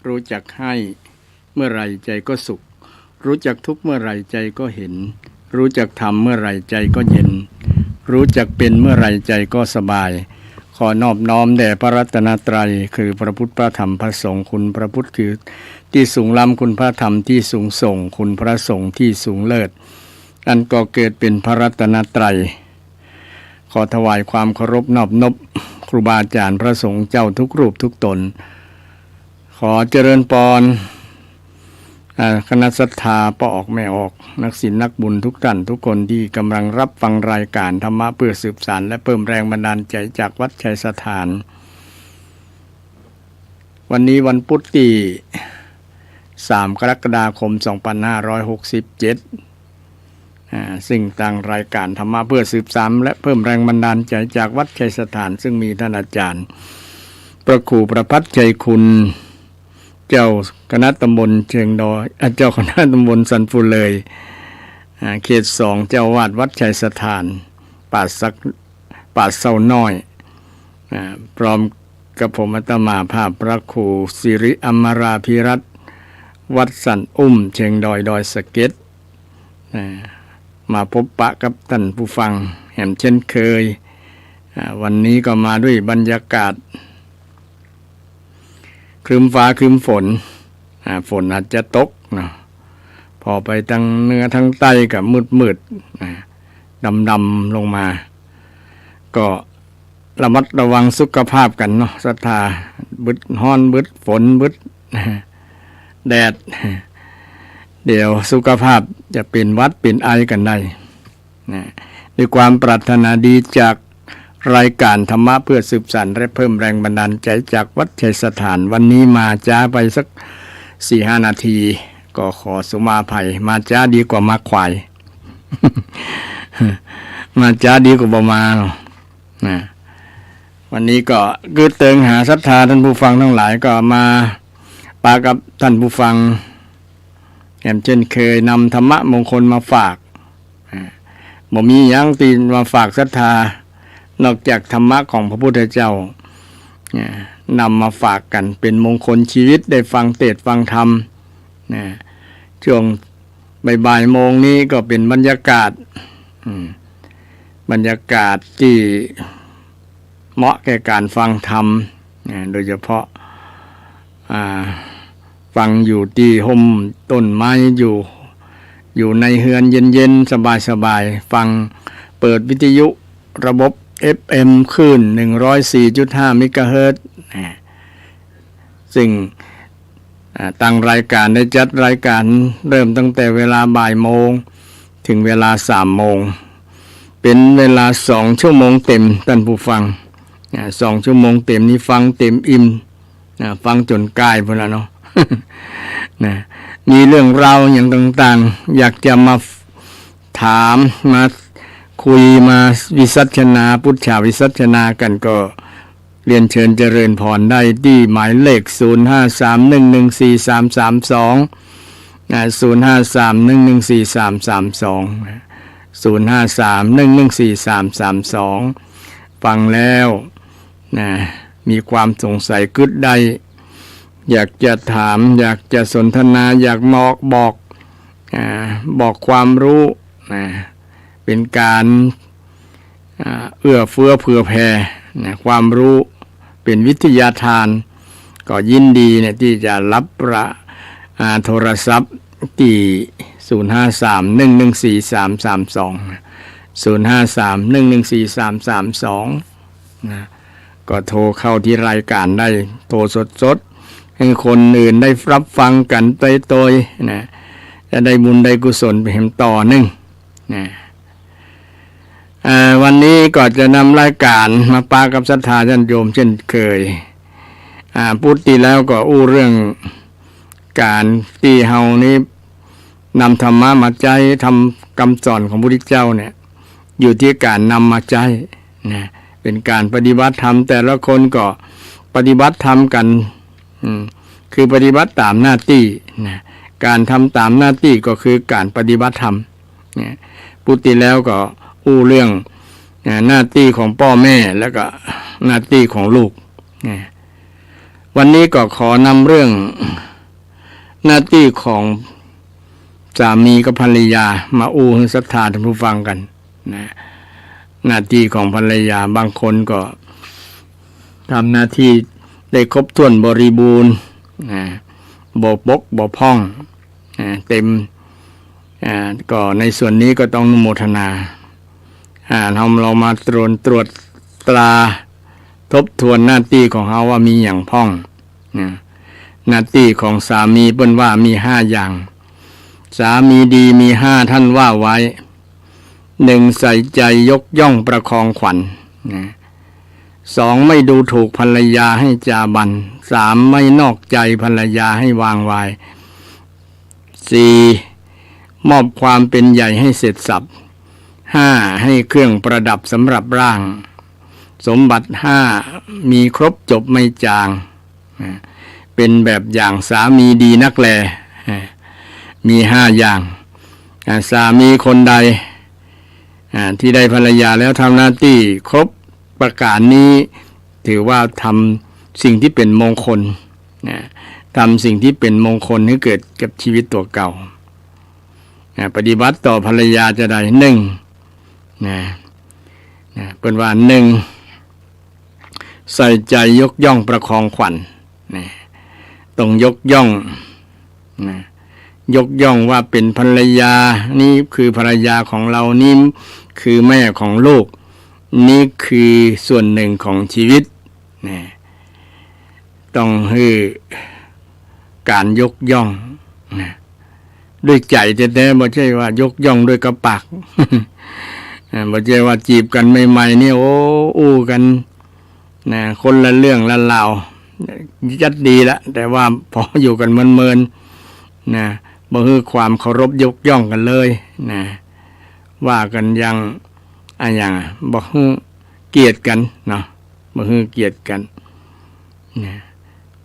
รู้จักให้เมื่อไรใจก็สุขรู้จักทุกข์เมื่อไรใจก็เห็นรู้จักทำเมื่อไรใจก็เย็นรู้จักเป็นเมื่อไรใจก็สบายขอนอบน้อมแด่พระรัตนตรัยคือพระพุทธพระธรรมพระสงฆ์คุณพระพุทธคือที่สูงล้ำคุณพระธรรมที่สูงส่งคุณพระสงฆ์ที่สูงเลิศอันก่อเกิดเป็นพระรัตนตรัยขอถวายความเคารพนอบนบครูบาอาจารย์พระสงฆ์เจ้าทุกรูปทุกตนขอเจริญพรคณะศรัทธาป้าออกแม่ออกนักศีลนักบุญทุกท่านทุกคนที่กำลังรับฟังรายการธรรมะเพื่อสืบสานและเพิ่มแรงบันดาลใจจากวัดชัยสถานวันนี้วันพุธที่3 กรกฎาคม 2567ซึ่งทางรายการธรรมะเพื่อสืบสานและเพิ่มแรงบันดาลใจจากวัดชัยสถานซึ่งมีท่านอาจารย์พระครูประภัสชัยคุณเจ้าคณะตำบลเชียงดอยเจ้าคณะตำบลสันฟูเลยเขต2เจ้าวาดวัดชัยสถานป่าเศร้าน้อยพร้อมกับผมอาตมาภาพพระครูสิริอมราภิรัตน์วัดสันเชียงดอยดอยสะเก็ดมาพบปะกับท่านผู้ฟังแห่งเช่นเคยวันนี้ก็มาด้วยบรรยากาศครึ้มฟ้าครึ้มฝนฝนอาจจะตกนะพอไปทางเหนือทางใต้กับมืดดำลงมาก็ระมัดระวังสุขภาพกันเนาะศรัทธาบึดฮ้อนบึดฝนบึดแดดเดี๋ยวสุขภาพจะเป็นหวัดเป็นไอกันได้ด้วยความปรารถนาดีจากรายการธรรมะเพื่อสืบสานและเพิ่มแรงบันดาลใจจากวัดชัยสถานวันนี้มาจ้าไปสัก 4-5 นาทีก็ขอสุมาภัยมาจ้าดีกว่ามาควาย มาจ้าดีกว่าบ่มานะวันนี้ก็คือเติงหาศรัทธาท่านผู้ฟังทั้งหลายก็มาปากับท่านผู้ฟังอย่างเช่นเคยนำธรรมะมงคลมาฝากบ่มีหยังตีมาฝากศรัทธานอกจากธรรมะของพระพุทธเจ้านำมาฝากกันเป็นมงคลชีวิตได้ฟังเทศน์ฟังธรรมช่วงบ่ายโมงนี้ก็เป็นบรรยากาศที่เหมาะแก่การฟังธรรมโดยเฉพาะฟังอยู่ที่ห่มต้นไม้อยู่ในเฮือนเย็นๆสบายๆฟังเปิดวิทยุระบบ FM คลื่น 104.5 เมกะเฮิรตซ์ซึ่งตั้งรายการได้จัดรายการเริ่มตั้งแต่เวลาบ่ายโมงถึงเวลา3 โมงเป็นเวลา2 ชั่วโมงเต็มท่านผู้ฟัง2 ชั่วโมงเต็มนี้ฟังเต็มอิ่มฟังจนกายพุ่นละเนาะ มีเรื่องราวอย่างต่างๆอยากจะมาถามมาคุยมาวิสัชนาพุทธาวิสัชนากันก็เรียนเชิญเจริญพรได้ที่หมายเลข 0531143332 0531143332 0531143332 ฟังแล้วมีความสงสัยกึดใดอยากจะถามอยากจะสนทนาอยากบอกความรู้เป็นการเอื้อเฟื้อเผื่อแผ่ความรู้เป็นวิทยาทานก็ยินดีที่จะรับโทรศัพท์ที่0531143332 0531143332ก็โทรเข้าที่รายการได้โทรสดๆให้คนอื่นได้รับฟังกันไปโดยจะได้บุญได้กุศลไปเห็นต่อหนึ่งวันนี้ก็จะนำรายการมาปากับศรัทธาญาติโยมเช่นเคยพุทธิแล้วก็อู้เรื่องการที่เฮานี้นำธรรมะมาใจทำคำสอนของพระพุทธเจ้าเนี่ยอยู่ที่การนำมาใจเป็นการปฏิบัติธรรมแต่ละคนก็ปฏิบัติธรรมกันคือปฏิบัติตามหน้าที่การทำตามหน้าที่ก็คือการปฏิบัติธรรมพุทธิแล้วก็อู้เรื่องหน้าที่ของพ่อแม่แล้วก็หน้าที่ของลูก วันนี้ก็ขอนำเรื่องหน้าที่ของสามีกับภรรยามาอู้ให้ศรัทธาท่านผู้ฟังกันนะหน้าที่ของภรรยาบางคนก็ทำหน้าที่ได้ครบถ้วนบริบูรณ์บ่บกบ่พร่องเต็มก็ในส่วนนี้ก็ต้องอนุโมทนาเรามาตรวจตราทบทวนหน้าที่ของเขาว่ามีอย่างพ้องหน้าที่ของสามีเปิ้นว่ามี5อย่างสามีดีมี5ท่านว่าไว้1ใส่ใจยกย่องประคองขวัญ2ไม่ดูถูกภรรยาให้จาบัน3ไม่นอกใจภรรยาให้วางวาย4มอบความเป็นใหญ่ให้เสร็จสับ5ให้เครื่องประดับสำหรับร่างสมบัติ5มีครบจบไม่จางเป็นแบบอย่างสามีดีนักแลมี5อย่างสามีคนใดที่ได้ภรรยาแล้วทำหน้าที่ครบประการนี้ถือว่าทำสิ่งที่เป็นมงคลทำสิ่งที่เป็นมงคลให้เกิดกับชีวิตตัวเก่าปฏิบัติต่อภรรยาจะได้1เป็นว่า1ใส่ใจยกย่องประคองขวัญต้องยกย่องยกย่องว่าเป็นภรรยานี่คือภรรยาของเรานี่คือแม่ของลูกนี่คือส่วนหนึ่งของชีวิตต้องให้การยกย่องด้วยใจแท้ๆไม่ใช่ว่ายกย่องด้วยกระปากไม่ใช่ว่าจีบกันใหม่ๆนี่โอ้อู้กันคนละเรื่องละราวยัดดีละแต่ว่าพออยู่กันเมินบ่ฮือความเคารพยกย่องกันเลยว่ากันอย่างบ่ฮือเกลียดกันเนาะบ่ฮือเกลียดกัน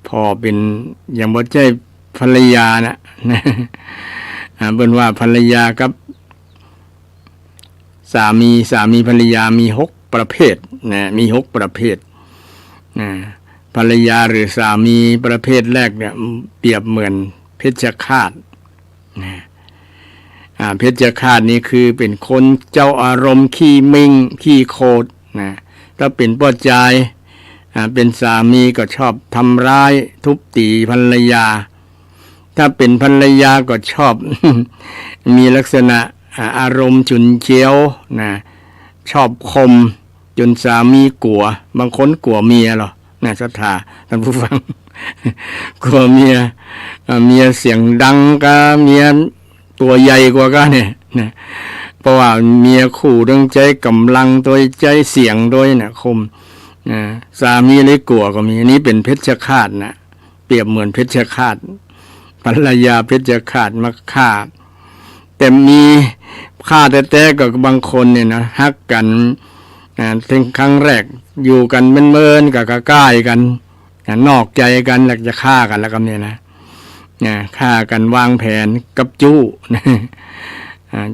พอเป็นอย่างบ่ใช่ภรรยานะเบิ่นว่าภรรยากับสามีภรรยามี6ประเภทมี6ประเภทภรรยาหรือสามีประเภทแรกเนี่ยเปรียบเหมือนเพชฌฆาตเพชฌฆาตนี่คือเป็นคนเจ้าอารมณ์ขี้มิ่งขี้โคตรถ้าเป็นพ่อใจเป็นสามีก็ชอบทำร้ายทุบตีภรรยาถ้าเป็นภรรยาก็ชอบ มีลักษณะอารมณ์ฉุนเฉียวชอบคมจนสามีกลัวบางคนกลัวเมียหรอศรัทธาท่านผู้ฟัง กลัวเมียเสียงดังกับเมียตัวใหญ่กว่ากันเนี่ยเพราะว่าเมียขู่เรื่องใจกำลังตัวใจเสียงด้วยคมสามีเลยกลัวก็มีนี้เป็นเพชฌฆาตเปรียบเหมือนเพชฌฆาตภรรยาเพชฌฆาตมาฆ่าแต่มีฆ่าแต่ก็บางคนเนี่ยนะฮักกันถึงครั้งแรกอยู่กันเมินๆกับใกล้กันนอกใจกันแล้วจะฆ่ากันแล้วก็เนี่ยนะฆ่ากันวางแผนกับจู้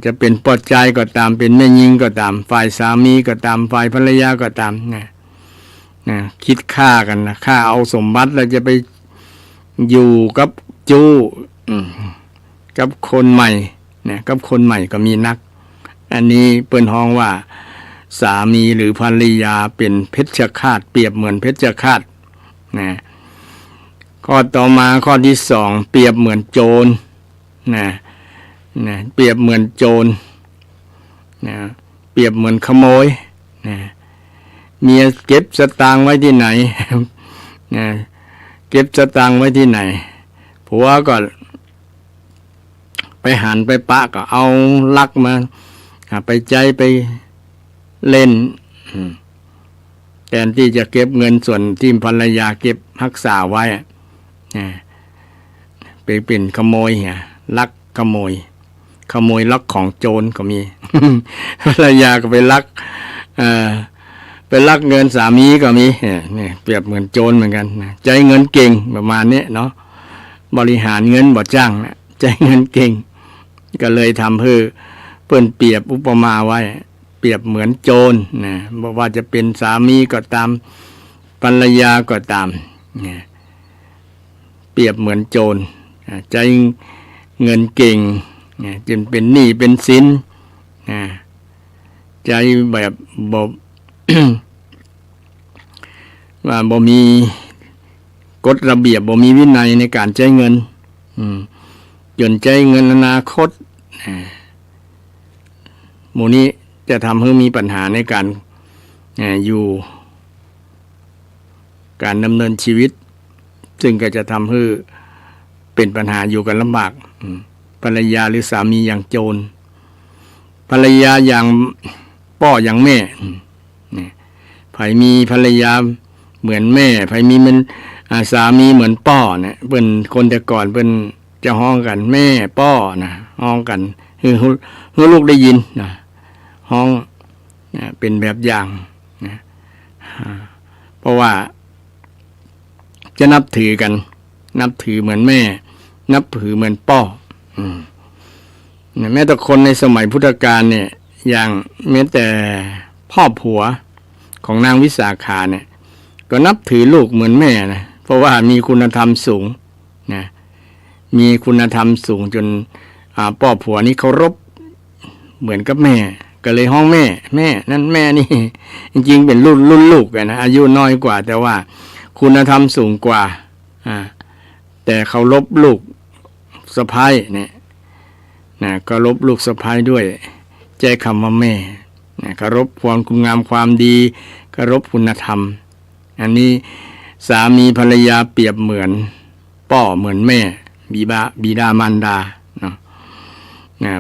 จะเป็นปอดใจก็ตามเป็นแม่ยิงก็ตามฝ่ายสามีก็ตามฝ่ายภรรยาก็ตามคิดฆ่ากันนะฆ่าเอาสมบัติแล้วจะไปอยู่กับจู้กับคนใหม่กับคนใหม่ก็มีนักอันนี้เปิ้นฮ้องว่าสามีหรือภรรยาเป็นเพชฌฆาตเปรียบเหมือนเพชฌฆาตข้อต่อมาข้อที่2เปรียบเหมือนโจรเปรียบเหมือนโจรเปรียบเหมือนขโมยเมียเก็บสตางค์ไว้ที่ไหนเก็บสตางค์ไว้ที่ไหนผัวก็ไปหันไปปะก็เอาลักมาไปใจไปเล่นแทนที่จะเก็บเงินส่วนที่ภรรยาเก็บรักษาไว้ไปเป็นขโมยลักขโมยลักของโจรก็มี ภรรยาก็ไปลักเงินสามีก็มีนี่เปรียบเหมือนโจรเหมือนกันใจเงินเก่งประมาณนี้เนาะบริหารเงินบ่จ้างใจเงินเก่งก็เลยทำเพื่อเปิ้นเปรียบอุปมาไว้เปรียบเหมือนโจรบอกว่าจะเป็นสามีก็ตามภรรยาก็ตาม เปรียบเหมือนโจรใจเงินเก่งจนเป็นหนี้เป็นสินใจแบบบ่ ว่าบ่มีกฎระเบียบบ่มีวินัยในการใช้เงินจนใช้เงินอนาคตหมู่นี้จะทำให้มีปัญหาในการอยู่การดำเนินชีวิตซึ่งก็จะทำให้เป็นปัญหาอยู่กันลำบากภรรยาหรือสามีอย่างโจรภรรยาอย่างพ่ออย่างแม่ไผมีภรรยาเหมือนแม่ไผมีมันสามีเหมือนพ่อเนี่ยเพิ่นคนแต่ก่อนเพิ่นจะฮ้องกันแม่พ่อนะฮ้องกันคือลูกได้ยินนะฮ้องเป็นแบบอย่างนะเพราะว่าจะนับถือกันนับถือเหมือนแม่นับถือเหมือนพ่อแม้แต่คนในสมัยพุทธกาลเนี่ยอย่างแม้แต่พ่อผัวของนางวิสาขาเนี่ยก็นับถือลูกเหมือนแม่นะเพราะว่ามีคุณธรรมสูงนะมีคุณธรรมสูงจนพ่อผัวนี้เคารพเหมือนกับแม่ก็เลยห้องแม่นั่นแม่นี่จริงๆเป็นรุ่นลูกกันนะอายุน้อยกว่าแต่ว่าคุณธรรมสูงกว่าแต่เคารพลูกสะใภ้เนี่ยนะเคารพลูกสะใภ้ด้วยใจคำว่าแม่นะเคารพความคุณงามความดีเคารพคุณธรรมอันนี้สามีภรรยาเปรียบเหมือนพ่อเหมือนแม่บิดามารดาเนาะ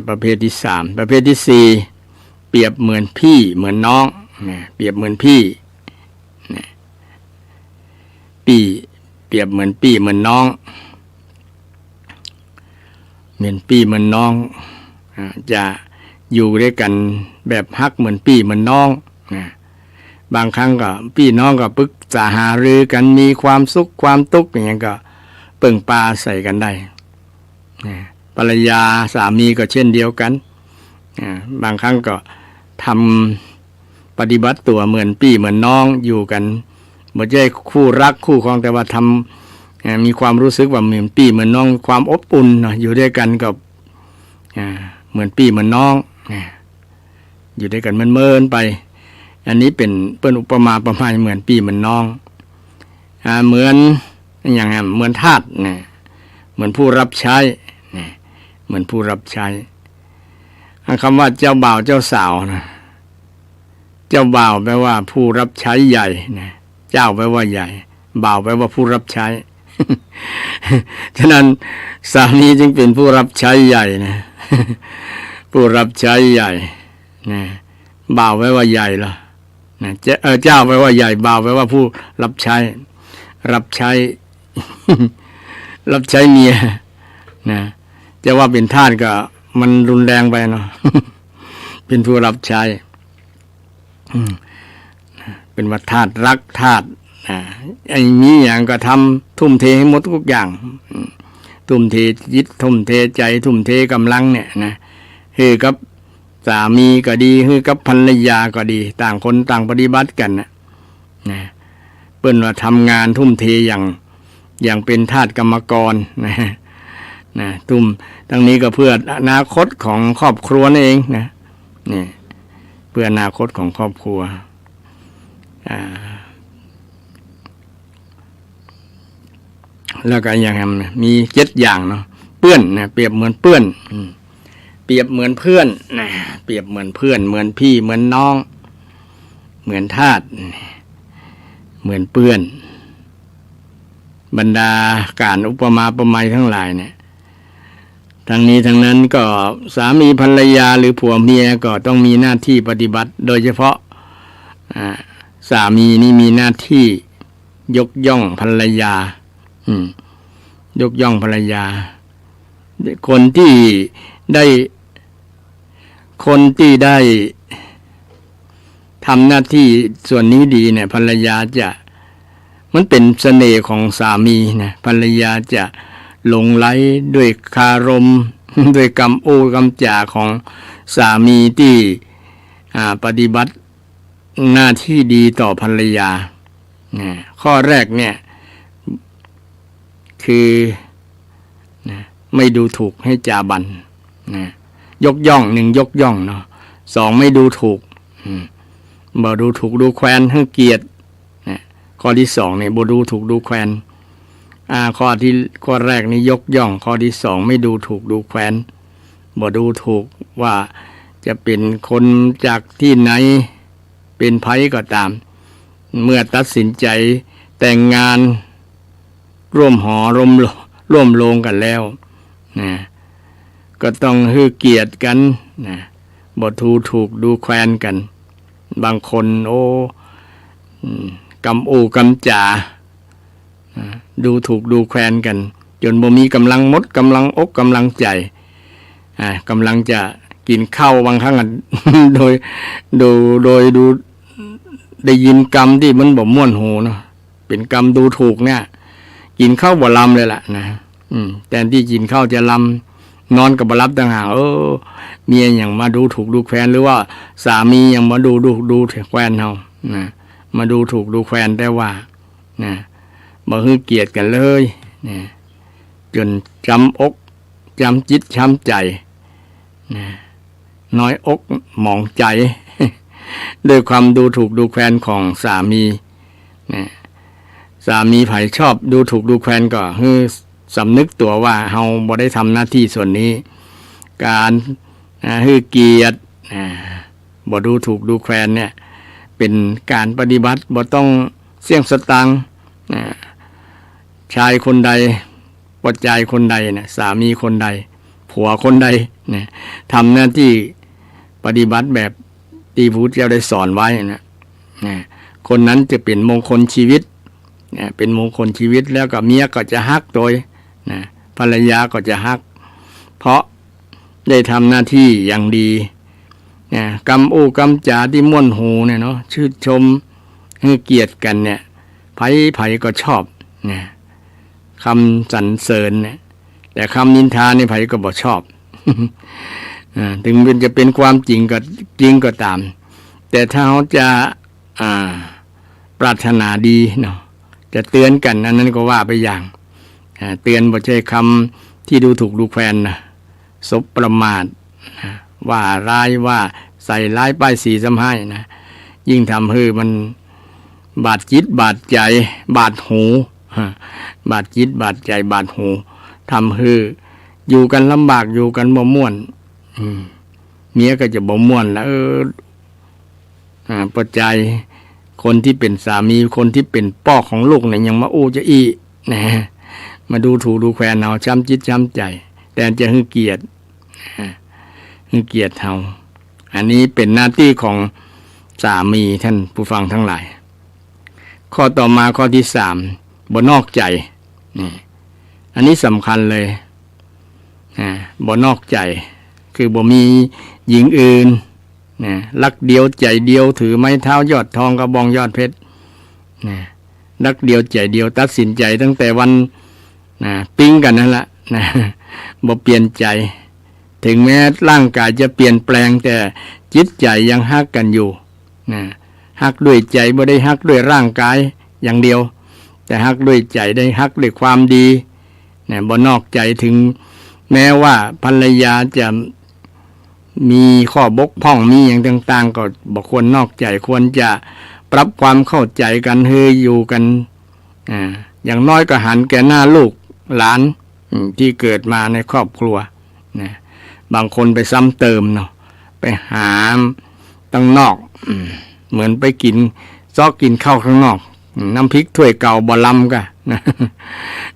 ประเภทที่3ประเภทที่4เปรียบเหมือนพี่เหมือนน้องเปรียบเหมือนพี่เปรียบเหมือนพี่เหมือนน้องเหมือนพี่เหมือนน้องจะอยู่ด้วยกันแบบฮักเหมือนพี่เหมือนน้องบางครั้งก็พี่น้องก็ปรึกษาหารือกันมีความสุขความทุกข์อย่างนี้ก็เปิ่งปลาใส่กันได้ภรรยาสามีก็เช่นเดียวกันบางครั้งก็ทำปฏิบัติตัวเหมือนพี่เหมือนน้องอยู่กันไม่ใช่คู่รักคู่ครองแต่ว่าทำมีความรู้สึกว่าเหมือนพี่เหมือนน้องความอบอุ่นอยู่ด้วยกันกับเหมือนพี่เหมือนน้องอยู่ด้วยกันเมินไปอันนี้เป็นอุปมาประมาณเหมือนพี่เหมือนน้องเหมือนอย่างเหมือนทาสเนี่ยเหมือนผู้รับใช้เหมือนผู้รับใช้คำว่าเจ้าบ่าวเจ้าสาวนะเจ้าบ่าวแปลว่าผู้รับใช้ใหญ่นะเจ้าแปลว่าใหญ่บ่าวแปลว่าผู้รับใช้ ฉะนั้นสามีจึงเป็นผู้รับใช้ใหญ่นะ ผู้รับใช้ใหญ่นะบ่าวแปลว่าใหญ่เหรอนะเจ้าแปลว่าใหญ่บ่าวแปลว่าผู้รับใช้รับใช้ รับใช้เมียนะจะว่าเป็นทาสก็มันรุนแรงไปเนาะ เป็นผู้รับใช้เป็นว่าทาสรักทาสไอ้นี้อย่างก็ทำทุ่มเทให้หมดทุกอย่างทุ่มเทจิตทุ่มเทใจทุ่มเทกำลังเนี่ยนะคือกับสามีก็ดีคือกับภรรยาก็ดีต่างคนต่างปฏิบัติกันนะเปิ้นว่าทำงานทุ่มเทอย่างเป็นทาสกรรมกรนะทุ่มทั้งนี้ก็เพื่ออนาคตของครอบครัวนั่นเองนะนี่เพื่ออนาคตของครอบครัวแล้วก็อย่างมี7อย่างเนาะเปื้อนนะเปรียบเหมือนเปื้อนเปรียบเหมือนเพื่อนนะเปรียบเหมือนเพื่อนเหมือนพี่เหมือนน้องเหมือนทาสเหมือนเปื้อนบรรดาการอุปมาอุปไมยทั้งหลายเนี่ยทั้งนี้ทั้งนั้นก็สามีภรรยาหรือผัวเมียก็ต้องมีหน้าที่ปฏิบัติโดยเฉพาะสามีนี่มีหน้าที่ยกย่องภรรยายกย่องภรรยาคนที่ได้ทำหน้าที่ส่วนนี้ดีเนี่ยภรรยาจะมันเป็นเสน่ห์ของสามีนะภรรยาจะหลงไหลด้วยคารมด้วยคำโอ้คำจ่าของสามีที่ปฏิบัติหน้าที่ดีต่อภรรยาข้อแรกเนี่ย คือนะไม่ดูถูกให้จาบันนะยกย่องหนึ่งยกย่องเนาะสองไม่ดูถูกบ่ดูถูกดูแคลนให้เกียรตินะข้อที่สองเนี่ยบ่ดูถูกดูแคลนข้อแรกนี่ยกย่องข้อที่สองไม่ดูถูกดูแคลนบ่ดูถูกว่าจะเป็นคนจากที่ไหนเป็นไผก็ตามเมื่อตัดสินใจแต่งงานร่วมหอร่วมโรงกันแล้วนะก็ต้องให้เกียรติกันนะบ่ถูกดูแคลนกันบางคนกำกำจ่าดูถูกดูแคลนกันจนบ่มีกำลังมดกำลังอกกำลังใจกำลังจะกินข้าวบางครั้งโดยดูได้ยินกรรมที่มันบ่ม่วนหูเนาะเป็นกรรมดูถูกเนี่ยกินข้าวบ่ลำเลยล่ะนะแต่ที่กินข้าวจะลำนอนกับบ่รับต่างหากเมียอย่างมาดูถูกดูแคลนหรือว่าสามีอย่างมาดูแคลนเฮานะมาดูถูกดูแคลนได้ว่านะบ่ให้เกียรติกันเลยนะจนจำอกจำจิตช้ำใจนะน้อยอกหมองใจ ด้วยความดูถูกดูแคลนของสามีนะสามีไผชอบดูถูกดูแคลนก็คือสำนึกตัวว่าเฮาบ่ได้ทำหน้าที่ส่วนนี้การให้เกียรติบ่ดูถูกดูแคลนเนี่ยเป็นการปฏิบัติบ่ต้องเสี่ยงสตังค์ชายคนใดปัจจัยคนใดนะสามีคนใดผัวคนใดนะทำหน้าที่ปฏิบัติแบบที่พระพุทธเจ้าได้สอนไว้นะคนนั้นจะเป็นมงคลชีวิตเป็นมงคลชีวิตแล้วก็เมียก็จะฮักโดยภรรยาก็จะฮักเพราะได้ทำหน้าที่อย่างดีกำกำจ่าที่ม่วนหูเนี่ยเนาะชื่นชมให้เกียรติกันเนี่ยไผก็ชอบคำสรรเสริญเนี่ยแต่คำนินทาในไผก็บ่ชอบ ถึงมันจะเป็นความจริงก็ตามแต่ถ้าเขาจะปรารถนาดีเนาะจะเตือนกันอันนั้นก็ว่าไปอย่างเตือนบ่ใช่คำที่ดูถูกดูแคลนนะสบประมาทว่าร้ายว่าใส่ร้ายป้ายสีซ้ำให้นะยิ่งทำให้มันบาดจิตบาดใจบาดหูบาดจิตบาดใจบาดหูทำให้อยู่กันลำบากอยู่กันบ่ม่วนเมียก็จะบ่ม่วนแล้วปัจจัยคนที่เป็นสามีคนที่เป็นพ่อของลูกเนี่ยยังมาจะนะมาดูถูกดูแคลนเอาช้ำจิตช้ำใจแต่จะให้เกียรติเฮาอันนี้เป็นหน้าที่ของสามีท่านผู้ฟังทั้งหลายข้อต่อมาข้อที่3บ่นอกใจอันนี้สำคัญเลยบ่นอกใจคือบ่มีหญิงอื่นรักเดียวใจเดียวถือไม้เท้ายอดทองกระบองยอดเพชรรักเดียวใจเดียวตัดสินใจตั้งแต่วันปิ๊งกันนั่นแหละบ่เปลี่ยนใจถึงแม้ร่างกายจะเปลี่ยนแปลงแต่จิตใจยังฮักกันอยู่ฮักด้วยใจบ่ได้ฮักด้วยร่างกายอย่างเดียวแต่ฮักด้วยใจได้ฮักด้วยความดีบ่นอกใจถึงแม้ว่าภรรยาจะมีข้อบกพร่องมีอย่างต่างๆก็บ่ควรนอกใจควรจะปรับความเข้าใจกันให้อยู่กันอย่างน้อยก็หันแก่หน้าลูกหลานที่เกิดมาในครอบครัวบางคนไปซ้ำเติมเนาะไปหาตั้งนอกเหมือนไปกินกินข้าวข้างนอกน้ำพริกถ้วยเก่าบ่ลำกะ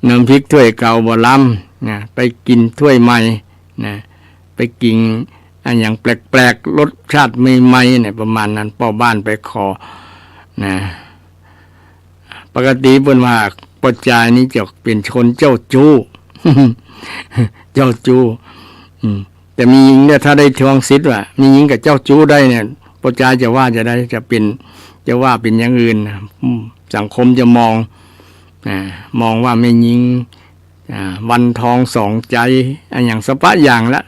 น้ำพริกถ้วยเก่าบ่ลำไปกินถ้วยใหม่ไปกินอันอย่างแปลกๆรสชาติใหม่ๆเนี่ยประมาณนั้นพ่อบ้านไปขอปกติเพิ่นว่าปัจจัยนี้จะเป็นคนเจ้าจู้ เจ้าจู้แต่มีหญิงเนี่ยถ้าได้ทวงสิทธิ์ว่ามีหญิงกับเจ้าจู้ได้เนี่ยปัจจัยจะว่าจะได้จะว่าเป็นอย่างอื่นสังคมจะมองว่าไม่หญิงวันทองสองใจอันอย่างสะพะอย่างละ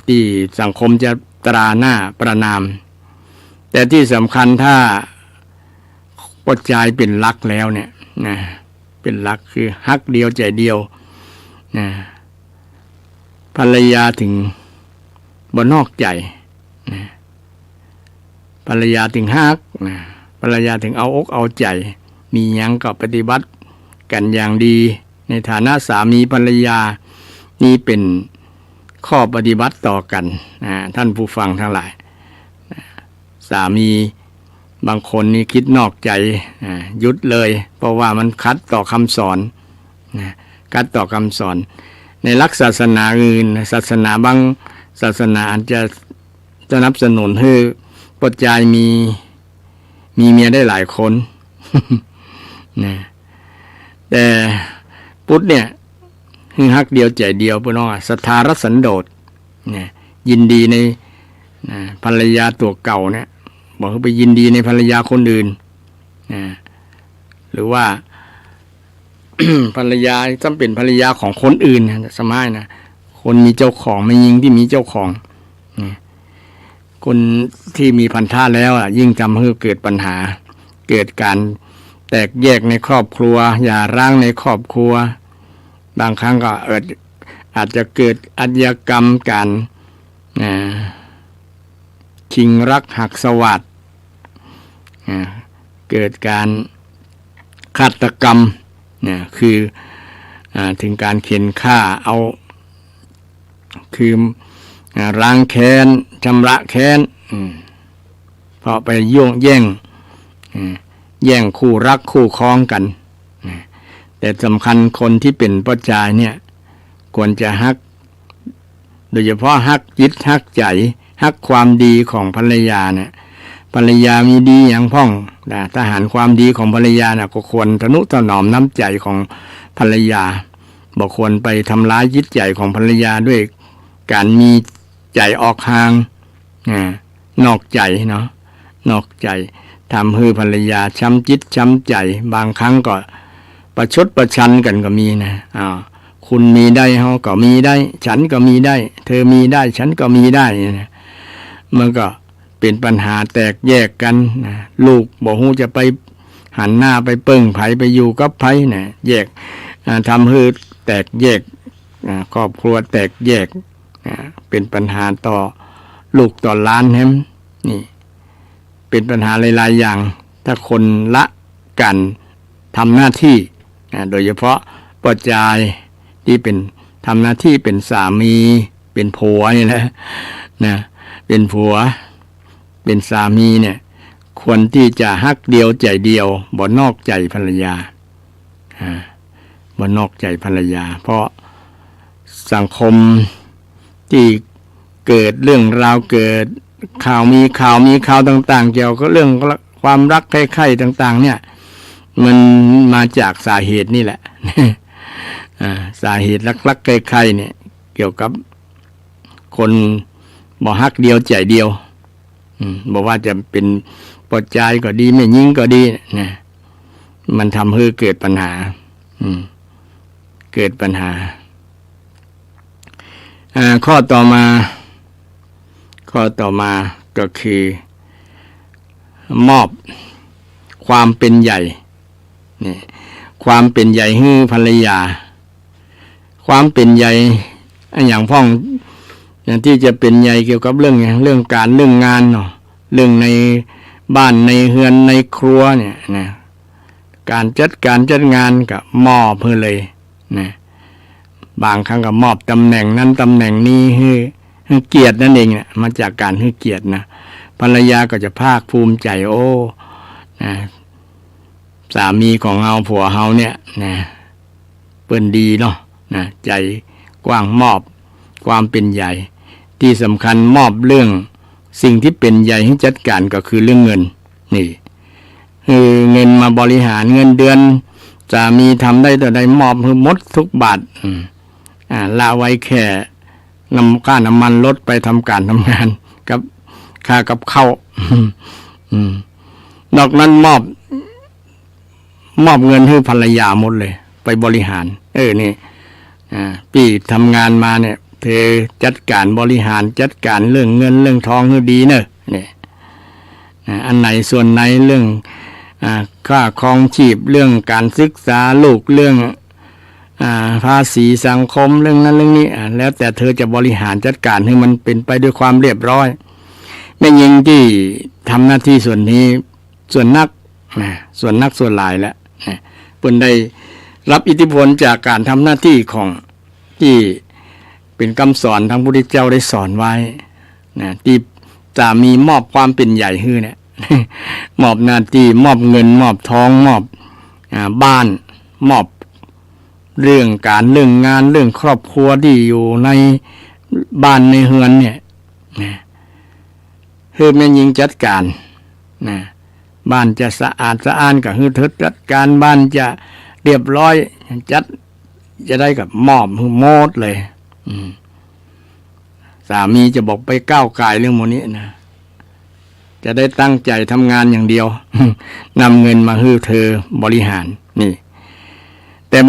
ที่สังคมจะตราหน้าประนามแต่ที่สำคัญถ้าปัจจัยเป็นรักแล้วเนี่ยเ เป็นหลักคือฮักเดียวใจเดียวนะภรรยาถึงบ่นอกใจนะภรรยาถึงฮักนะภรรยาถึงเอาอกเอาใจมีหยังก็ปฏิบัติกันอย่างดีในฐานะสามีภรรยานี่เป็นข้อปฏิบัติต่อกันท่านผู้ฟังทั้งหลายสามีบางคนนี่คิดนอกใจหยุดเลยเพราะว่ามันคัดต่อคำสอนคัดต่อคำสอนในหลักศาสนาอื่นศาสนาบางศาสนาอาจจะสนับสนุนให้ปัจจัยมีเมียได้หลายคนนะแต่พุทธเนี่ยคือฮักเดียวใจเดียวพี่น้องศรัทธารัสันโดษเนี่ยยินดีในภรรยาตัวเก่าเนี่ยบอกให้ไปยินดีในภรรยาคนอื่นนะหรือว่า ภรรยาต้องเป็นภรรยาของคนอื่นนะสมัยนะคนมีเจ้าของไม่ยิงที่มีเจ้าของคนที่มีพันธะแล้วยิ่งทำให้เกิดปัญหาเกิดการแตกแยกในครอบครัวหย่าร้างในครอบครัวบางครั้งก็อาจจะเกิดอาชญากรรมการชิงรักหักสวัสดิ์เกิดการฆาตกรรมคือถึงการเข็นฆ่าเอาคือล้างแค้นชำระแค้นเพราะไปแย่งคู่รักคู่ครองกันแต่สำคัญคนที่เป็นปัจจัยเนี่ยควรจะฮักโดยเฉพาะฮักจิตฮักใจฮักความดีของภรรยาเนี่ยภรรยามีดีอย่างพ่องทหารความดีของภรรยาน่ะก็ควรทนุถนอมน้ำใจของภรรยาบ่ควรไปทำร้ายจิตใจของภรรยาด้วยการมีใจออกห่างนอกใจเนาะนอกใจทำให้ภรรยาช้ำจิตช้ำใจบางครั้งก็ประชดประชันกันก็มีนะคุณมีได้เฮาก็มีได้ฉันก็มีได้เธอมีได้ฉันก็มีได้นะมันก็เป็นปัญหาแตกแยกกันนะลูกบอกฮู้จะไปหันหน้าไปเปิ้งไผไปอยู่กับไผนะแยกทำให้แตกแยกครอบครัวแตกแยกเป็นปัญหาต่อลูกต่อหลานแฮมนี่เป็นปัญหาหลายๆอย่างถ้าคนละกันทำหน้าที่โดยเฉพาะปัจจัยที่เป็นทำหน้าที่เป็นสามีเป็นผัวนี่แหละนะเป็นผัวเป็นสามีเนี่ยควรที่จะฮักเดียวใจเดียวบ่นอกใจภรรยาบ่นอกใจภรรยาเพราะสังคมที่เกิดเรื่องราวเกิดข่าวมีข่าวต่างๆเกี่ยวกับเรื่องความรักใคร่ๆต่างๆเนี่ยมันมาจากสาเหตุนี่แหละสาเหตุรักๆใคร่ๆเนี่ยเกี่ยวกับคนบ่ฮักเดียวใจเดียวบอกว่าจะเป็นปอดใจก็ดีไม่ยิ่งก็ดีนะมันทำให้เกิดปัญหาเกิดปัญหาข้อต่อมาก็คือมอบความเป็นใหญ่นี่ความเป็นใหญ่ให้ภรรยาความเป็นใหญ่อย่างพ่องอย่างที่จะเป็นใหญ่เกี่ยวกับเรื่องการเรื่องงานเนาะเรื่องในบ้านในเฮือนในครัวเนี่ยนะการจัดงานกับมอบเพื่อเลยนะบางครั้งก็มอบตำแหน่งนั้นตำแหน่งนี้ให้เกียรตินั่นเองเนี่ยมาจากการให้เกียรตินะภรรยาก็จะภาคภูมิใจโอ้นะสามีของเฮาผัวเฮาเนี่ยนะเปิ้นดีเนาะนะใจกว้างมอบความเป็นใหญ่ที่สำคัญมอบเรื่องสิ่งที่เป็นใหญ่ให้จัดการก็คือเรื่องเงินนี่คือเงินมาบริหารเงินเดือนสามีทำได้แต่ใดมอบให้หมดทุกบาทละไว้แค่ค่าน้ำมันลดไปทำการทำงานกับค่ากับข้าวนอกนั้นมอบเงินให้ภรรยาหมดเลยไปบริหารนี่พี่ทำงานมาเนี่ยเธอจัดการบริหารจัดการเรื่องเงินเรื่องทองให้ดีเนอะเนี่ยอันไหนส่วนไหนเรื่อง ค่าครองชีพเรื่องการศึกษาลูกเรื่องภาษีสังคมเรื่องนั้นเรื่องนี้แล้วแต่เธอจะบริหารจัดการให้มันเป็นไปด้วยความเรียบร้อยแม่หญิงที่ทำหน้าที่ส่วนนี้ส่วนนักส่วนหลายแล้วเพิ่นได้รับอิทธิพลจากการทำหน้าที่ของที่เป็นคำสอนทางพระพุทธเจ้าได้สอนไว้ที่จะมีมอบความเป็นใหญ่ฮือเนี่ยมอบหน้าที่มอบเงินมอบทองมอบบ้านมอบเรื่องการเรื่องงานเรื่องครอบครัวที่อยู่ในบ้านในเฮือนเนี่ยคือแม่หญิงจัดการบ้านจะสะอาดสะอ้านก็คือเธอจัดการบ้านจะเรียบร้อยจัดจะได้กับมอบคือโมดเลยสามีจะบอกไปก้าวไก่เรื่องโมนี้นะจะได้ตั้งใจทำงานอย่างเดียวนำเงินมาให้เธอบริหารนี่แต่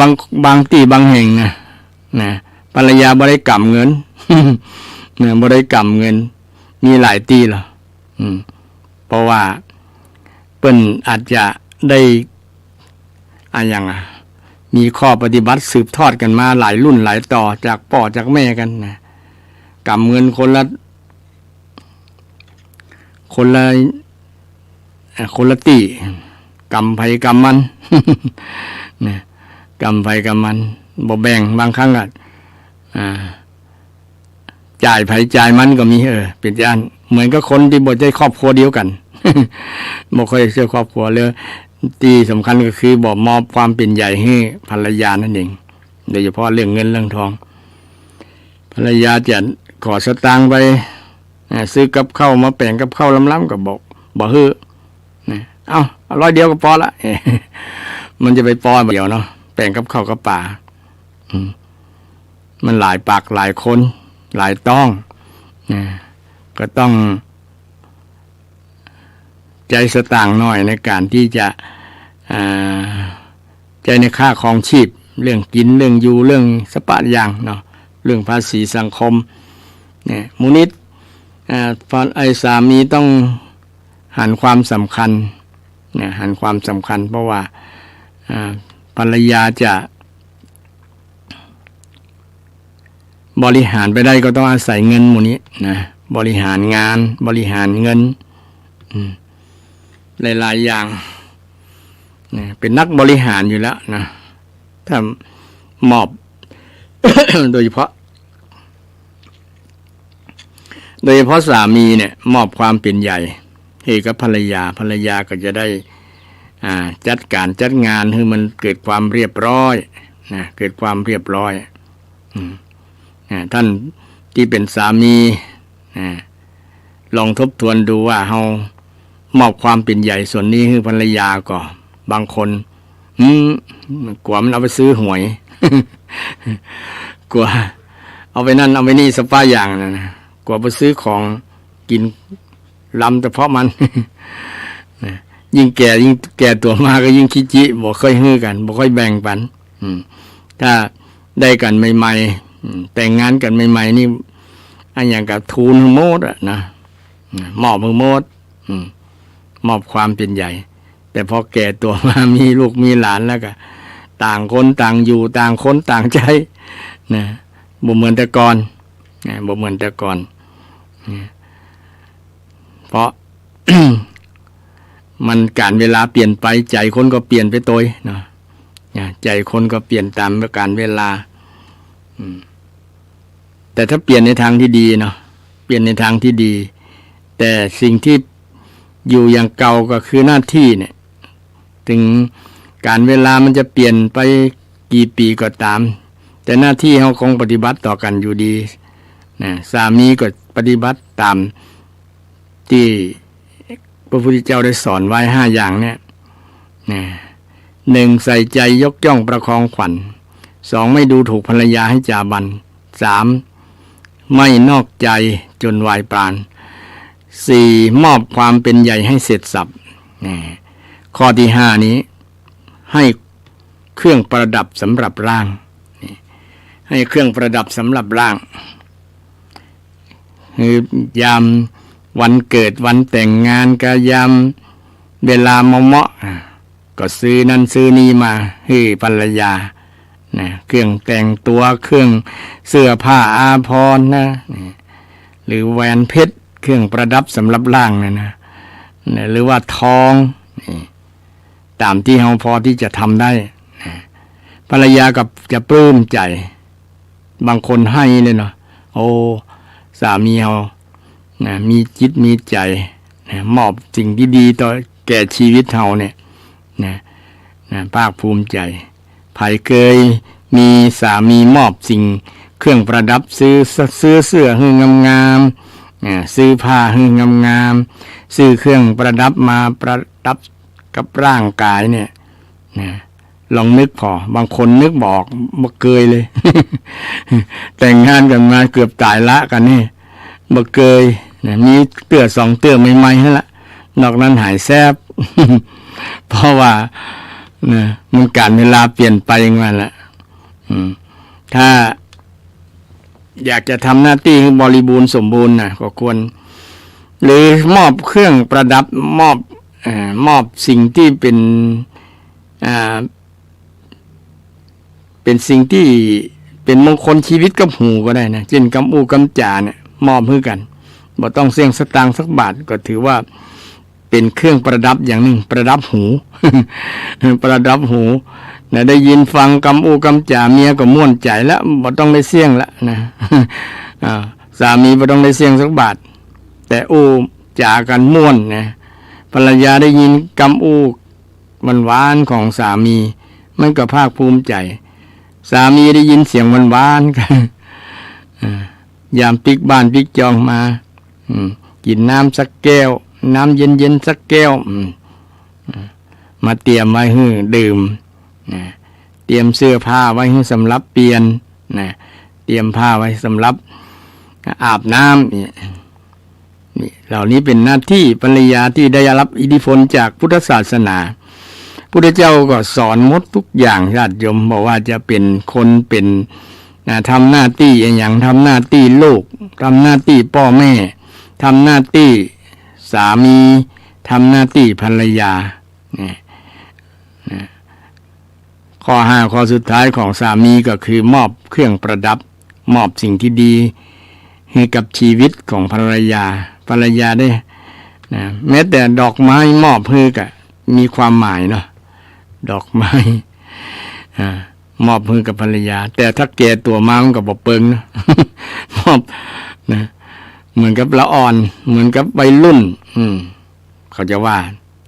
บางที่บางแห่งนะภรรยาบริกรรมเงินบริกรรมเงินมีหลายที่หรอเพราะว่าเปิ้นอาจจะได้อย่างมีข้อปฏิบัติสืบทอดกันมาหลายรุ่นหลายต่อจากพ่อจากแม่กันนะกำเงินคนละตีกำไผกำมันนะกำไผกำมันบ่แบ่งบางครั้งก็จ่ายไผจ่ายมันก็มีเป็นอันเหมือนกับคนที่บ่ได้ครอบครัวเดียวกัน บ่ค่อยเชื่อครอบครัวเลยที่สำคัญก็คือบ่มอบความเป็นใหญ่ให้ภรรยานั่นเองโดยเฉพาะเรื่องเงินเรื่องทองภรรยาจะขอสตางค์ไปซื้อกับข้าวมาแป่งกับข้าวล้ำๆก็บอกบ่ฮื้อเอา100เดียวก็พอละ มันจะไปปอเดียวเนาะแป่งกับข้าวกับป่ามันหลายปากหลายคนหลายต้องก็ต้องใจสตางค์หน่อยในการที่จะใจในค่าครองชีพเรื่องกินเรื่องอยู่เรื่องสปะอย่างเนาะเรื่องภาษีสังคมเนี่ยมูนิตไอ้สามีต้องหันความสำคัญหันความสำคัญเพราะว่าภรรยาจะบริหารไปได้ก็ต้องอาศัยเงินหมู่นี้นะบริหารงานบริหารเงินหลายๆอย่างเป็นนักบริหารอยู่แล้วนะถ้ามอบ โดยเฉพาะสามีเนี่ยมอบความเป็นใหญ่ให้กับภรรยาก็จะได้จัดการจัดงานให้มันเกิดความเรียบร้อยนะเกิดความเรียบร้อยท่านที่เป็นสามีลองทบทวนดูว่าเฮามอบความเป็นใหญ่ส่วนนี้ให้ภรรยาก็บางคนกลัวมันเอาไปซื้อหวย กลัวเอาไปนั่นเอาไปนี่สักป้าอย่างนะกลัวไปซื้อของกินลำแต่เพราะมัน ยิ่งแก่ตัวมาก็ยิ่งคิดจิบ่ค่อยฮื้อกันบ่ค่อยแบ่งปันถ้าได้กันใหม่ๆแต่งงานกันใหม่ๆนี่อันอย่างกับทูลโมดนะมอบมือโมดมอบความเป็นใหญ่แต่พอแก่ตัวมามีลูกมีหลานแล้วก็ต่างคนต่างอยู่ต่างคนต่างใจนะบ่เหมือนแต่ก่อนบ่เหมือนแต่ก่อนเพราะ มันการเวลาเปลี่ยนไปใจคนก็เปลี่ยนไปตัวเนาะใจคนก็เปลี่ยนตามการเวลาแต่ถ้าเปลี่ยนในทางที่ดีเนาะเปลี่ยนในทางที่ดีแต่สิ่งที่อยู่อย่างเก่าก็คือหน้าที่เนี่ยถึงการเวลามันจะเปลี่ยนไปกี่ปีก็ตามแต่หน้าที่เขาคงปฏิบัติต่อกันอยู่ดีนะสามีก็ปฏิบัติตามที่พระพุทธเจ้าได้สอนไว้5อย่างเนี่ย1ใส่ใจยกย่องประคองขวัญ2ไม่ดูถูกภรรยาให้จาบัน3ไม่นอกใจจนวายปราณ4มอบความเป็นใหญ่ให้เสร็จสับข้อที่5นี้ให้เครื่องประดับสำหรับร่างให้เครื่องประดับสำหรับร่างคือยามวันเกิดวันแต่งงานก็ยาม เวลาเหมาะก็ซื้อนั่นซื้อนี่มาให้ภรรยานะเครื่องแต่งตัวเครื่องเสื้อผ้าอาภรณ์นะหรือแหวนเพชรเครื่องประดับสำหรับร่างนะหรือว่าทองตามที่เราพอที่จะทำได้ภรรยากับจะปลื้มใจบางคนให้เลยเนาะโอ้สามีเรามีจิตมีใจมอบสิ่งที่ดีต่อแก่ชีวิตเราเนี่ยภาคภูมิใจไผเคยมีสามีมอบสิ่งเครื่องประดับซื้อเสื้อให้งามๆซื้อผ้าให้งามๆซื้อเครื่องประดับมาประดับกับร่างกายเนี่ยลองนึกพอบางคนนึกบอกบ่เคยเลย แต่งงานกันมาเกือบตายละกันนี่บ่เคยมีเตื้อสองเตื้อใหม่ๆนั่นละนอกนั้นหายแซบ เพราะว่ามันการเวลาเปลี่ยนไปอย่างนั้นแหละถ้าอยากจะทำหน้าที่ให้บริบูรณ์สมบูรณ์ก็ควรหรือมอบเครื่องประดับมอบสิ่งที่เป็นสิ่งที่เป็นมงคลชีวิตกับหูก็ได้นะเช่นกำอูกำจ่าเนี่ยมอบให้กันบ่ต้องเสี่ยงสตางค์สักบาทก็ถือว่าเป็นเครื่องประดับอย่างหนึ่งประดับหู ประดับหูนะได้ยินฟังกำอูกำจ่าเมียก็ม่วนใจแล้วบ่ต้องได้เสี่ยงละนะ สามีบ่ต้องได้เสี่ยงสักบาทแต่อูจ่ากันม่วนนะภรรยาได้ยินกำอูหวานๆของสามีมันก็ภาคภูมิใจสามีได้ยินเสียงหวานๆกันยามปิกบ้านปิกจองมากินน้ำสักแก้วน้ำเย็นๆสักแก้วมาเตรียมไว้ให้ดื่มเตรียมเสื้อผ้าไว้ให้สำหรับเปลี่ยนเตรียมผ้าไว้สำหรับอาบน้ำนี่เหล่านี้เป็นหน้าที่ภรรยาที่ได้รับอิทธิพลจากพุทธศาสนาพุทธเจ้าก็สอนหมดทุกอย่างญาติโยมบอกว่าจะเป็นคนเป็นทำหน้าที่อย่างทำหน้าที่ลูกทำหน้าที่พ่อแม่ทำหน้าที่สามีทำหน้าที่ภรรยาข้อ5ข้อสุดท้ายของสามีก็คือมอบเครื่องประดับมอบสิ่งที่ดีให้กับชีวิตของภรรยาได้แม้แต่ดอกไม้มอบให้ก็มีความหมายเนาะดอกไม้มอบให้กับภรรยาแต่ถ้าแก่ตัวมามันก็บ่เปิงนะ มอบเหมือนกับละอ่อนเหมือนกับวัยรุ่นเขาจะว่า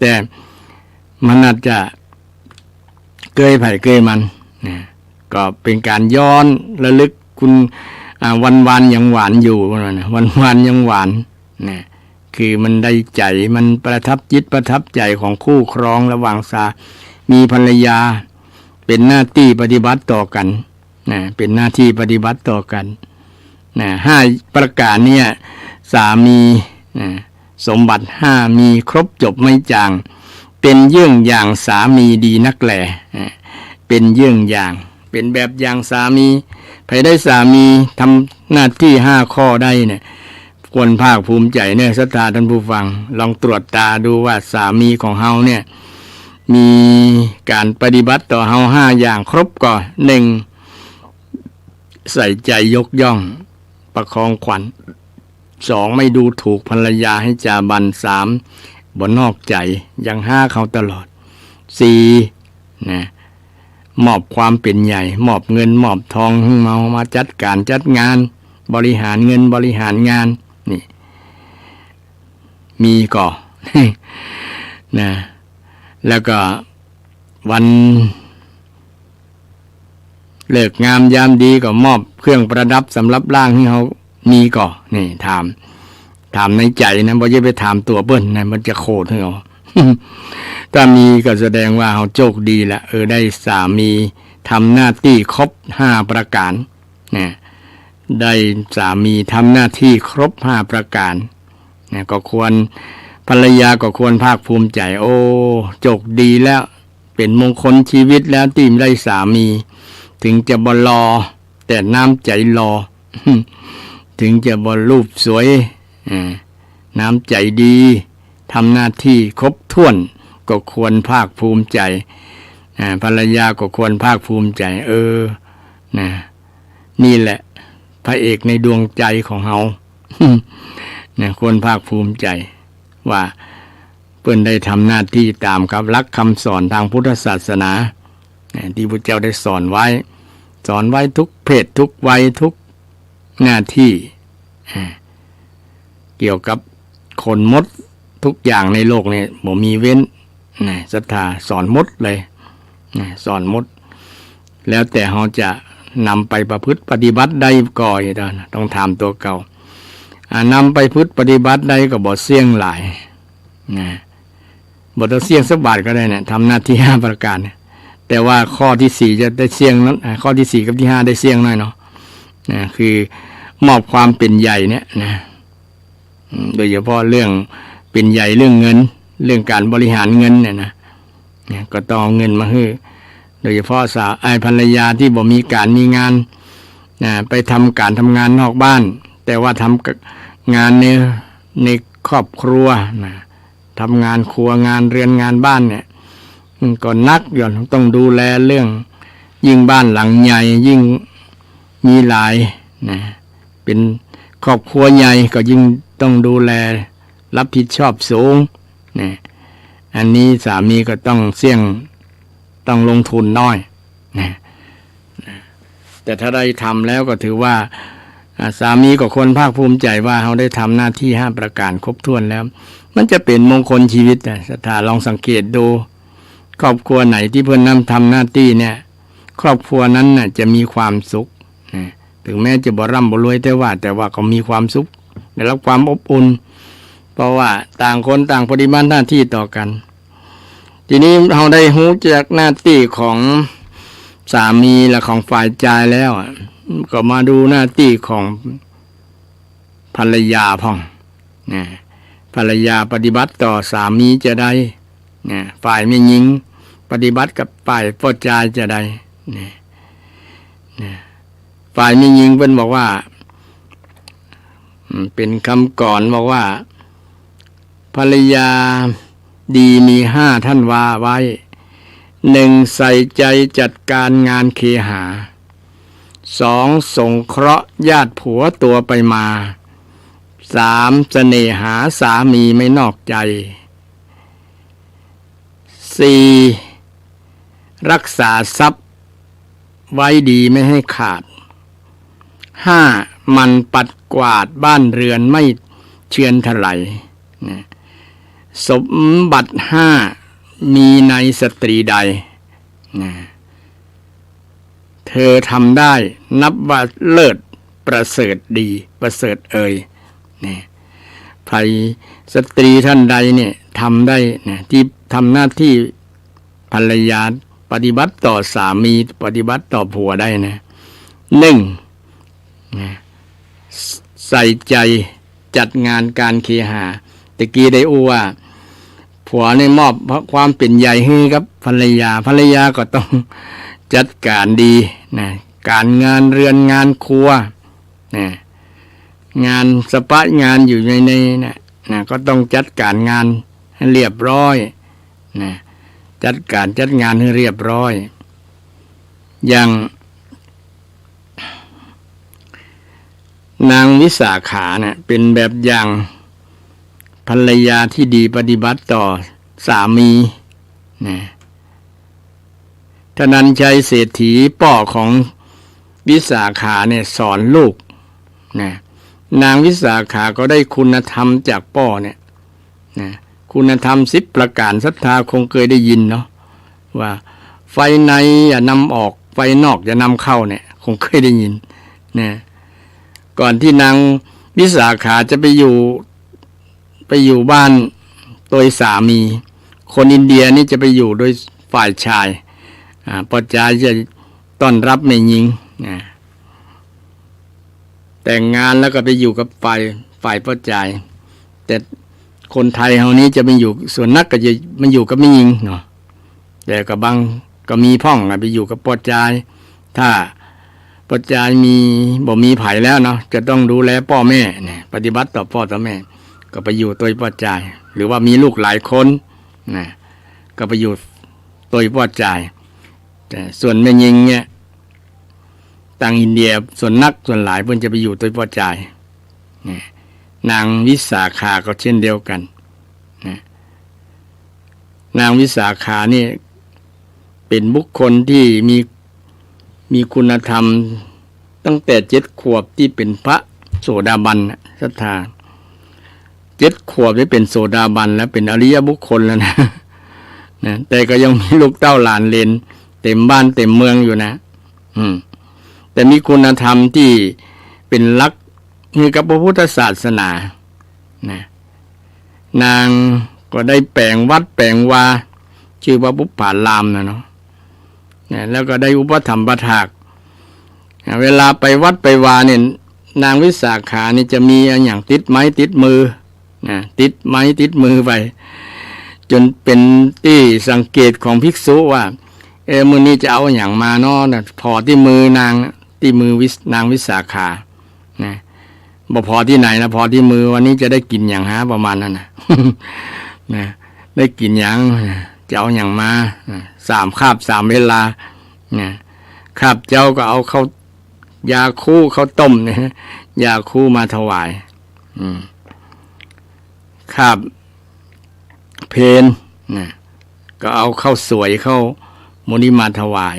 แต่มันอาจจะเกยไผ่เกยมันก็เป็นการย้อนระลึกคุณวันยังหวานอยู่วันยังหวานคือมันได้ใจมันประทับจิตประทับใจของคู่ครองระหว่างสามีภรรยาเป็นหน้าที่ปฏิบัติต่อกันเป็นหน้าที่ปฏิบัติต่อกัน5ประการเนี่ยสามีสมบัติ5มีครบจบไม่จางเป็นเยี่ยงอย่างสามีดีนักแลเป็นเยี่ยงอย่างเป็นแบบอย่างสามีใครได้สามีทำหน้าที่5ข้อได้เนี่ยควรภาคภูมิใจเนี่ยศรัทธาท่านผู้ฟังลองตรวจตาดูว่าสามีของเฮาเนี่ยมีการปฏิบัติต่อเฮา5อย่างครบก่อน1ใส่ใจยกย่องประคองขวัญ2ไม่ดูถูกภรรยาให้จาบัน3บ่นอกใจยัง5เขาตลอด4มอบความเป็นใหญ่มอบเงินมอบทองให้มาจัดการจัดงานบริหารเงินบริหารงานนี่มีก่อ แล้วก็วันเลิกงามยามดีก็มอบเครื่องประดับสำหรับร่างให้เขามีก่อนี่ถามในใจนะบ่ใช่ไปถามตัวเปิ้นนะมันจะโคตรให้เขา ถ้ามีก็แสดงว่าเขาโชคดีละได้สามีทำหน้าที่ครบ5ประการได้สามีทำหน้าที่ครบ5ประการก็ควรภรรยาก็ควรภาคภูมิใจโอ้โชคดีแล้วเป็นมงคลชีวิตแล้วที่ได้สามีถึงจะบ่รอแต่น้ำใจรอ ถึงจะบ่รูปสวยน้ำใจดีทำหน้าที่ครบถ้วน ก็ควรภาคภูมิใจภรรยาก็ควรภาคภูมิใจนะนี่แหละพระเอกในดวงใจของเฮา เนี่ยควรภาคภูมิใจว่าเพิ่นได้ทำหน้าที่ตามกับหลักคำสอนทางพุทธศาสนาที่พระเจ้าได้สอนไว้ทุกเพศทุกวัยทุกหน้าที่เกี่ยวกับคนมดทุกอย่างในโลกนี้บ่มีเว้นศรัทธาสอนหมดเลยสอนหมดแล้วแต่เราจะนำไปประพฤติปฏิบัติได้ก่อยต้องถามตัวเก่านำไปพฤติปฏิบัติได้ก็บ่เสี่ยงหลายบ่ต้องเสี่ยงสักบาทก็ได้ทำหน้าที่5ประการแต่ว่าข้อที่4จะได้เสี่ยงนั้นข้อที่4กับที่5ได้เสี่ยงน้อยเนาะคือมอบความเป็นใหญ่เนี่ยนะโดยเฉพาะเรื่องเป็นใหญ่เรื่องเงินเรื่องการบริหารเงินเนี่ยนะก็ต้องเอาเงินมาให้โดยเฉพาะสาวภรรยาที่บ่มีการมีงานไปทำงานนอกบ้านแต่ว่าทำงานในครอบครัวทำงานครัวงานเรือนงานบ้านเนี่ยก็นักอยู่ต้องดูแลเรื่องยิ่งบ้านหลังใหญ่ยิ่งมีหลายเป็นครอบครัวใหญ่ก็ยิ่งต้องดูแลรับผิดชอบสูงอันนี้สามีก็ต้องเสี่ยงต้องลงทุนน้อยแต่ถ้าได้ทำแล้วก็ถือว่าสามีก็ควรภาคภูมิใจว่าเขาได้ทำหน้าที่5ประการครบถ้วนแล้วมันจะเป็นมงคลชีวิตถ้าลองสังเกตดูครอบครัวไหนที่เพิ่นทำหน้าที่เนี่ยครอบครัวนั้นน่ะจะมีความสุขถึงแม้จะบ่ร่ำบ่รวยแต่ว่าก็มีความสุขได้รับความอบอุ่นเพราะว่าต่างคนต่างปฏิบัติหน้าที่ต่อกันทีนี้เราได้รู้จักหน้าที่ของสามีและของฝ่ายชายแล้วก็มาดูหน้าที่ของภรรยาพ่องภรรยาปฏิบัติต่อสามีจะได้ฝ่ายแม่หญิงปฏิบัติกับฝ่ายพ่อชายจะได้ฝ่ายแม่หญิงเพิ่นบอกว่าเป็นคำก่อนบอกว่าภรรยาดีมี5ท่านว่าไว้1ใส่ใจจัดการงานเคหา2สงเคราะห์ญาติผัวตัวไปมา3เสน่หาสามีไม่นอกใจ4รักษาทรัพย์ไว้ดีไม่ให้ขาด5มันปัดกวาดบ้านเรือนไม่เชือนถลายสมบัติ5มีในสตรีใดเธอทำได้นับว่าเลิศประเสริฐดีประเสริฐใครสตรีท่านใดเนี่ยทำได้ที่ทำหน้าที่ภรรยาปฏิบัติต่อสามีปฏิบัติต่อผัวได้1ใส่ใจจัดงานการเคหะตะกี้ได้อู้ว่าผัวในมอบความเป็นใหญ่ให้กับภรรยาก็ต้องจัดการดีการงานเรือนงานครัวงานสปะงานอยู่ในก็ต้องจัดการงานให้เรียบร้อยจัดงานให้เรียบร้อยอย่างนางวิสาขาเป็นแบบอย่างภรรยาที่ดีปฏิบัติต่อสามีธนัญชัยเศรษฐีพ่อของวิสาขาสอนลูกนางวิสาขาก็ได้คุณธรรมจากพ่อคุณธรรม10ประการศรัทธาคงเคยได้ยินเนาะว่าไฟในอย่านำออกไฟนอกอย่านำเข้าคงเคยได้ยินก่อนที่นางวิสาขาจะไปอยู่บ้านโดยสามีคนอินเดียนี่จะไปอยู่โดยฝ่ายชายพ่อชายจะต้อนรับแม่หญิงแต่งงานแล้วก็ไปอยู่กับฝ่ายพ่อชายแต่คนไทยเฮานี้จะไปอยู่ส่วนนักก็จะมันอยู่กับแม่หญิงเนาะแต่ก็บางก็มีพ่องไปอยู่กับพ่อชายถ้าพ่อชายบ่มีไผแล้วเนาะจะต้องดูแลพ่อแม่ปฏิบัติต่อพ่อต่อแม่ก็ไปอยู่ตัวพ่อชายหรือว่ามีลูกหลายคน ก็ไปอยู่ตัวพ่อจ่ายแต่ส่วนแม่ยิงเนี่ยต่างอินเดียส่วนนักส่วนหลายเพิ่นจะไปอยู่ตัวพ่อจ่ายนางวิสาขาก็เช่นเดียวกันนางวิสาขานี่เป็นบุคคลที่มีคุณธรรมตั้งแต่7 ขวบที่เป็นพระโสดาบันศรัทธา7 ขวบได้เป็นโสดาบันแล้วเป็นอริยบุคคลแล้วนะแต่ก็ยังมีลูกเต้าหลานเลนเต็มบ้านเต็มเมืองอยู่นะแต่มีคุณธรรมที่เป็นลักให้กับพระพุทธศาสนานะนางก็ได้แปลงวัดแปลงวาชื่อว่าบุปผารามนะเนาะแล้วก็ได้อุปถัมภ์ประทากเวลาไปวัดไปวาเนี่ยนางวิสาขานี่จะมีอย่างติดไม้ติดมือติดไม้ติดมือไปจนเป็นที่สังเกตของภิกษุว่ามื้อนี้จะเอาอย่างมาเนาะพอที่มือนางที่มือนางวิสาขานะบ่พอที่ไหนนะพอที่มือวันนี้จะได้กินอย่างฮะประมาณนั้นนะได้กินอย่างจะเอาอย่างมา3 คาบ 3 เวลาคาบเจ้าก็เอาเข้ายาคูข้าวต้มเนี่ยยาคูมาถวายคาบเพนก็เอาข้าวสวยเข้ามุนีมาถวาย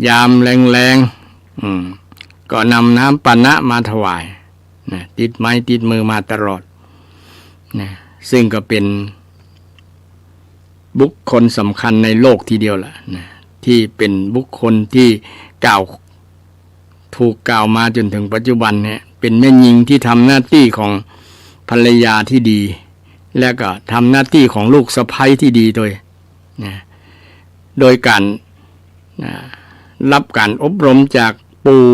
ยามแรงๆก็นำน้ำปานะมาถวายติดไม้ติดมือมาตลอดซึ่งก็เป็นบุคคลสำคัญในโลกทีเดียวล่ะที่เป็นบุคคลที่ถูกกล่าวมาจนถึงปัจจุบันเนี่ยเป็นแม่หญิงที่ทำหน้าที่ของภรรยาที่ดีและก็ทำหน้าที่ของลูกสะใภ้ที่ดีโดยการรับการอบรมจากปู่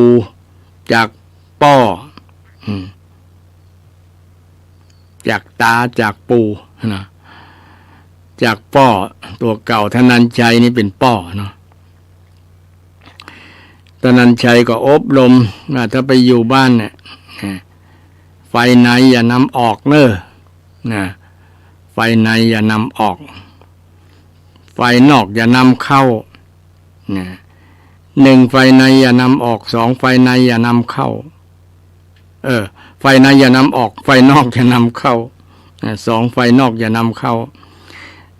จากป้อจากตาจากปู่นะจากป้อตัวเก่าธนัญชัยนี่เป็นป้อเนาะธนัญชัยก็อบรมถ้าไปอยู่บ้านเนี่ยไฟในอย่านำออกเน้อไฟในอย่านำออกไฟนอกอย่านำเข้า1 ไฟในอย่านำออก2 ไฟในอย่านำเข้าไฟในอย่านำออกไฟนอกอย่านำเข้า2 ไฟนอกอย่านำเข้า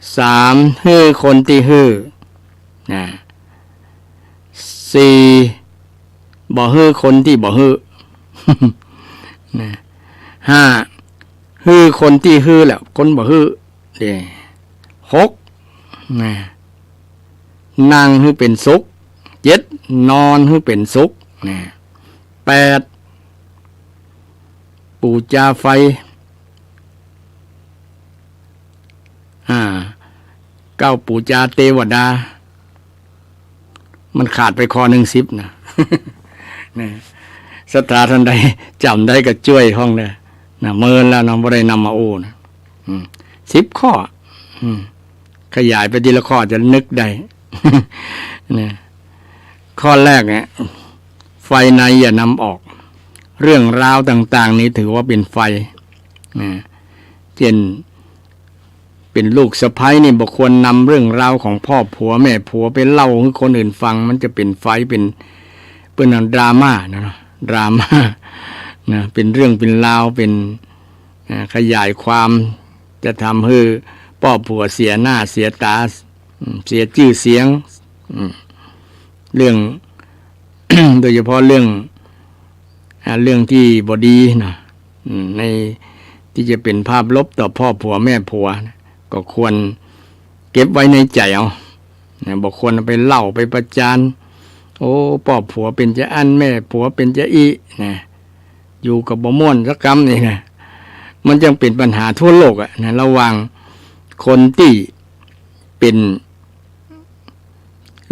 3ฮื้อคนที่ฮื้อ4บ่ฮื้อคนที่บ่ฮื้อ5ฮื้อคนที่ฮื้อแล้วคนบ่ฮื้อ6นั่งฮื้อเป็นสุข7นอนฮื้อเป็นสุข8ปูจาไฟ9ปูจาเทวดามันขาดไปข้อ10นะศรัทธาท่านใดจำได้ก็ช่วยห้องเลยเมินแล้วน้องบ่ได้นำมาโอ้นะ10 ข้อขยายไปทีละข้อจะนึกได้ข้อแรกเนี่ยไฟในอย่านำออกเรื่องราวต่างๆนี้ถือว่าเป็นไฟเช่นเป็นลูกสะใภ้นี่บ่ควรนำเรื่องราวของพ่อผัวแม่ผัวไปเล่าให้คนอื่นฟังมันจะเป็นไฟเป็นดราม่านะดราม่าเป็นเรื่องเป็นราวเป็นขยายความจะทำให้พ่อผัวเสียหน้าเสียตาเสียชื่อเสียงเรื่อง โดยเฉพาะเรื่องที่บ่ดีนะในที่จะเป็นภาพลบต่อพ่อผัวแม่ผัวก็ควรเก็บไว้ในใจเอาบ่ควรไปเล่าไปประจานโอ้พ่อผัวเป็นจะอันแม่ผัวเป็นจะอีอยู่กับบ่ม่วนสักคำนี่นะมันจึงเป็นปัญหาทั่วโลกระหว่างคนที่เป็น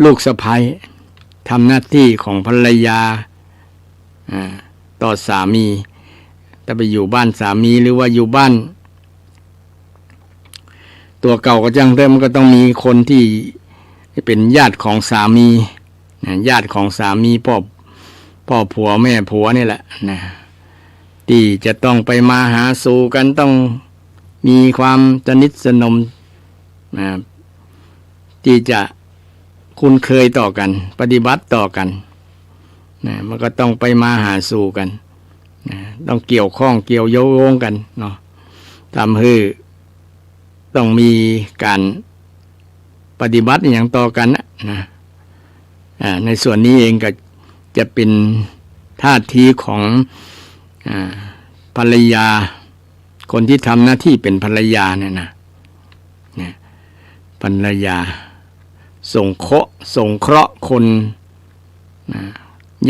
ลูกสะใภ้ทำหน้าที่ของภรรยาต่อสามีถ้าไปอยู่บ้านสามีหรือว่าอยู่บ้านตัวเก่าก็จังเริ่มก็ต้องมีคนที่เป็นญาติของสามีญาติของสามีพ่อผัวแม่ผัวนี่แหละที่จะต้องไปมาหาสู่กันต้อง มีความสนิทสนมที่จะคุ้นเคยต่อกันปฏิบัติต่อกันมันก็ต้องไปมาหาสู่กันต้องเกี่ยวข้องเกี่ยวโยงกันเนาะทำให้ต้องมีการปฏิบัติอย่างต่อกันนะในส่วนนี้เองก็จะเป็นท่าทีของภรรยาคนที่ทำหน้าที่เป็นภรรยาเนี่ยนะภรรยาส่งเคราะห์คน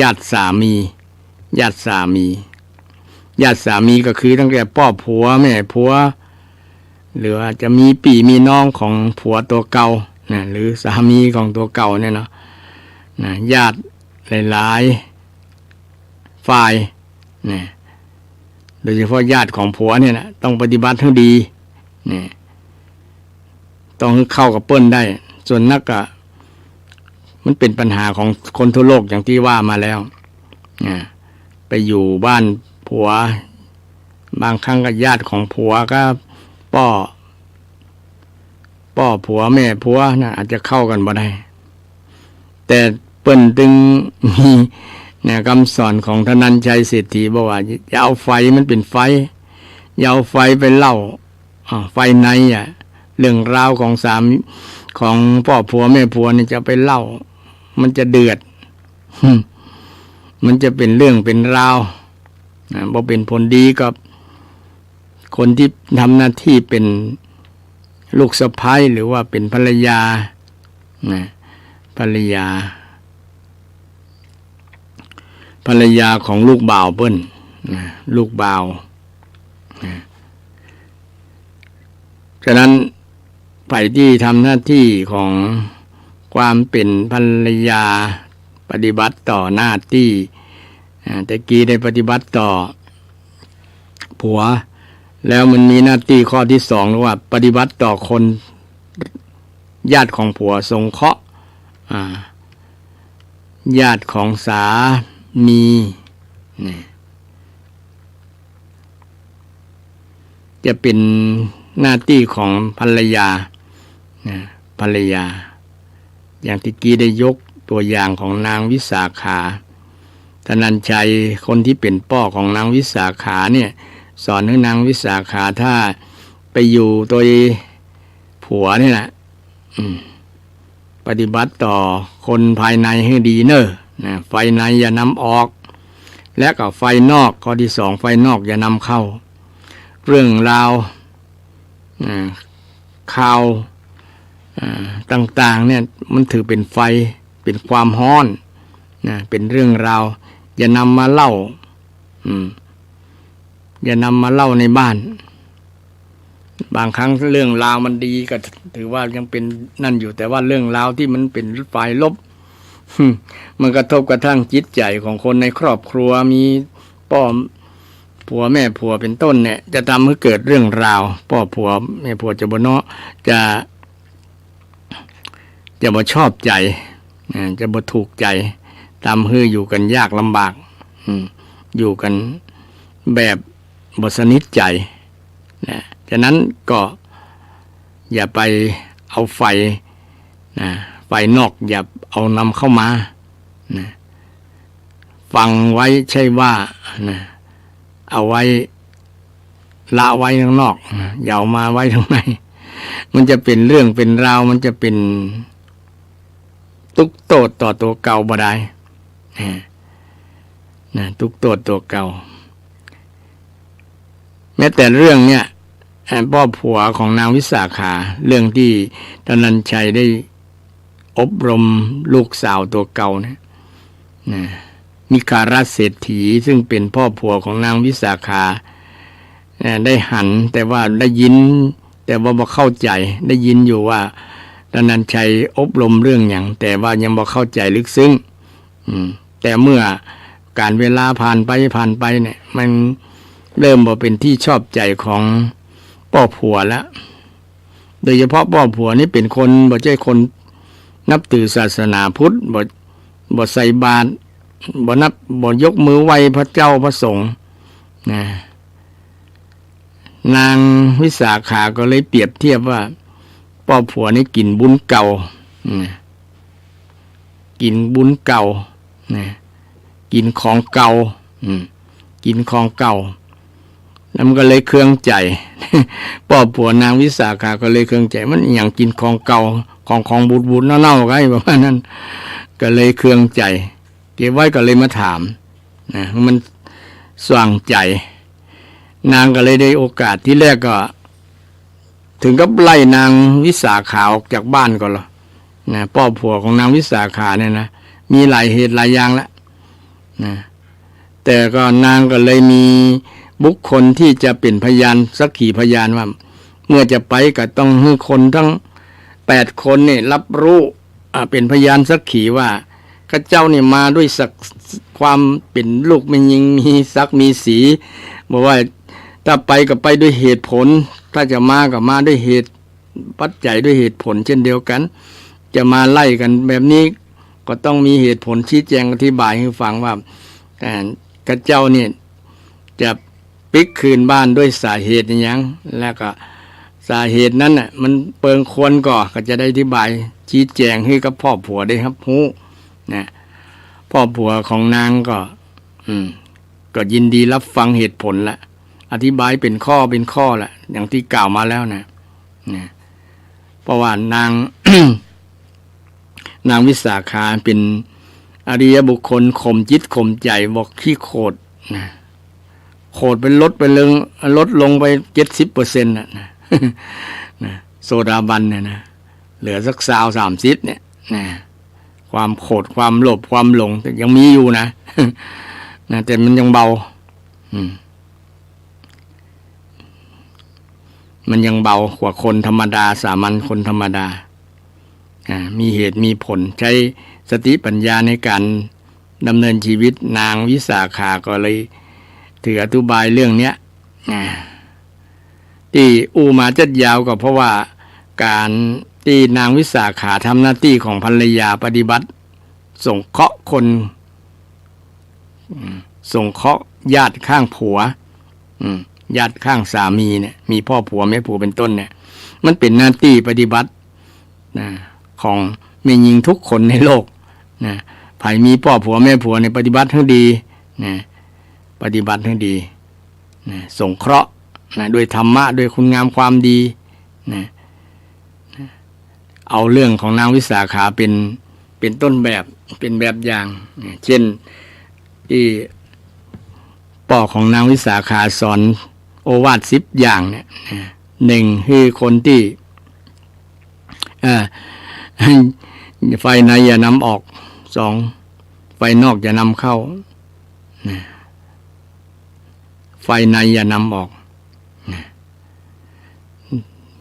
ญาติสามีญาติสามีก็คือตั้งแต่พ่อผัวแม่ผัวหรือว่าจะมีพี่มีน้องของผัวตัวเก่าหรือสามีของตัวเก่าเนี่ยเนาะญาติหลายๆฝ่ายโดยเฉพาะญาติของผัวเนี่ยนะต้องปฏิบัติให้ดีต้องเข้ากับเปิ้นได้ส่วนนักก็มันเป็นปัญหาของคนทั่วโลกอย่างที่ว่ามาแล้วไปอยู่บ้านผัวบางครั้งก็ญาติของผัวก็พ่อผัวแม่ผัวนะอาจจะเข้ากันบ่ได้แต่เปิ้นตึงมีคำสอนของธนัญชัยเศรษฐีบอกว่าอย่าเอาไฟมันเป็นไฟอย่าเอาไฟไปเล่าไฟในเรื่องราวของสามีของพ่อผัวแม่ผัวนี่จะไปเล่ามันจะเดือดมันจะเป็นเรื่องเป็นราวบ่เป็นผลดีกับคนที่ทำหน้าที่เป็นลูกสะใภ้หรือว่าเป็นภรรยาภรรยาของลูกบ่าวเปิ้นลูกบ่าวฉะนั้นฝ่ายที่ทำหน้าที่ของความเป็นภรรยาปฏิบัติต่อหน้าที่แต่กี้ได้ปฏิบัติต่อผัวแล้วมันมีหน้าที่ข้อที่สองว่าปฏิบัติต่อคนญาติของผัวสงเคราะห์ญาติของสามีจะเป็นหน้าที่ของภรรยาอย่างที่กี้ได้ยกตัวอย่างของนางวิสาขาธนัญชัยคนที่เป็นพ่อของนางวิสาขาเนี่ยสอนให้นางวิสาขาถ้าไปอยู่ตัวผัวนี่แหละปฏิบัติต่อคนภายในให้ดีเนอะไฟในอย่านำออกและก็ไฟนอกข้อที่สองไฟนอกอย่านำเข้าเรื่องราวข่าวต่างๆเนี่ยมันถือเป็นไฟเป็นความร้อนเป็นเรื่องราวอย่านำมาเล่าอย่านำมาเล่าในบ้านบางครั้งเรื่องราวมันดีก็ถือว่ายังเป็นนั่นอยู่แต่ว่าเรื่องราวที่มันเป็นฝ่ายลบมันกระทบกระทั่งจิตใจของคนในครอบครัวมีพ่อผัวแม่ผัวเป็นต้นเนี่ยจะทำให้เกิดเรื่องราวพ่อผัวแม่ผัวจะบ่เนาะจะบ่ชอบใจจะบ่ถูกใจทำให้อยู่กันยากลำบากอยู่กันแบบบ่สนิทใจฉะนั้นก็อย่าไปเอาไฟนอกอย่าเอานำเข้ามาฟังไว้ใช่ว่าเอาไว้ละไว้ข้างนอกอย่าเอามาไว้ข้างในมันจะเป็นเรื่องเป็นราวมันจะเป็นทุกโทษต่อตัวเก่าบ่ได้ทุกโทษตัวเก่าแม้แต่เรื่องเนี้ยพ่อผัวของนางวิสาขาเรื่องที่ธนัญชัยได้อบรมลูกสาวตัวเก่านะมิคาราเศรษฐีซึ่งเป็นพ่อผัวของนางวิสาขาได้หันแต่ว่าได้ยินแต่ว่าบ่เข้าใจได้ยินอยู่ว่าธนัญชัยอบรมเรื่องอย่างแต่ว่ายังบ่เข้าใจลึกซึ้งแต่เมื่อการเวลาผ่านไปเนี่ยมันเริ่มบ่เป็นที่ชอบใจของพ่อผัวแล้วโดยเฉพาะพ่อผัวนี่เป็นคนบ่ใช่คนนับถือศาสนาพุทธบ่ใส่บาตรบ่ยกมือไหว้พระเจ้าพระสงฆ์ นางวิสาขาก็เลยเปรียบเทียบว่าพ่อผัวนี่กินบุญเก่ากินบุญเก่ากินของเก่ากินของเก่าแล้วมันก็เลยเครื่องใจ พ่อผัวนางวิสาขาก็เลยเครื่องใจมันอย่างกินของเก่าของบูดๆเน่าๆไงประมาณนั้นก็เลยเครื่องใจเก็บไว้ก็เลยมาถามมันสว่างใจนางก็เลยได้โอกาสที่แรกก็ถึงกับไล่นางวิสาขาออกจากบ้านก่อนหรอพ่อผัวของนางวิสาขาเนี่ยนะมีหลายเหตุหลายอย่างแล้วแต่ก็นางก็เลยมีบุคคลที่จะเป็นพยานสักขีพยานว่าเมื่อจะไปก็ต้องให้คนทั้ง8 คนนี่รับรู้เป็นพยานสักขีว่าข้าเจ้านี่มาด้วยศักดิ์ความเป็นลูกแม่หญิงมีศักดิ์มีสีบอกว่าถ้าไปก็ไปด้วยเหตุผลถ้าจะมาก็มาด้วยเหตุปัจจัยด้วยเหตุผลเช่นเดียวกันจะมาไล่กันแบบนี้ก็ต้องมีเหตุผลชี้แจงอธิบายให้ฟังว่าข้าเจ้านี่จะปิกคืนบ้านด้วยสาเหตุอย่างแล้วก็สาเหตุนั้นน่ะมันเปิงควรก็จะได้อธิบายชี้แจงให้กับพ่อผัวได้ครับฮู้นะพ่อผัวของนางก็ยินดีรับฟังเหตุผลละอธิบายเป็นข้อละอย่างที่กล่าวมาแล้วนะเพราะว่านาง นางวิสาขาเป็นอริยบุคคลข่มจิตข่มใจบอกขี้โคตรนะโคตรเป็นลดลงไป 70% นะโซดาบันเนี่ยนะเหลือสัก20-30เนี่ยนะความโคตรความโลภความหลงแต่ยังมีอยู่นะ นะแต่มันยังเบามันยังเบากว่าคนธรรมดาสามัญคนธรรมดามีเหตุมีผลใช้สติปัญญาในการดำเนินชีวิตนางวิสาขาก็เลยถืออธิบายเรื่องเนี้ยที่มาจัดยาวก็เพราะว่าการที่นางวิสาขาทำหน้าที่ของภรรยาปฏิบัติส่งเคราะห์คนส่งเคราะห์ญาติข้างผัวญาติข้างสามีเนี่ยมีพ่อผัวแม่ผัวเป็นต้นเนี่ยมันเป็นหน้าที่ปฏิบัติของแม่หญิงทุกคนในโลกใครมีพ่อผัวแม่ผัวในปฏิบัติให้ดีปฏิบัติให้ดีสงเคราะห์ด้วยธรรมะด้วยคุณงามความดีเอาเรื่องของนางวิสาขาเป็นต้นแบบเป็นแบบอย่างเช่นที่พ่อของนางวิสาขาสอนโอวาท10 อย่างเนี่ย1คือคนที่ไฟในอย่านำออก2ไฟนอกอย่านำเข้าไฟในอย่านำออก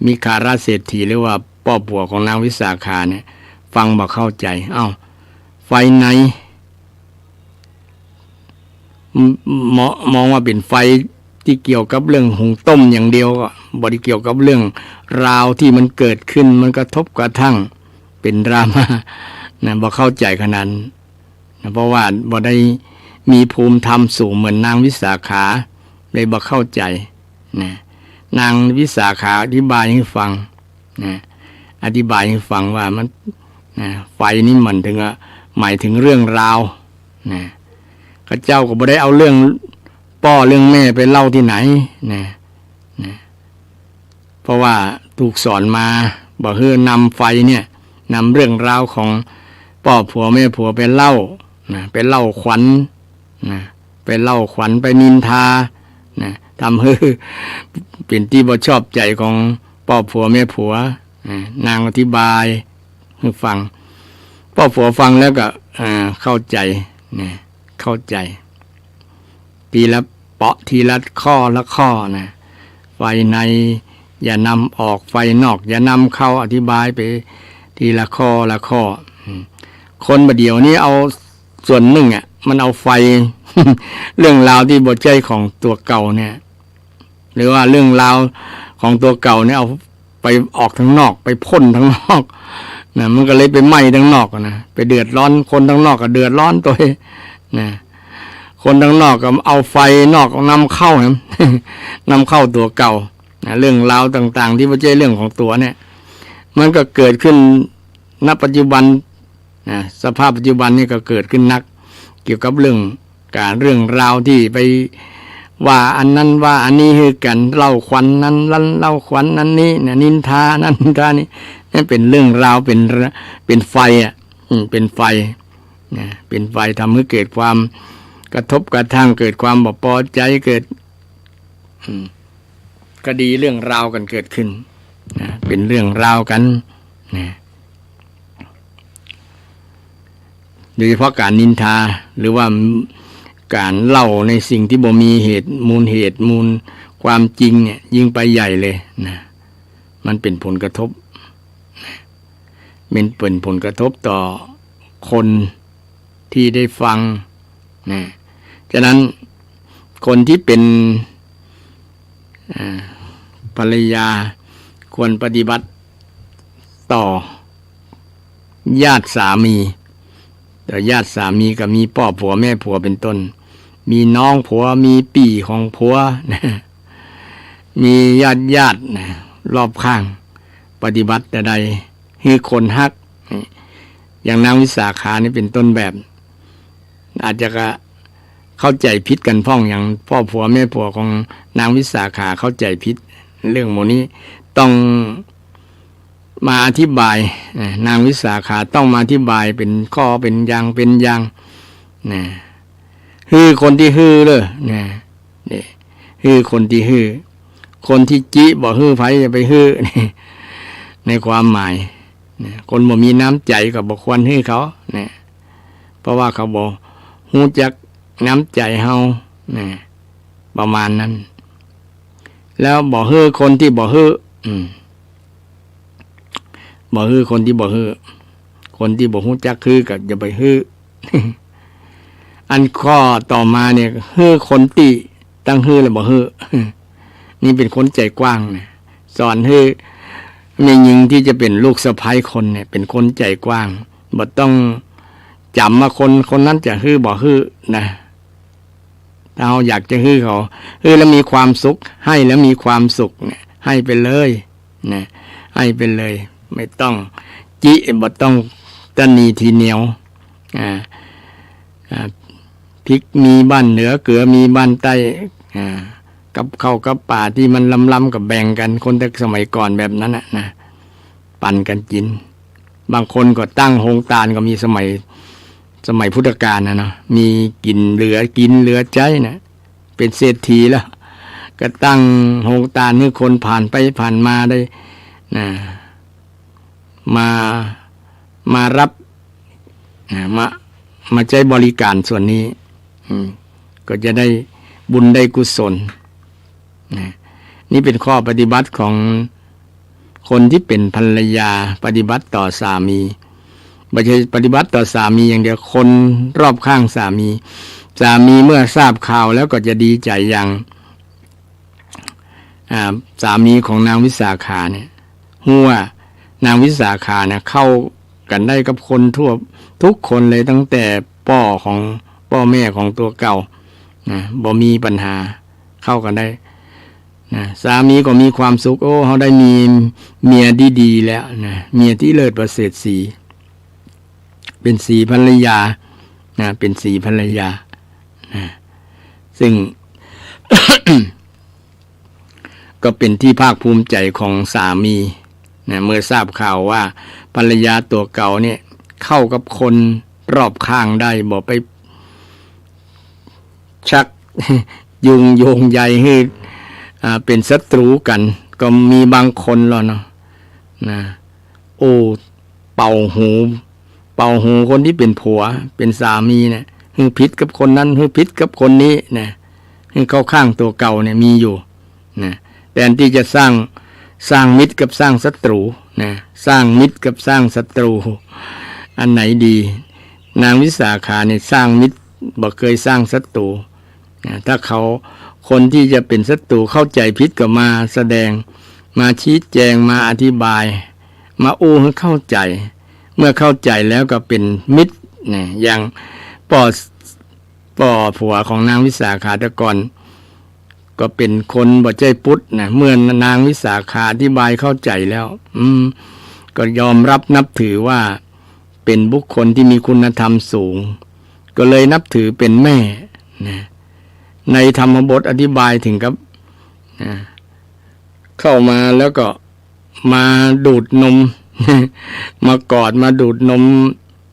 มีคาราเศรษฐีหรือว่าพ่อผัวของนางวิสาขาเนี่ยฟังบ่เข้าใจไฟในมองว่าเป็นไฟที่เกี่ยวกับเรื่องหุงต้มอย่างเดียวก็บ่ได้เกี่ยวกับเรื่องราวที่มันเกิดขึ้นมันกระทบกระทั่งเป็นดราม่าบ่เข้าใจขนาดนั้นเพราะว่าบ่ได้มีภูมิธรรมสูงเหมือนนางวิสาขาเลยบ่เข้าใจนางวิสาขาอธิบายให้ฟังอธิบายให้ฟังว่ามันไฟนี่มันถึงหมายถึงเรื่องราวข้าเจ้าก็บ่ได้เอาเรื่องพ่อเรื่องแม่ไปเล่าที่ไหนเพราะว่าถูกสอนมาบอกให้นำไฟเนี่ยนำเรื่องราวของพ่อผัวแม่ผัวไปเล่าไปเล่าขวัญไปเล่าขวัญไปนินทาทำให้เป็นที่บ่ชอบใจของพ่อผัวแม่ผัวนางอธิบายให้ฟังพ่อผัวฟังแล้วก็เข้าใจเข้าใจทีละเปาะทีละข้อละข้อไฟในอย่านำออกไฟนอกอย่านำเข้าอธิบายไปทีละข้อละข้อคนประเดี๋ยวนี้เอาส่วนหนึ่งมันเอาไฟ เรื่องราวที่บทใจของตัวเก่าเนี่ยหรือว่าเรื่องราวของตัวเก่าเนี่ยเอาไปออกทางนอกไปพ่นทางนอกมันก็เลยไปไหม้ทางนอกไปเดือดร้อนคนทางนอกก็เดือดร้อนตัว คนข้างนอกก็เอาไฟนอกนำเข้านะ นำเข้าตัวเก่าเรื่องราวต่างๆที่ไม่ใช่เรื่องของตัวเนี่ยมันก็เกิดขึ้นณปัจจุบันสภาพปัจจุบันนี่ก็เกิดขึ้นนักเกี่ยวกับเรื่องราวที่ไปว่าอันนั้นว่าอันนี้คือกันเล่าขวัญนั้นเล่าขวัญนั้นนี้นินทานั้นนินทานี้นั่นเป็นเรื่องราวเป็นไฟเป็นไฟเป็นไฟทำให้เกิดความกระทบกระทั่งเกิดความบ่พอใจเกิดคดีเรื่องราวกันเกิดขึ้นเป็นเรื่องราวกันโดยเฉพาะการนินทาหรือว่าการเล่าในสิ่งที่บ่มีเหตุมูลความจริงเนี่ยยิ่งไปใหญ่เลยมันเป็นผลกระทบเป็นผลกระทบต่อคนที่ได้ฟังฉะนั้นคนที่เป็นภรรยาควรปฏิบัติต่อญาติสามีแต่ญาติสามีก็มีพ่อผัวแม่ผัวเป็นต้นมีน้องผัวมีปี่ของผัวมีญาติรอบข้างปฏิบัติแต่ใดให้คนฮักอย่างนางวิสาขานี่เป็นต้นแบบอาจจะเข้าใจผิดกันพ้องอย่างพ่อผัวแม่ผัวของนางวิสาขาเข้าใจผิดเรื่องโมนี้ต้องมาอธิบายนางวิสาขาต้องมาอธิบายเป็นข้อเป็นอย่างฮือคนที่ฮือเลยนี่ฮือคนที่ฮือคนที่จิบ่ฮือไผจะไปฮือในความหมายคนบ่มีน้ำใจก็บ่ควรฮือเขาเพราะว่าเขาบ่ฮู้จักน้ำใจเฮาประมาณนั้นแล้วบ่ฮือคนที่บ่ฮือบ่ฮือคนที่บ่ฮือคนที่บ่ฮู้จักคือก็อย่าไปฮือ อันข้อต่อมาเนี่ยฮือคนที่ตั้งฮือแล้วบ่ฮือ นี่เป็นคนใจกว้างนะสอนฮือแม่หญิงที่จะเป็นลูกสะใภ้คนเนี่ยเป็นคนใจกว้างบ่ต้องจำว่าคนนั้นจะฮือบ่ฮือนะถ้าเราอยากจะฮือเขาฮือแล้วมีความสุขให้แล้วมีความสุขเนี่ยให้ไปเลยนะให้ไปเลยไม่ต้องจิบ่ต้องตะนีทีเหนียวพริกมีบ้านเหนือเกลือมีบ้านใต้กับข้าวกับป่าที่มันล้ำกับแบ่งกันคนแต่สมัยก่อนแบบนั้นนะปั่นกันกินบางคนก็ตั้งโฮงตาลก็มีสมัยพุทธกาลนะเนาะมีกินเหลือใจนะเป็นเศรษฐีแล้วก็ตั้งโฮงตาลให้คนผ่านไปผ่านมาได้นะมารับมาใช้บริการส่วนนี้ก็จะได้บุญได้กุศลนี่เป็นข้อปฏิบัติของคนที่เป็นภรรยาปฏิบัติต่อสามีไม่ใช่ปฏิบัติต่อสามีอย่างเดียวคนรอบข้างสามีเมื่อทราบข่าวแล้วก็จะดีใจอย่างสามีของนางวิสาขาเนี่ยหัวนางวิสาขาเนี่ยเข้ากันได้กับคนทุกคนเลยตั้งแต่พ่อแม่ของตัวเก่าบ่มีปัญหาเข้ากันได้สามีก็มีความสุขเขาได้มีเมียดีๆแล้วเมียที่เลิศประเสริฐสีเป็นสีภรรยาเป็นสีภรรยาซึ่ง ก็เป็นที่ภาคภูมิใจของสามีเมื่อทราบข่าวว่าภรรยาตัวเก่าเนี่ยเข้ากับคนรอบข้างได้บอกไปชัก โยงใยให้เป็นศัตรูกันก็มีบางคนแล้วเนาะโอ้เป่าหูคนที่เป็นผัวเป็นสามีเนี่ยฮึพิษกับคนนั้นฮึพิษกับคนนี้นะฮึเข้าข้างตัวเก่าเนี่ยมีอยู่นะแต่ที่จะสร้างมิตรกับสร้างศัตรูนะสร้างมิตรกับสร้างศัตรูอันไหนดีนางวิสาขาเนี่ยสร้างมิตรบ่เคยสร้างศัตรูถ้าคนที่จะเป็นศัตรูเข้าใจผิดก็มาแสดงมาชี้แจงมาอธิบายมาให้เข้าใจเมื่อเข้าใจแล้วก็เป็นมิตรอย่าง ป่อผัวของนางวิสาขาแต่ก่อนก็เป็นคนบ่ใจพุทธนะเมื่อนางวิสาขาอธิบายเข้าใจแล้วก็ยอมรับนับถือว่าเป็นบุคคลที่มีคุณธรรมสูงก็เลยนับถือเป็นแม่นะในธรรมบทอธิบายถึงกับนะเข้ามาแล้วก็มาดูดนม มากอดมาดูดนม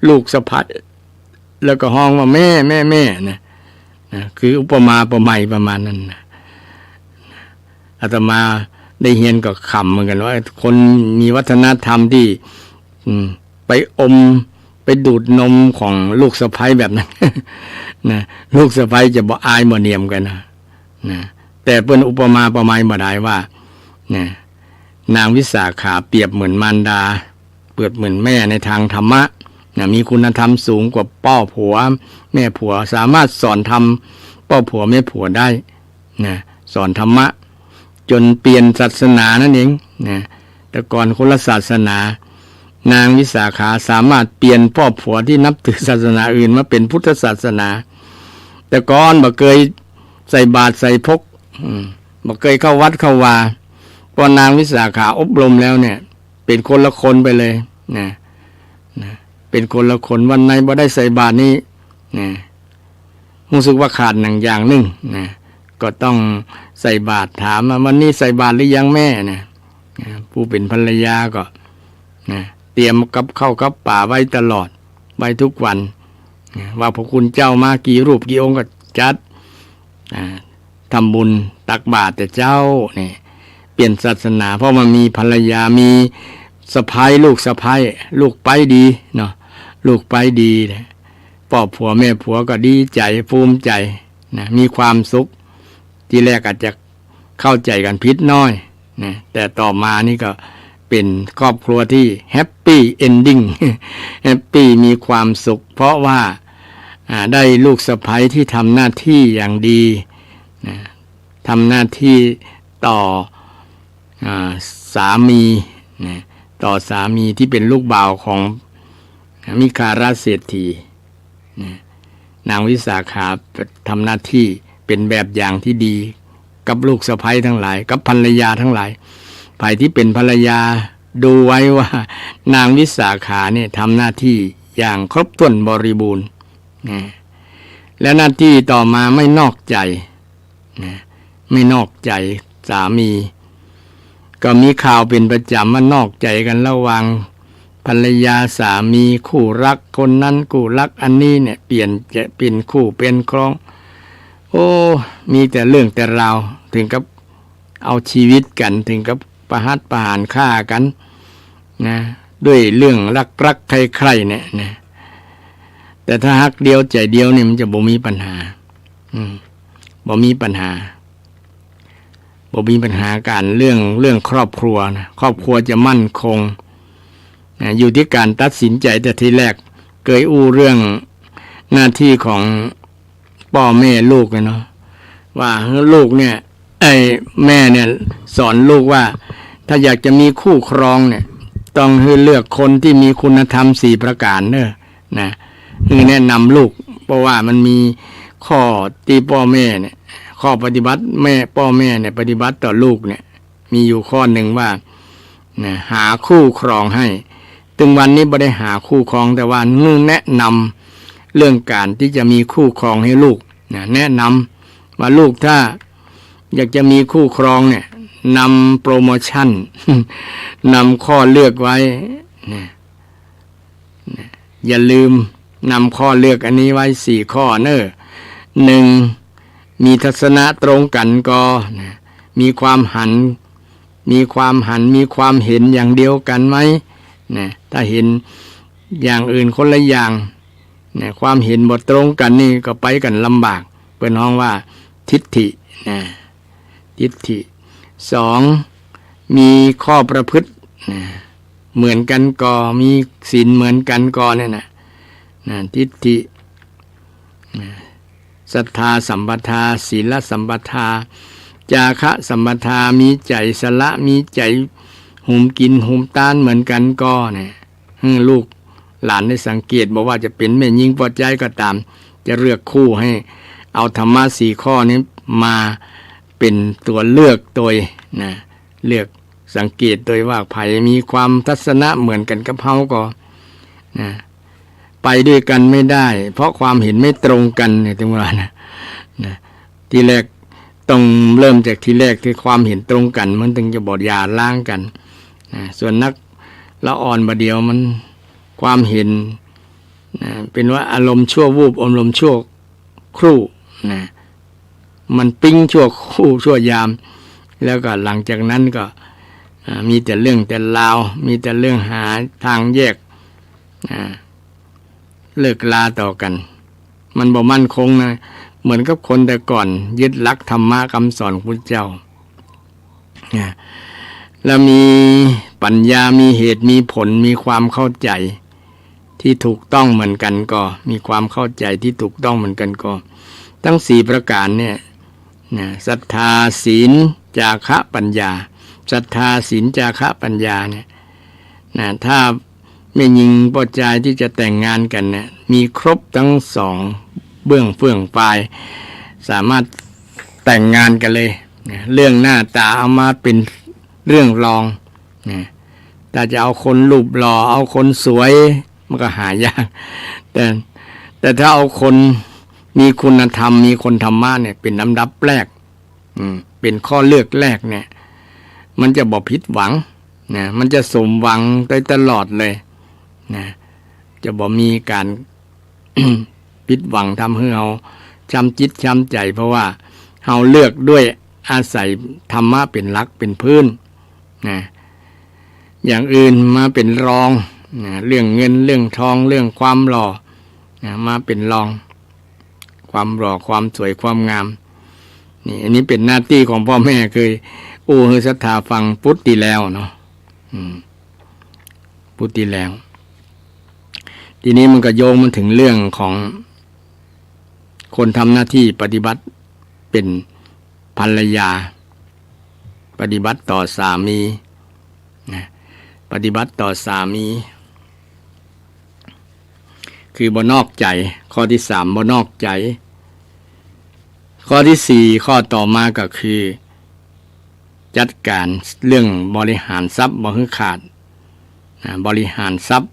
ลูกสะใภ้แล้วก็ห้องว่าแม่แม่แม่นะคืออุปมาอุปไมยประมาณนั้นนะอาตมาได้เรียนก็ขำเหมือนกันว่าคนมีวัฒนธรรมที่ไปอมไปดูดนมของลูกสะใภ้แบบนั้น นะลูกสะใภ้จะบ่อายบ่เนียมกันนะแต่เปิ้นอุปมาอุปไมยมาได้ว่านะนางวิสาขาเปรียบเหมือนมารดาเปรียบเหมือนแม่ในทางธรรมะนะมีคุณธรรมสูงกว่าพ่อผัวแม่ผัวสามารถสอนธรรมพ่อผัวแม่ผัวได้นะสอนธรรมะจนเปลี่ยนศาสนานั่นเองนะแต่ก่อนคนละศาสนานางวิสาขาสามารถเปลี่ยนพ่อผัวที่นับถือศาสนาอื่นมาเป็นพุทธศาสนาแต่ก่อนบ่เคยใส่บาตรใส่พกบ่เคยเข้าวัดเข้าวาพอนางวิสาขาอบรมแล้วเนี่ยเป็นคนละคนไปเลยนะเป็นคนละคนวันไหนบ่ได้ใส่บาตรนี้นะรู้สึกว่าขาดหนังอย่างหนึ่งนะก็ต้องใส่บาตรถามว่าวันนี้ใส่บาตรหรือยังแม่นะผู้เป็นภรรยาก็นะเตรียมกับข้าวกับป่าไว้ตลอดไว้ทุกวันว่าพระคุณเจ้ามากี่รูปกี่องค์ก็จัดทำบุญตักบาตรแต่เจ้าเนี่ยเปลี่ยนศาสนาเพราะมันมีภรรยามีสะใภ้ลูกสะใภ้ลูกไปดีเนาะลูกไปดีพ่อผัวแม่ผัวก็ดีใจภูมิใจนะมีความสุขที่แรกอาจจะเข้าใจกันผิดน้อยนะแต่ต่อมานี่ก็เป็นครอบครัวที่แฮปปี้เอนดิ้งแฮปปี้มีความสุขเพราะว่าได้ลูกสะใภ้ที่ทำหน้าที่อย่างดีนะทำหน้าที่ต่อสามีนะต่อสามีที่เป็นลูกบ่าวของมิคาราเศรษฐีนะนางวิสาขาทำหน้าที่เป็นแบบอย่างที่ดีกับลูกสะใภ้ทั้งหลายกับภรรยาทั้งหลายฝ่ายที่เป็นภรรยาดูไว้ว่านางวิสาขาเนี่ยทำหน้าที่อย่างครบถ้วนบริบูรณ์นะและหน้าที่ต่อมาไม่นอกใจนะไม่นอกใจสามีก็มีข่าวเป็นประจำว่านอกใจกันระหว่างภรรยาสามีคู่รักคนนั้นคู่รักอันนี้เนี่ยเปลี่ยนจะเป็นคู่เป็นครองโอ้มีแต่เรื่องแต่ราวถึงกับเอาชีวิตกันถึงกับประหัตประหารฆ่ากันนะด้วยเรื่องรักใครๆเนี่ยนะแต่ถ้าฮักเดียวใจเดียวเนี่ยมันจะบ่มีปัญหาบ่มีปัญหาการเรื่องครอบครัวนะครอบครัวจะมั่นคงนะอยู่ที่การตัดสินใจแต่ทีแรกเคยอู้เรื่องหน้าที่ของพ่อแม่ลูกเนาะว่าลูกเนี่ยแม่เนี่ยสอนลูกว่าถ้าอยากจะมีคู่ครองเนี่ยต้องเลือกคนที่มีคุณธรรม4ประการเนอะนะแนะนำลูกเพราะว่ามันมีข้อที่พ่อแม่เนี่ยข้อปฏิบัติพ่อแม่เนี่ยปฏิบัติต่อลูกเนี่ยมีอยู่ข้อหนึ่งว่านะหาคู่ครองให้ถึงวันนี้ไม่ได้หาคู่ครองแต่ว่าแนะนำเรื่องการที่จะมีคู่ครองให้ลูกนะแนะนำว่าลูกถ้าอยากจะมีคู่ครองเนี่ยนำโปรโมชั่น นำข้อเลือกไว้นะอย่าลืมนำข้อเลือกอันนี้ไว้4ข้อเนอะ1มีทัศนะตรงกันก็นะมีความมีความเห็นอย่างเดียวกันไหมนะถ้าเห็นอย่างอื่นคนละอย่างนะความเห็นบ่ตรงกันนี่ก็ไปกันลำบากเป็นห้องว่าทิฏฐินะทิฏฐิ2มีข้อประพฤตินะเหมือนกันก็มีศีลเหมือนกันก็เนี่ยนะทิฏฐิศรัทธาสัมปทาศีลสัมปทาจาคะสัมปทามีใจสละมีใจหุมกินหุมต้านเหมือนกันก็เนี่ยลูกหลานได้สังเกตบอกว่าจะเป็นแม่หญิงพอใจก็ตาม จะเลือกคู่ให้เอาธรรมะ4ข้อนี้มาเป็นตัวเลือกโดยนะเลือกสังเกตโดยว่าไผมีความทัศนะเหมือนกันกับเฮาก็นะไปด้วยกันไม่ได้เพราะความเห็นไม่ตรงกันเนี่ยถึงว่านะทีแรกต้องเริ่มจากทีแรกคือความเห็นตรงกันมันถึงจะบอดยาล้างกันส่วนนักละอ่อนประเดียวมันความเห็นเป็นว่าอารมณ์ชั่ววูบอารมณ์ชั่วครู่นะมันปิ้งชั่วครู่ชั่วยามแล้วก็หลังจากนั้นก็มีแต่เรื่องแต่ราวมีแต่เรื่องหาทางแยกเลิกลาต่อกันมันบ่มั่นคงนะเหมือนกับคนแต่ก่อนยึดหลักธรรมะคำสอนของพุทธเจ้าแล้วมีปัญญามีเหตุมีผลมีความเข้าใจที่ถูกต้องเหมือนกันก็มีความเข้าใจที่ถูกต้องเหมือนกันก็ทั้ง4ประการเนี่ยศรัทธาศีลจาคะปัญญาศรัทธาศีลจาคะปัญญาเนี่ยถ้าไม่ยิงพอใจที่จะแต่งงานกันเนี่ยมีครบทั้ง2เบื้องเฟื่องปลายสามารถแต่งงานกันเลยเรื่องหน้าตาเอามาเป็นเรื่องรองแต่จะเอาคนรูปหล่อเอาคนสวยมันก็หายากแต่ถ้าเอาคนมีคุณธรรมมีคนธรรมะเนี่ยเป็นลำดับแรกเป็นข้อเลือกแรกเนี่ยมันจะบ่ผิดหวังนะมันจะสมหวังได้ตลอดเลยนะจะบ่มีการ ผิดหวังทำให้เราช้ำจิตช้ำใจเพราะว่าเราเลือกด้วยอาศัยธรรมะเป็นหลักเป็นพื้นนะอย่างอื่นมาเป็นรองนะเรื่องเงินเรื่องทองเรื่องความหล่อนะมาเป็นรองความหล่อความสวยความงามนี่อันนี้เป็นหน้าที่ของพ่อแม่เคยให้ศรัทธาฟังพุทธที่แล้วเนาะพุทธที่แล้วทีนี้มันก็โยงมันถึงเรื่องของคนทำหน้าที่ปฏิบัติเป็นภรรยาปฏิบัติต่อสามีปฏิบัติต่อสามีคือบ่นอกใจข้อที่3บ่นอกใจข้อที่4ข้อต่อมาก็คือจัดการเรื่องบริหารทรัพย์บ่ให้ขาดบริหารทรัพย์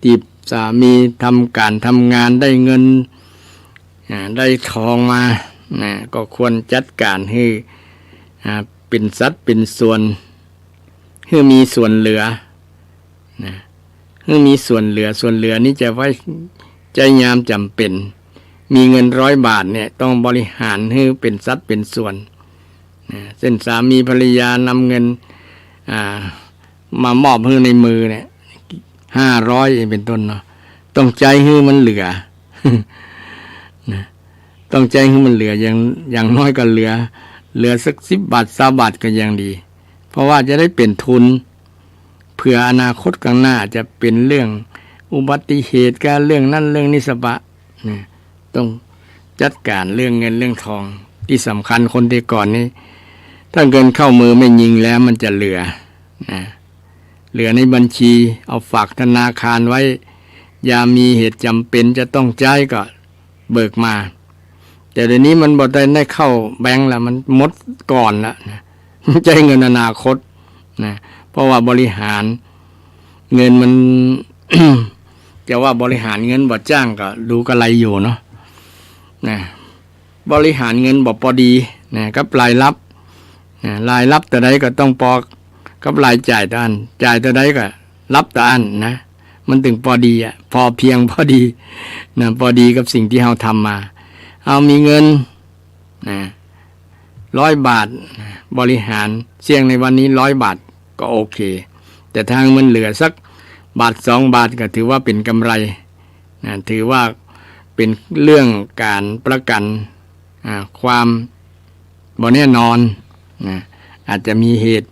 ที่สามีทำการทำงานได้เงินได้ทองมาก็ควรจัดการให้เป็นสัดเป็นส่วนให้มีส่วนเหลือให้มีส่วนเหลือนี้จะไว้ใจยามจำเป็นมีเงิน100 บาทเนี่ยต้องบริหารให้เป็นสัดเป็นส่วนเส้นสามีภรรยานำเงินมามอบให้ในมือเนี่ย500เป็นต้นเนาะต้องใจให้มันเหลือ ต้องใจให้มันเหลืออย่างน้อยก็เหลือสัก10 บาท20 บาทก็ยังดีเพราะว่าจะได้เป็นทุนเผื่ออนาคตข้างหน้าจะเป็นเรื่องอุบัติเหตุการเรื่องนั้นเรื่องนี้สบะต้องจัดการเรื่องเงินเรื่องทองที่สำคัญคนที่ก่อนนี้ถ้าเงินเข้ามือไม่ยิงแล้วมันจะเหลือในบัญชีเอาฝากธนาคารไว้ยามมีเหตุจำเป็นจะต้องจ่ายก็เบิกมาแต่เดี๋ยวนี้มันบ่ได้เข้าแบงก์แล้วมันหมดก่อนแล้วใจเงินอนาคตเพราะว่าบริหารเงินมัน จะว่าบริหารเงินบ่จ้างก็ดูกระไรอยู่เนาะบริหารเงินบ่พอดีกับรายรับรายรับแต่ใดก็ต้องพอกับรายจ่ายแต่อันจ่ายแต่ใดก็รับแต่อันมันถึงพอดีพอเพียงพอดีพอดีกับสิ่งที่เราทำมาเอามีเงิน100 บาทบริหารเสี่ยงในวันนี้100 บาทก็โอเคแต่ทางมันเหลือสักบาท2 บาทก็ถือว่าเป็นกำไรถือว่าเป็นเรื่องการประกันความบ่แน่นอนอาจจะมีเหตุ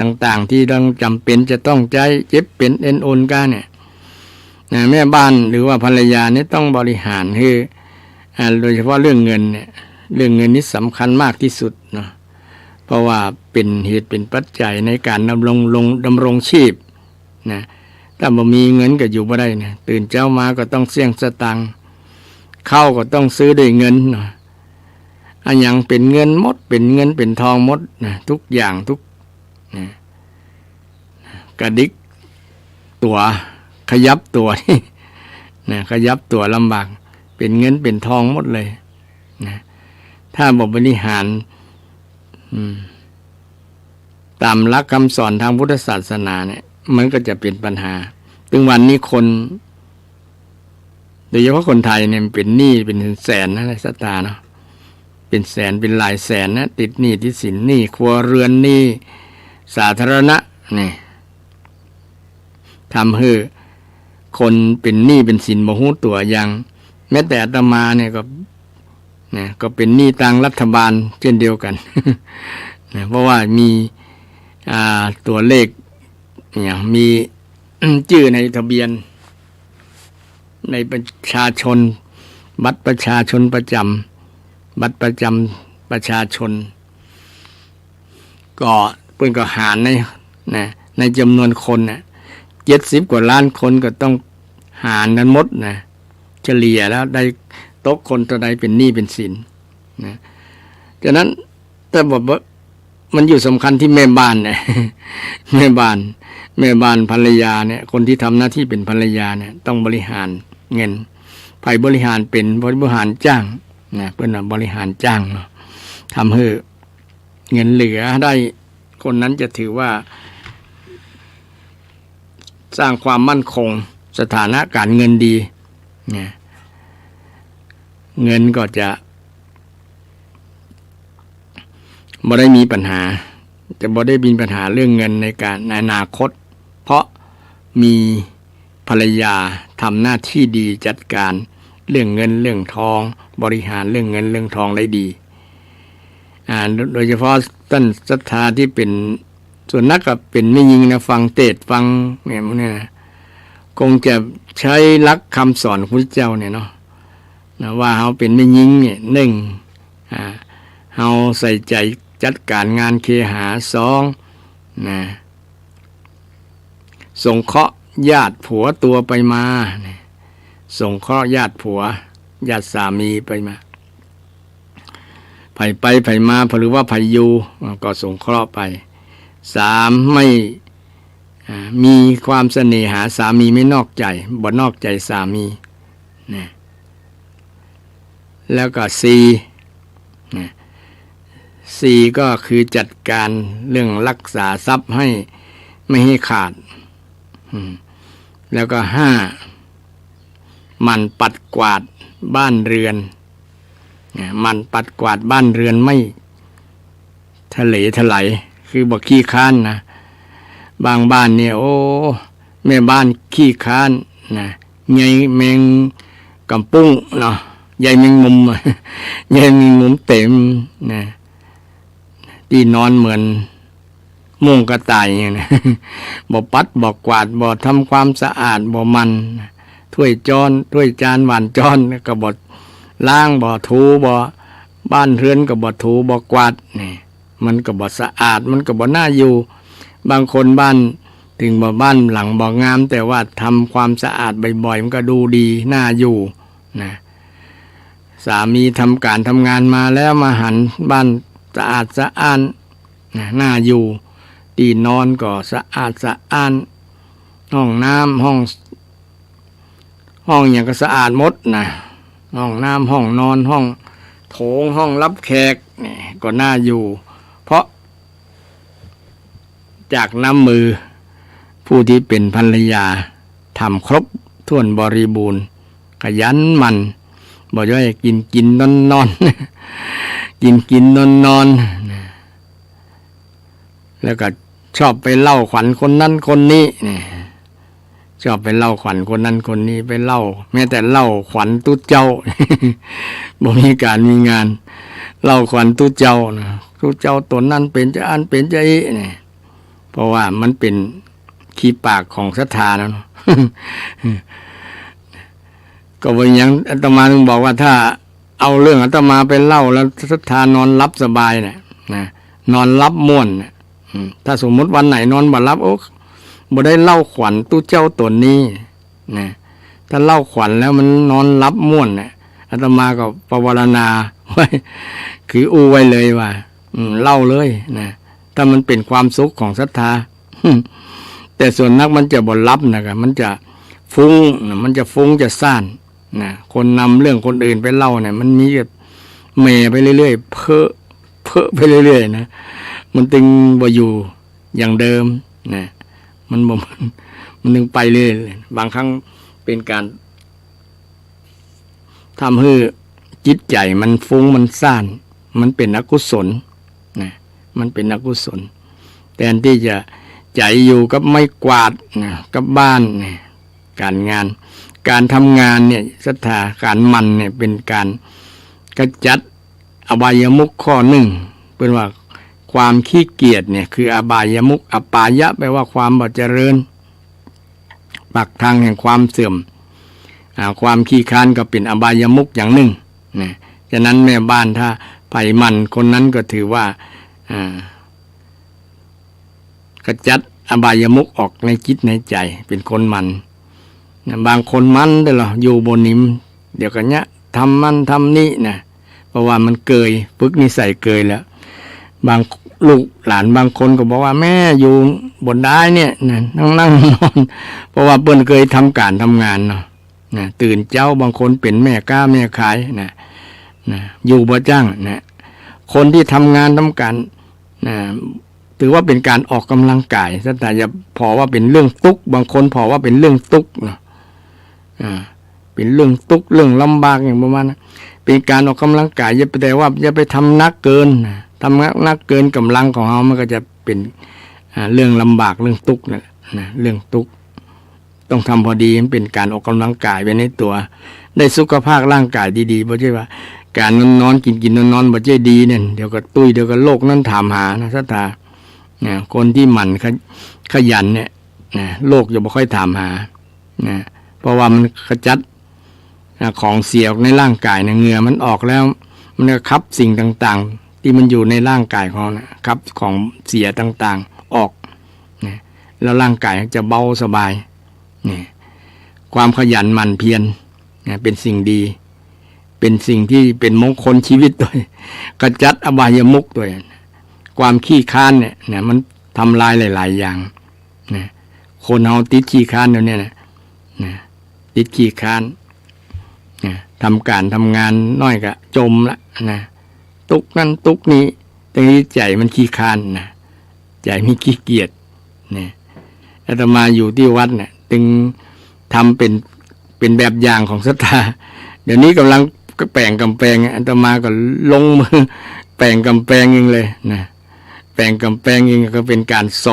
ต่างๆที่ต้องจำเป็นจะต้องใจเจ็บเป็นเอ็นโอนกันเนี่ยแม่บ้านหรือว่าภรรยาเนี่ยต้องบริหารคือโดยเฉพาะเรื่องเงินเนี่ยเรื่องเงินนี้สำคัญมากที่สุดเนาะเพราะว่าเป็นเหตุเป็นปัจจัยในการดำรงชีพถ้าบ่มีเงินก็อยู่บ่ได้ตื่นเช้ามาก็ต้องเสี่ยงสตังค์ ข้าวก็ต้องซื้อด้วยเงินนะอันยังเป็นเงินหมดเป็นเงินเป็นทองหมดนะทุกอย่างทุกนะกระดิกตัวขยับตัวนี่นะขยับตัวลำบากเป็นเงินเป็นทองหมดเลยนะถ้าบริหารตามหลักคำสอนทางพุทธศาสนาเนี่ยมันก็จะเป็นปัญหาถึงวันนี้คนโดยเฉพาะคนไทยเนี่ยเป็นหนี้เป็นแสนนะในศรัทธาเนาะเป็นแสนเป็นหลายแสนนะติดหนี้ติดสินหนี้ครัวเรือนหนี้สาธารณะนี่ทำให้คนเป็นหนี้เป็นสินบ่ฮู้ตัวอย่างแม้แต่อาตมาเนี่ยก็เป็นหนี้ทางรัฐบาลเช่นเดียวกันนะเพราะว่ามีตัวเลขเนี่ยมีชื่อในทะเบียนในประชาชนบัตรประชาชนประจำบัตรประจำประชาชนก็เพิ่นก็หารในจำนวนคนน่ะ70 กว่าล้านคนก็ต้องหารกันหมดนะเฉลี่ยแล้วได้ตกคนตัวใดเป็นหนี้เป็นสินนะฉะนั้นแต่บอกว่ามันอยู่สำคัญที่แม่บ้านเนี่ยแม่บ้านภรรยาเนี่ยคนที่ทำหน้าที่เป็นภรรยาเนี่ยต้องบริหารเงินไผบริหารเป็นบริหารจ้างนะเพิ่นว่าบริหารจ้างเนาะทำให้เงินเหลือได้คนนั้นจะถือว่าสร้างความมั่นคงสถานะการเงินดีนะเงินก็จะบ่ได้มีปัญหาจะบ่ได้มีปัญหาเรื่องเงินในอนาคตเพราะมีภรรยาทำหน้าที่ดีจัดการเรื่องเงินเรื่องทองบริหารเรื่องเงินเรื่องทองได้ดีโดยเฉพาะท่านศรัทธาที่เป็นส่วนนักก็เป็นไม่ยิงนะฟังเทศฟังเนี่ยพวกนี้นะคงจะใช้หลักคำสอนของพระเจ้าเนี่ยเนาะนะว่าเฮาเป็นไม่ยิงเนี่ย1เฮาใส่ใจจัดการงานเคหา2นะสงเคราะห์ญาติผัวตัวไปมาสงเคราะห์ญาติผัวญาติสามีไปมาไผไปไผมาหรือว่าไผอยู่ก็สงเคราะห์ไป3ไม่มีความเสน่หาสามีไม่นอกใจบ่นอกใจสามีนะแล้วก็4ก็คือจัดการเรื่องรักษาทรัพย์ให้ไม่ให้ขาดแล้วก็5มันปัดกวาดบ้านเรือนมันปัดกวาดบ้านเรือนไม่ทะเลถลายคือบ่ขี้ค้านนะบางบ้านเนี่ยโอ้แม่บ้านขี้ค้านนะใหญ่แมงกำปุ้งเนาะใหญ่แมงมุมใหญ่แมงมุมเต็มนะที่นอนเหมือนมุ้งกระต่ายอย่างนี้บ่ปัดบ่กวาดบ่ทำความสะอาดบ่มันถ้วยจานหวานจอนก็บ่ล้างบ่ถูบ่บ้านเรือนก็บ่ถูบ่กวาดนี่มันก็บ่สะอาดมันก็บ่น่าอยู่บางคนบ้านถึงบ่บ้านหลังบ่งามแต่ว่าทำความสะอาดบ่อยๆมันก็ดูดีน่าอยู่นะสามีทำการทำงานมาแล้วมาหันบ้านสะอาดสะอ้านน่าอยู่ที่นอนก็สะอาดสะอ้านห้องน้ำห้องอย่างก็สะอาดหมดนะห้องน้ำห้องนอนห้องโถงห้องรับแขกนี่ก็น่าอยู่เพราะจากน้ำมือผู้ที่เป็นภรรยาทำครบถ้วนบริบูรณ์ขยันมันบ่ย่อยกินนอนกินนอนแล้วก็ชอบไปเล่าขวัญคนนั้นคนนี้นี่ชอบไปเล่าขวัญคนนั้นคนนี้ไปเล่าแม้แต่เล่าขวัญตุ๊เจ้า บ่มีการมีงานเล่าขวัญตุ๊เจ้านะตุ๊เจ้าตนนั้นเป็นจะอันเป็นจะอีนี่เพราะว่ามันเป็นขี้ปากของศรัทธาแล้ว ก็ว่าอย่างอาตมาถึงบอกว่าถ้าเอาเรื่องอาตมาไปเล่าแล้วศรัทธานอนรับสบายนะนอนรับม่วนนะถ้าสมมติวันไหนนอนบ่รับโอ้บ่ได้เล่าขวัญตู้เจ้าตนนี้นะถ้าเล่าขวัญแล้วมันนอนรับม่วนนะ อาตมาก็ภาวนาไว้คืออู้ไว้เลยว่าเล่าเลยนะถ้ามันเป็นความสุขของศรัทธาแต่ส่วนนักมันจะบ่รับนะครับมันจะฟุ้งมันจะฟุ้งจะซ่านนะคนนำเรื่องคนอื่นไปเล่าเนี่ยมันมีแบบเมไปเรื่อยๆเพ้อไปเรื่อยๆนะมันตึงบ่อยู่อย่างเดิมนะมันตึงไปเรื่อยบางครั้งเป็นการทำให้จิตใจมันฟุ้งมันซ่านมันเป็นอกุศลนะมันเป็นอกุศลแทนที่จะใจอยู่กับไม้กวาดนะกับบ้านนะการงานการทำงานเนี่ยศรัทธาการมันเนี่ยเป็นการกระจัดอบายมุขข้อหนึ่งเป็นว่าความขี้เกียจเนี่ยคืออบายมุขอปายะแปลว่าความบ่เจริญปักทางแห่งความเสื่อมความขี้ค้านก็เป็นอบายมุขอย่างหนึ่งนะฉะนั้นแม่บ้านถ้าไผ่มันคนนั้นก็ถือว่ากระจัดอบายมุขออกในจิตในใจเป็นคนมันนะบางคนมันเด้ออยู่บนนิมเดี๋ยวกันเนี้ยทำมันทำนี่นะเพราะว่ามันเกยฝึกนิสัยเกยแล้วบางลูกหลานบางคนก็บอกว่าแม่อยู่บนได้เนี่ยนั่งนอนเพราะว่าเปิ้นเคยทำการทำงานเนาะนะตื่นเจ้าบางคนเป็นแม่ก้าแม่ขายนะอยู่บ่จ้างนะคนที่ทำงานทำการนะถือว่าเป็นการออกกำลังกายแต่อย่าพอว่าเป็นเรื่องตุกบางคนพอว่าเป็นเรื่องตุกเนาะเป็นเรื่องตุกเรื่องลำบากอย่างประมาณนั้นเป็นการออกกำลังกายอย่าไปแต่ว่าอย่าไปทำนักเกินทำนักเกินกำลังของเรามันก็จะเป็นเรื่องลำบากเรื่องตุกนะเรื่องตุกต้องทำพอดีมันเป็นการออกกำลังกายไปในตัวได้สุขภาพร่างกายดีๆไม่ใช่ว่าการนอนกินนอนบ่ใช่ดีเนี่ยเดี๋ยวก็ตุ้ยเดี๋ยวก็โรคนั้นถามหานะศรัทธาคนที่หมั่นขยันเนี่ยโรคจะไม่ค่อยถามหาเพราะว่ามันขจัดของเสียออกในร่างกายเหงื่อมันออกแล้วมันก็ขับสิ่งต่างๆที่มันอยู่ในร่างกายของนะครับของเสียต่างๆออกแล้วร่างกายจะเบาสบายความขยันหมั่นเพียรเป็นสิ่งดีเป็นสิ่งที่เป็นมงคลชีวิตด้วยกระจัดอบายมุขด้วยความขี้ค้านเนี่ยมันทำลายหลายๆอย่างคนเอาติดขี้ค้านเดี๋ยวนี้นะติดขี้ค้านทำการทำงานน้อยก็จมละนะตุกนั่นตุกนี้แต่ใจมันขี้ค้านนะใจมีขี้เกียจเนี่ยอาตมาอยู่ที่วัดเนี่ยจึงทำเป็นแบบอย่างของศรัทธาเดี๋ยวนี้กำลังก็แปลงกำแพงอาตมาก็ลงมือแปลงกำแพงเองเลยนะแปลงกำแพงเองก็เป็นการส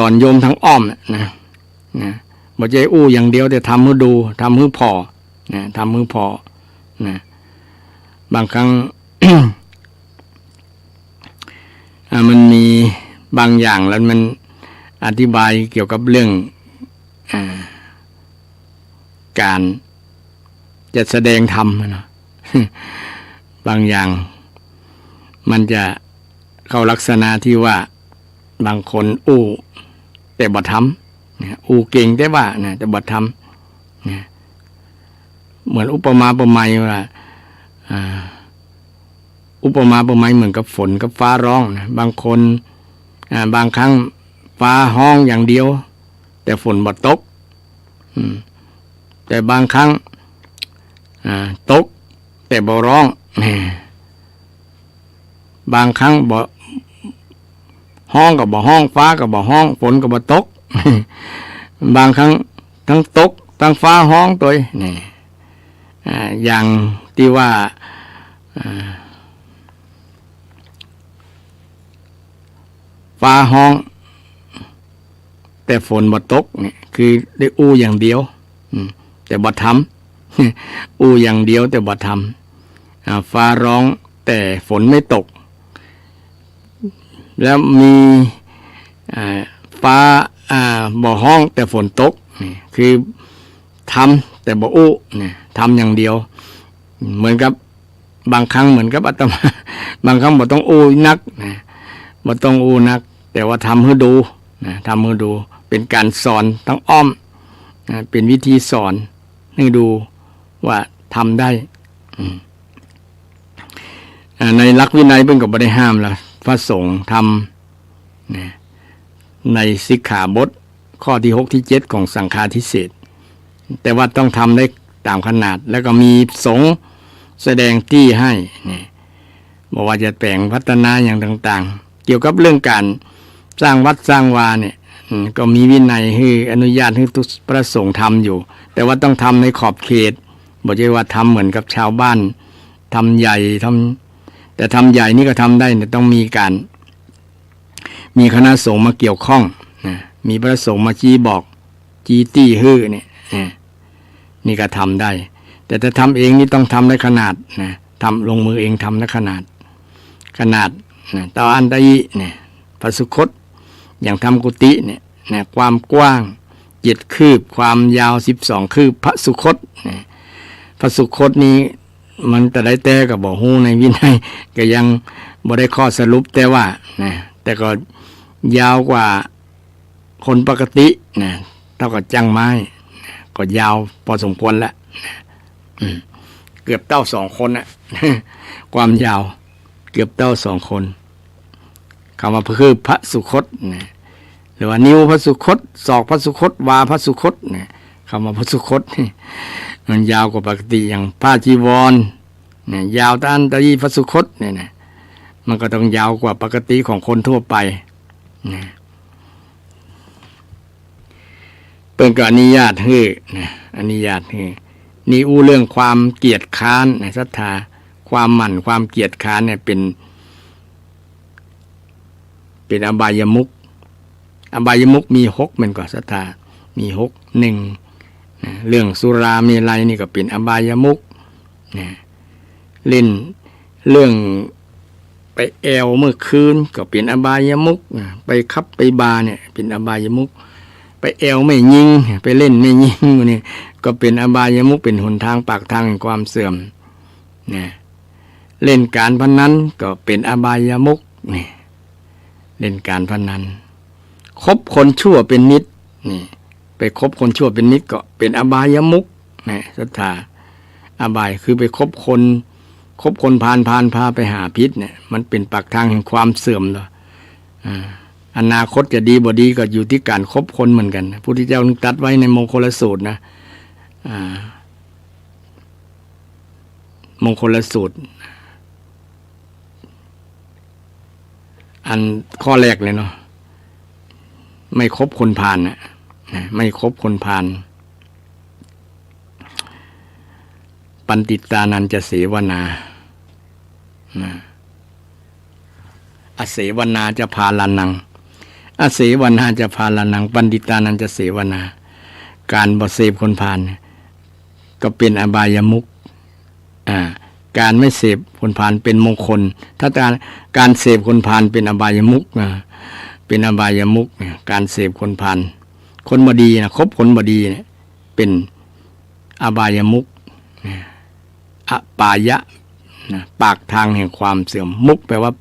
อนโยมทั้งอ้อมนะบ่ใช่อู้อย่างเดียวแต่ทำให้ดูทำให้พอทำให้พนะบางครั้ง มันมีบางอย่างแล้วมันอธิบายเกี่ยวกับเรื่องการจะแสดงธรรมนะ บางอย่างมันจะเข้าลักษณะที่ว่าบางคนอู้แต่บ่ทำอู้เก่งแต่ว่าแต่บ่ทำเหมือนอุปมาอุปไมยว่าอุปมาอุปไมยเหมือนกับฝนกับฟ้าร้องนะบางคนบางครั้งฟ้าห้องอย่างเดียวแต่ฝนบ่ตกแต่บางครั้งตกแต่บ่ร้องบางครั้งบ่ห้องกับบ่ห้องฟ้ากับบ่ห้องฝนกับบ่ตก บางครั้งทั้งตกทั้งฟ้าห้องตัวนี่อย่างที่ว่าฟ้าห้องแต่ฝนบ่ตกนี่คือได้อู้อย่างเดียวแต่บ่ทำอู้อย่างเดียวแต่บ่ทำฟ้าร้องแต่ฝนไม่ตกแล้วมีฟ้าบ่ห้องแต่ฝนตกนี่คือทำแต่บ่อู้นี่ทำอย่างเดียวเหมือนกับบางครั้งเหมือนกับอาตมาบางครั้งบ่ต้องอู้นักบ่ต้องอู้นักแต่ว่าทำให้ดูทำให้ดูเป็นการสอนทั้งอ้อมเป็นวิธีสอนให้ดูว่า ทำได้ในหลักวินัยเพิ่นก็บ่ได้ห้ามล่ะพระสงฆ์ทำนะในสิกขาบทข้อที่6ที่7ของสังฆาทิเศษแต่ว่าต้องทำได้ตามขนาดแล้วก็มีสงฆ์แสดงที่ให้นี่บอกว่าจะแต่งพัฒนาอย่างต่างๆเกี่ยวกับเรื่องการสร้างวัดสร้างวาเนี่ยก็มีวินัยให้อนุญาตให้ทุกพระสงฆ์ทำอยู่แต่ว่าต้องทำในขอบเขตบ่ใช่ว่าทำเหมือนกับชาวบ้านทำใหญ่แต่ทำใหญ่นี่ก็ทำได้เนี่ยต้องมีคณะสงฆ์มาเกี่ยวข้องนะมีพระสงฆ์มาชี้บอกจี้ตี้ฮื้อเนี่ยนี่ก็ทำได้แต่ถ้าทำเองนี่ต้องทำในขนาดนะทำลงมือเองทำในขนาดนะต่ออันใดเนี่ยพระสุคตอย่างทำกุฏิเนี่ยนะความกว้าง7 คืบความยาว12 คืบพระสุคตนะพระสุคตนี้มันแต่ได้แต่ก็บ่ฮู้ในวินัยก็ยังบ่ได้ข้อสรุปแต่ว่านะแต่ก็ยาวกว่าคนปกตินะเท่ากับจังไม้ก็ยาวพอสมควรแล้วเกือบเต้า2 คนนะความยาวเกือบเต้า2 คนคำว่าคือพระสุคตนะหรือว่านิ้วพระสุคตศอกพระสุคตวาพระสุคตนะคำว่าพระสุคตมันยาวกว่าปกติอย่างผ้าจีวรเนี่ยยาวตามตะยีพระสุคตเนี่ยนะมันก็ต้องยาวกว่าปกติของคนทั่วไปนะเปิ้นก็อนุญาตให้นะอนุญาตให้นี่อู้เรื่องความเกียจค้านนะศรัทธาความหมั่นความเกียจค้านเนี่ยเป็นอบายมุขอบายมุขมี6เหมือนกับศรัทธามี6 1นะเรื่องสุราเมลัยนี่ก็เป็นอบายมุขนะเล่นเรื่องไปแอวเมื่อคืนก็เป็นอบายมุขนะไปคับไปบาเนี่ยเป็นอบายมุขไปแอวไม่ยิงไปเล่นไม่ยิงนี่ก็เป็นอบายมุขเป็นหนทางปากทางแห่งความเสื่อมนะเล่นการพนันก็เป็นอบายมุขนี่เล่นการพนันคบคนชั่วเป็นมิตรนี่ไปคบคนชั่วเป็นมิตรก็เป็นอบายมุขนะศรัทธาอบายคือไปคบคนพาลพาไปหาพิษเนี่ยมันเป็นปากทางแห่งความเสื่อมเลยอนาคตจะดีบ่ดีก็อยู่ที่การคบคนเหมือนกันพระพุทธเจ้าตรัสไว้ในมงคลสูตรนะมงคลสูตรอันข้อแรกเลยเนาะไม่คบคนพาลนะไม่คบคนพาลปันติตานันจะเสวนาอเสวนาจะพาลานังอเสวนาจะพาลานังปันติตานันจะเสวนาการบ่เสพคนพาลก็เป็นอบายมุขการไม่เสพคนพาลเป็นมงคลถ้าการเสพคนพาลเป็นอบายมุขเป็นอบายมุขการเสพคนพาลคนบ่ดีนะคบคนบ่ดีเนี่ยเป็นอบายมุขอปายะปากทางแห่งความเสื่อมมุขแปลว่า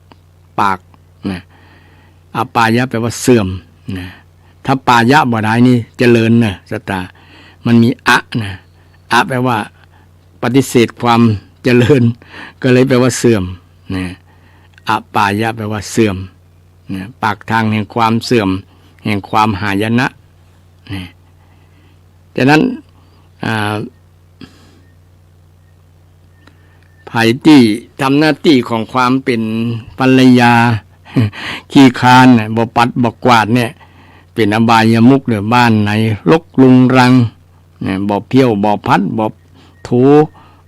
ปากนะอปายะแปลว่าเสื่อมนะถ้าปายะบ่ได้นี่เจริญนะสตามันมีอะนะอะแปลว่าปฏิเสธความเจริญก็เลยแปลว่าเสื่อมนะอปายะแปลว่าเสื่อมนะปากทางแห่งความเสื่อมแห่งความหายนะนะฉะนั้นภัยที่ทำหน้าที่ของความเป็นภรรยาขี้คร้านบ่ปัดบ่กวาดเนี่ยเป็นอบายมุขเด้อบ้านไหนรกรุงรังบ่เพี้ยวบ่พัดบ่ถู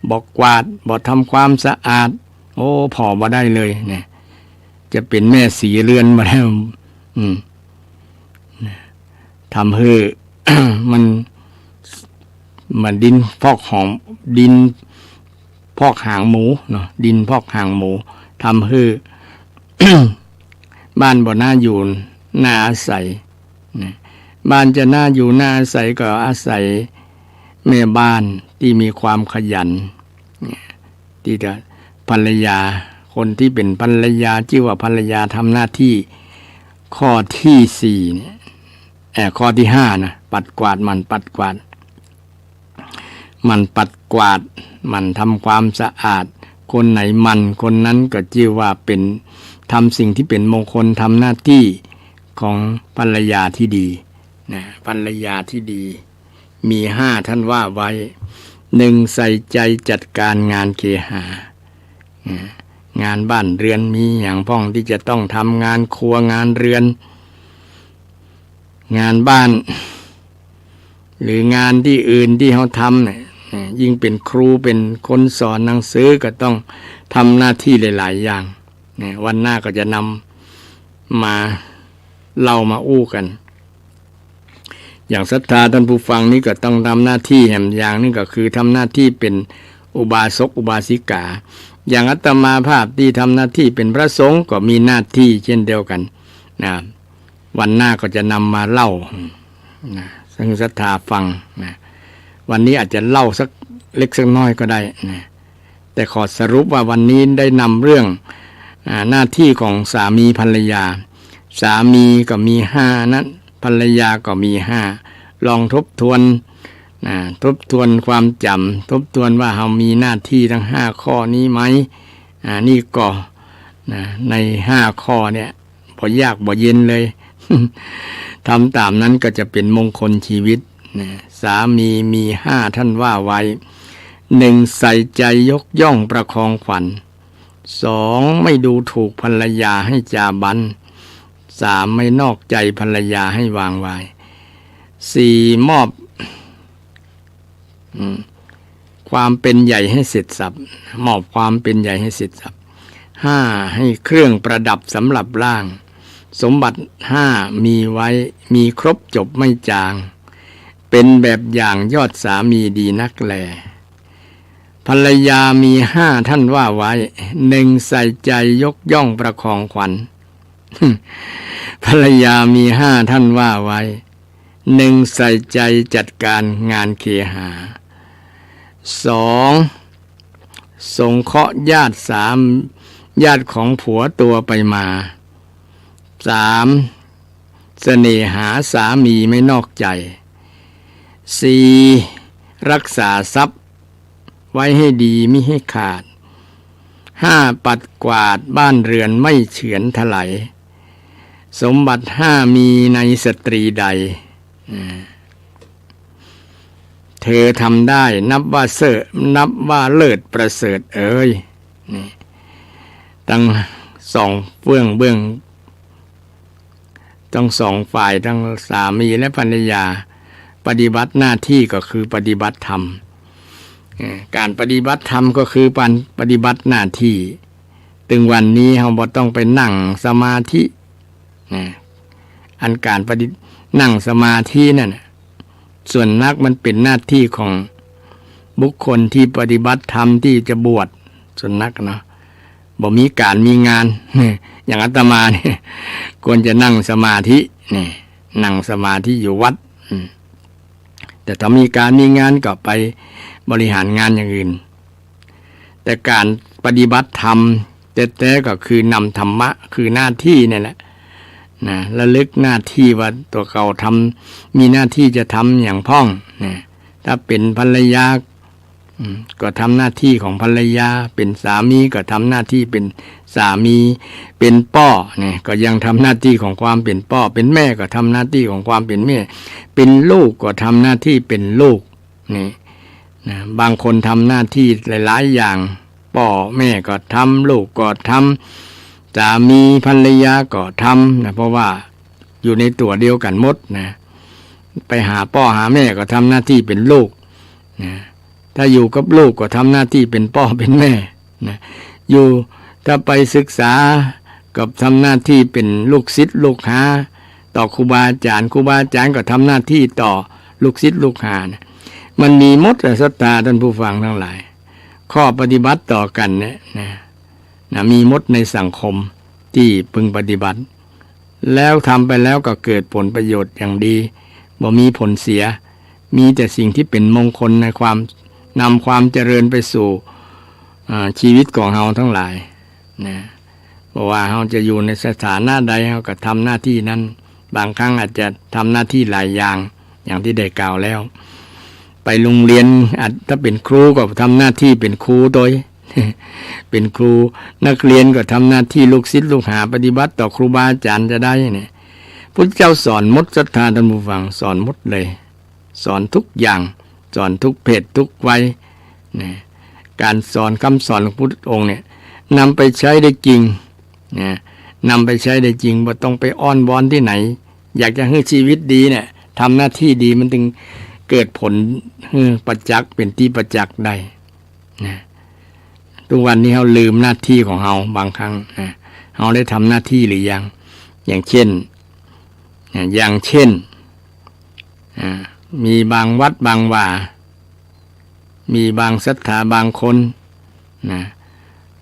บ่กวาดบ่ทำความสะอาดโอ้พอบ่ได้เลยเนี่ยจะเป็นแม่สีเรือนมาแล้วทำให้มันดินพอกหอมดินพอกหางหมูเนาะดินพอกหางหมูทำให้ บ้านบ่น่าอยู่น่าอาศัยบ้านจะน่าอยู่น่าอาศัยก็อาศัยแม่บ้านที่มีความขยันที่จะภรรยาคนที่เป็นภรรยาชื่อว่าภรรยาทำหน้าที่ข้อที่4เนี่ยข้อที่5นะปัดกวาดมันปัดกวาด มันปัดกวาดมันทำความสะอาดคนไหนมันคนนั้นก็ชื่อว่าเป็นทำสิ่งที่เป็นมงคลทำหน้าที่ของภรรยาที่ดีนะภรรยาที่ดีมี5ท่านว่าไว้1ใส่ใจจัดการงานเคหางานบ้านเรือนมีอย่างพ้องที่จะต้องทำงานครัวงานเรือนงานบ้านหรืองานที่อื่นที่เขาทำเนี่ยยิ่งเป็นครูเป็นคนสอนหนังสือก็ต้องทำหน้าที่หลายๆอย่างวันหน้าก็จะนำมาเล่ามาอู้กันอย่างศรัทธาท่านผู้ฟังนี้ก็ต้องทำหน้าที่แห่งอย่างนึงก็คือทำหน้าที่เป็นอุบาสกอุบาสิกาอย่างอาตมาภาพที่ทำหน้าที่เป็นพระสงฆ์ก็มีหน้าที่เช่นเดียวกันนะวันหน้าก็จะนำมาเล่านะซึ่งศรัทธาฟังนะวันนี้อาจจะเล่าสักเล็กสักน้อยก็ได้นะแต่ขอสรุปว่าวันนี้ได้นำเรื่องหน้าที่ของสามีภรรยาสามีก็มี5นั้นภรรยาก็มี5ลองทบทวนความจำทบทวนว่าเรามีหน้าที่ทั้ง5ข้อนี้ไหมนี่ก็ใน5ข้อเนี่ยบ่ยากบ่เย็นเลย ทำตามนั้นก็จะเป็นมงคลชีวิตสามีมี5ท่านว่าไว้1ใส่ใจยกย่องประคองขวัญ2ไม่ดูถูกภรรยาให้จาบัน3ไม่นอกใจภรรยาให้วางไว้4มอบความเป็นใหญ่ให้เสร็จสับมอบความเป็นใหญ่ให้เสร็จสับ5ให้เครื่องประดับสำหรับร่างสมบัติ5มีไว้มีครบจบไม่จางเป็นแบบอย่างยอดสามีดีนักแลภรรยามี5ท่านว่าไว้1ใส่ใจยกย่องประคองขวัญ ภรรยามี5ท่านว่าไว้1ใส่ใจจัดการงานเคหา2สงเคราะห์ญาติญาติของผัวตัวไปมา3เสน่หาสามีไม่นอกใจ4รักษาทรัพย์ไว้ให้ดีมิให้ขาด5ปัดกวาดบ้านเรือนไม่เฉือนถลายสมบัติ5มีในสตรีใดเธอทำได้นับว่าเลิศประเสริฐเอ่ยนี่ตั้ง2เบื้องทั้ง2ฝ่ายทั้งสามีและภรรยาปฏิบัติหน้าที่ก็คือปฏิบัติธรรมการปฏิบัติธรรมก็คือปฏิบัติหน้าที่ถึงวันนี้เราบ่ต้องไปนั่งสมาธิอันการนั่งสมาธินั่นส่วนนักมันเป็นหน้าที่ของบุคคลที่ปฏิบัติธรรมที่จะบวชส่วนนักเนาะบ่มีการมีงานอย่างอาตมาเนี่ยควรจะนั่งสมาธินี่นั่งสมาธิอยู่วัดแต่ถ้ามีการมีงานก็ไปบริหารงานอย่างอื่นแต่การปฏิบัติธรรมแต่ก็คือนำธรรมะคือหน้าที่นี่แหละระลึกหน้าที่ว่าตัวเขาทำมีหน้าที่จะทำอย่างพ้องถ้าเป็นภรรยาก็ทำหน้าที่ของภรรยาเป็นสามีก็ทำหน้าที่เป็นสามีเป็นพ่อเนี่ยก็ยังทำหน้าที่ของความเป็นพ่อเป็นแม่ก็ทำหน้าที่ของความเป็นแม่เป็นลูกก็ทำหน้าที่เป็นลูกนี่บางคนทำหน้าที่หลายๆอย่างพ่อแม่ก็ทำลูกก็ทำสามีภรรยาก็ทำนะเพราะว่าอยู่ในตัวเดียวกันหมดนะไปหาพ่อหาแม่ก็ทำหน้าที่เป็นลูกนะถ้าอยู่กับลูกก็ทำหน้าที่เป็นพ่อเป็นแม่นะอยู่ถ้าไปศึกษากับทำหน้าที่เป็นลูกศิษย์ลูกหาต่อครูบาอาจารย์ก็ทำหน้าที่ต่อลูกศิษย์ลูกหานะมันมีหมดศรัทธาท่านผู้ฟังทั้งหลายข้อปฏิบัติต่อกันเนี่ยนะมีหมดในสังคมที่พึงปฏิบัติแล้วทำไปแล้วก็เกิดผลประโยชน์อย่างดีบ่มีผลเสียมีแต่สิ่งที่เป็นมงคลในความนำความเจริญไปสู่ชีวิตของเราทั้งหลายนะเพราะว่าเราจะอยู่ในสถานะใดเราก็ทำหน้าที่นั้นบางครั้งอาจจะทำหน้าที่หลายอย่างที่ได้กล่าวแล้ว ไปโรงเรียนถ้าเป็นครูก็ทำหน้าที่เป็นครูโดย เป็นครูนักเรียนก็ทำหน้าที่ลูกศิษย์ลูกหาปฏิบัติต่อครูบาอาจารย์จะได้เนี่ยพุทธเจ้าสอนหมดศรัทธาท่านผู้ฟังสอนหมดเลยสอนทุกอย่างสอนทุกเพศทุกวัยนะการสอนคำสอนของพุทธองค์เนี่ยนำไปใช้ได้จริงนะนำไปใช้ได้จริงบ่ต้องไปอ้อนวอนที่ไหนอยากจะให้ชีวิตดีเนี่ยทำหน้าที่ดีมันถึงเกิดผลประจักษ์เป็นที่ประจักษ์ได้นะทุกวันนี้เราลืมหน้าที่ของเราบางครั้งนะเราได้ทำหน้าที่หรือยังอย่างเช่นมีบางวัดบางว่ามีบางศรัทธาบางคนนะ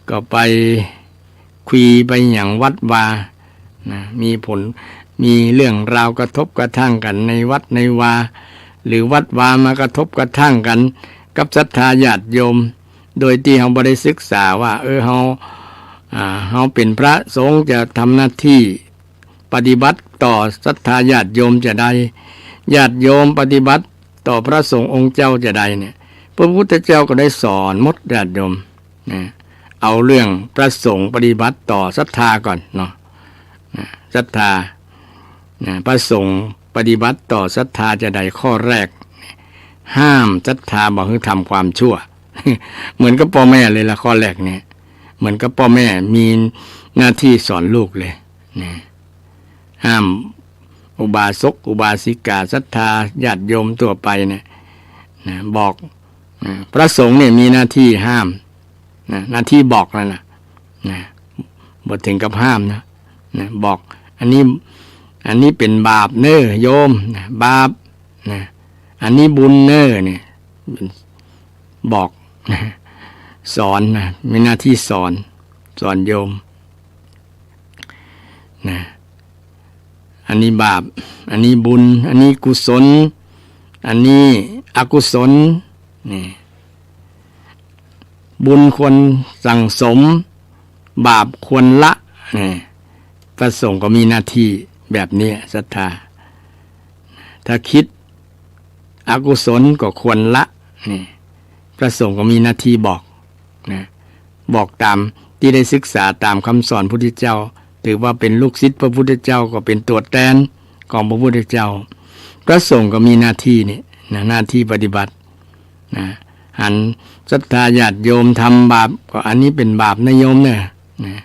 ก็ไปคุยไปอย่างวัดวานะมีเรื่องราวกระทบกระทั่งกันในวัดในวาหรือวัดวามากระทบกระทั่งกันกับศรัทธาญาติโยมโดยที่เราบ่ได้ศึกษาว่าเราเป็นพระสงฆ์จะทำหน้าที่ปฏิบัติต่อศรัทธาญาติโยมจะได้ญาติโยมปฏิบัติต่อพระสงฆ์องค์เจ้าจะได้เนี่ยพระพุทธเจ้าก็ได้สอนหมดญาติโยมนะเอาเรื่องพระสงฆ์ปฏิบัติต่อศรัทธาก่อนเนาะศรัทธาพระสงฆ์ปฏิบัติต่อศรัทธาจะได้ข้อแรกห้ามศรัทธาบอกให้ทำความชั่ว เหมือนกับพ่อแม่เลยละข้อแรกเนี่ยเหมือนกับพ่อแม่มีหน้าที่สอนลูกเลยนะห้ามอุบาสกอุบาสิกาศรัทธาญาติโยมทั่วไปเนี่ยนะบอกพระสงฆ์เนี่ยมีหน้าที่ห้ามนะหน้าที่บอกนั่นนะบ่ถึงกับห้ามนะบอกอันนี้เป็นบาปเน้อโยมนะบาปนะอันนี้บุญเน้อเนี่ยบอกนะสอนนะมีหน้าที่สอนโยมนะอันนี้บาปอันนี้บุญอันนี้กุศลอันนี้อกุศลนี่บุญควรสั่งสมบาปควรละนี่พระสงฆ์ก็มีหน้าที่แบบนี้ศรัทธาถ้าคิดอกุศลก็ควรละนี่พระสงฆ์ก็มีหน้าที่บอกนะบอกตามที่ได้ศึกษาตามคำสอนพระพุทธเจ้าถือว่าเป็นลูกศิษย์พระพุทธเจ้าก็เป็นตัวแทนของพระพุทธเจ้าพระสงฆ์ก็มีหน้าที่นี่นะหน้าที่ปฏิบัตินะหันศรัทธาญาติโยมทำบาปก็อันนี้เป็นบาปนะโยมเนี่ยนะ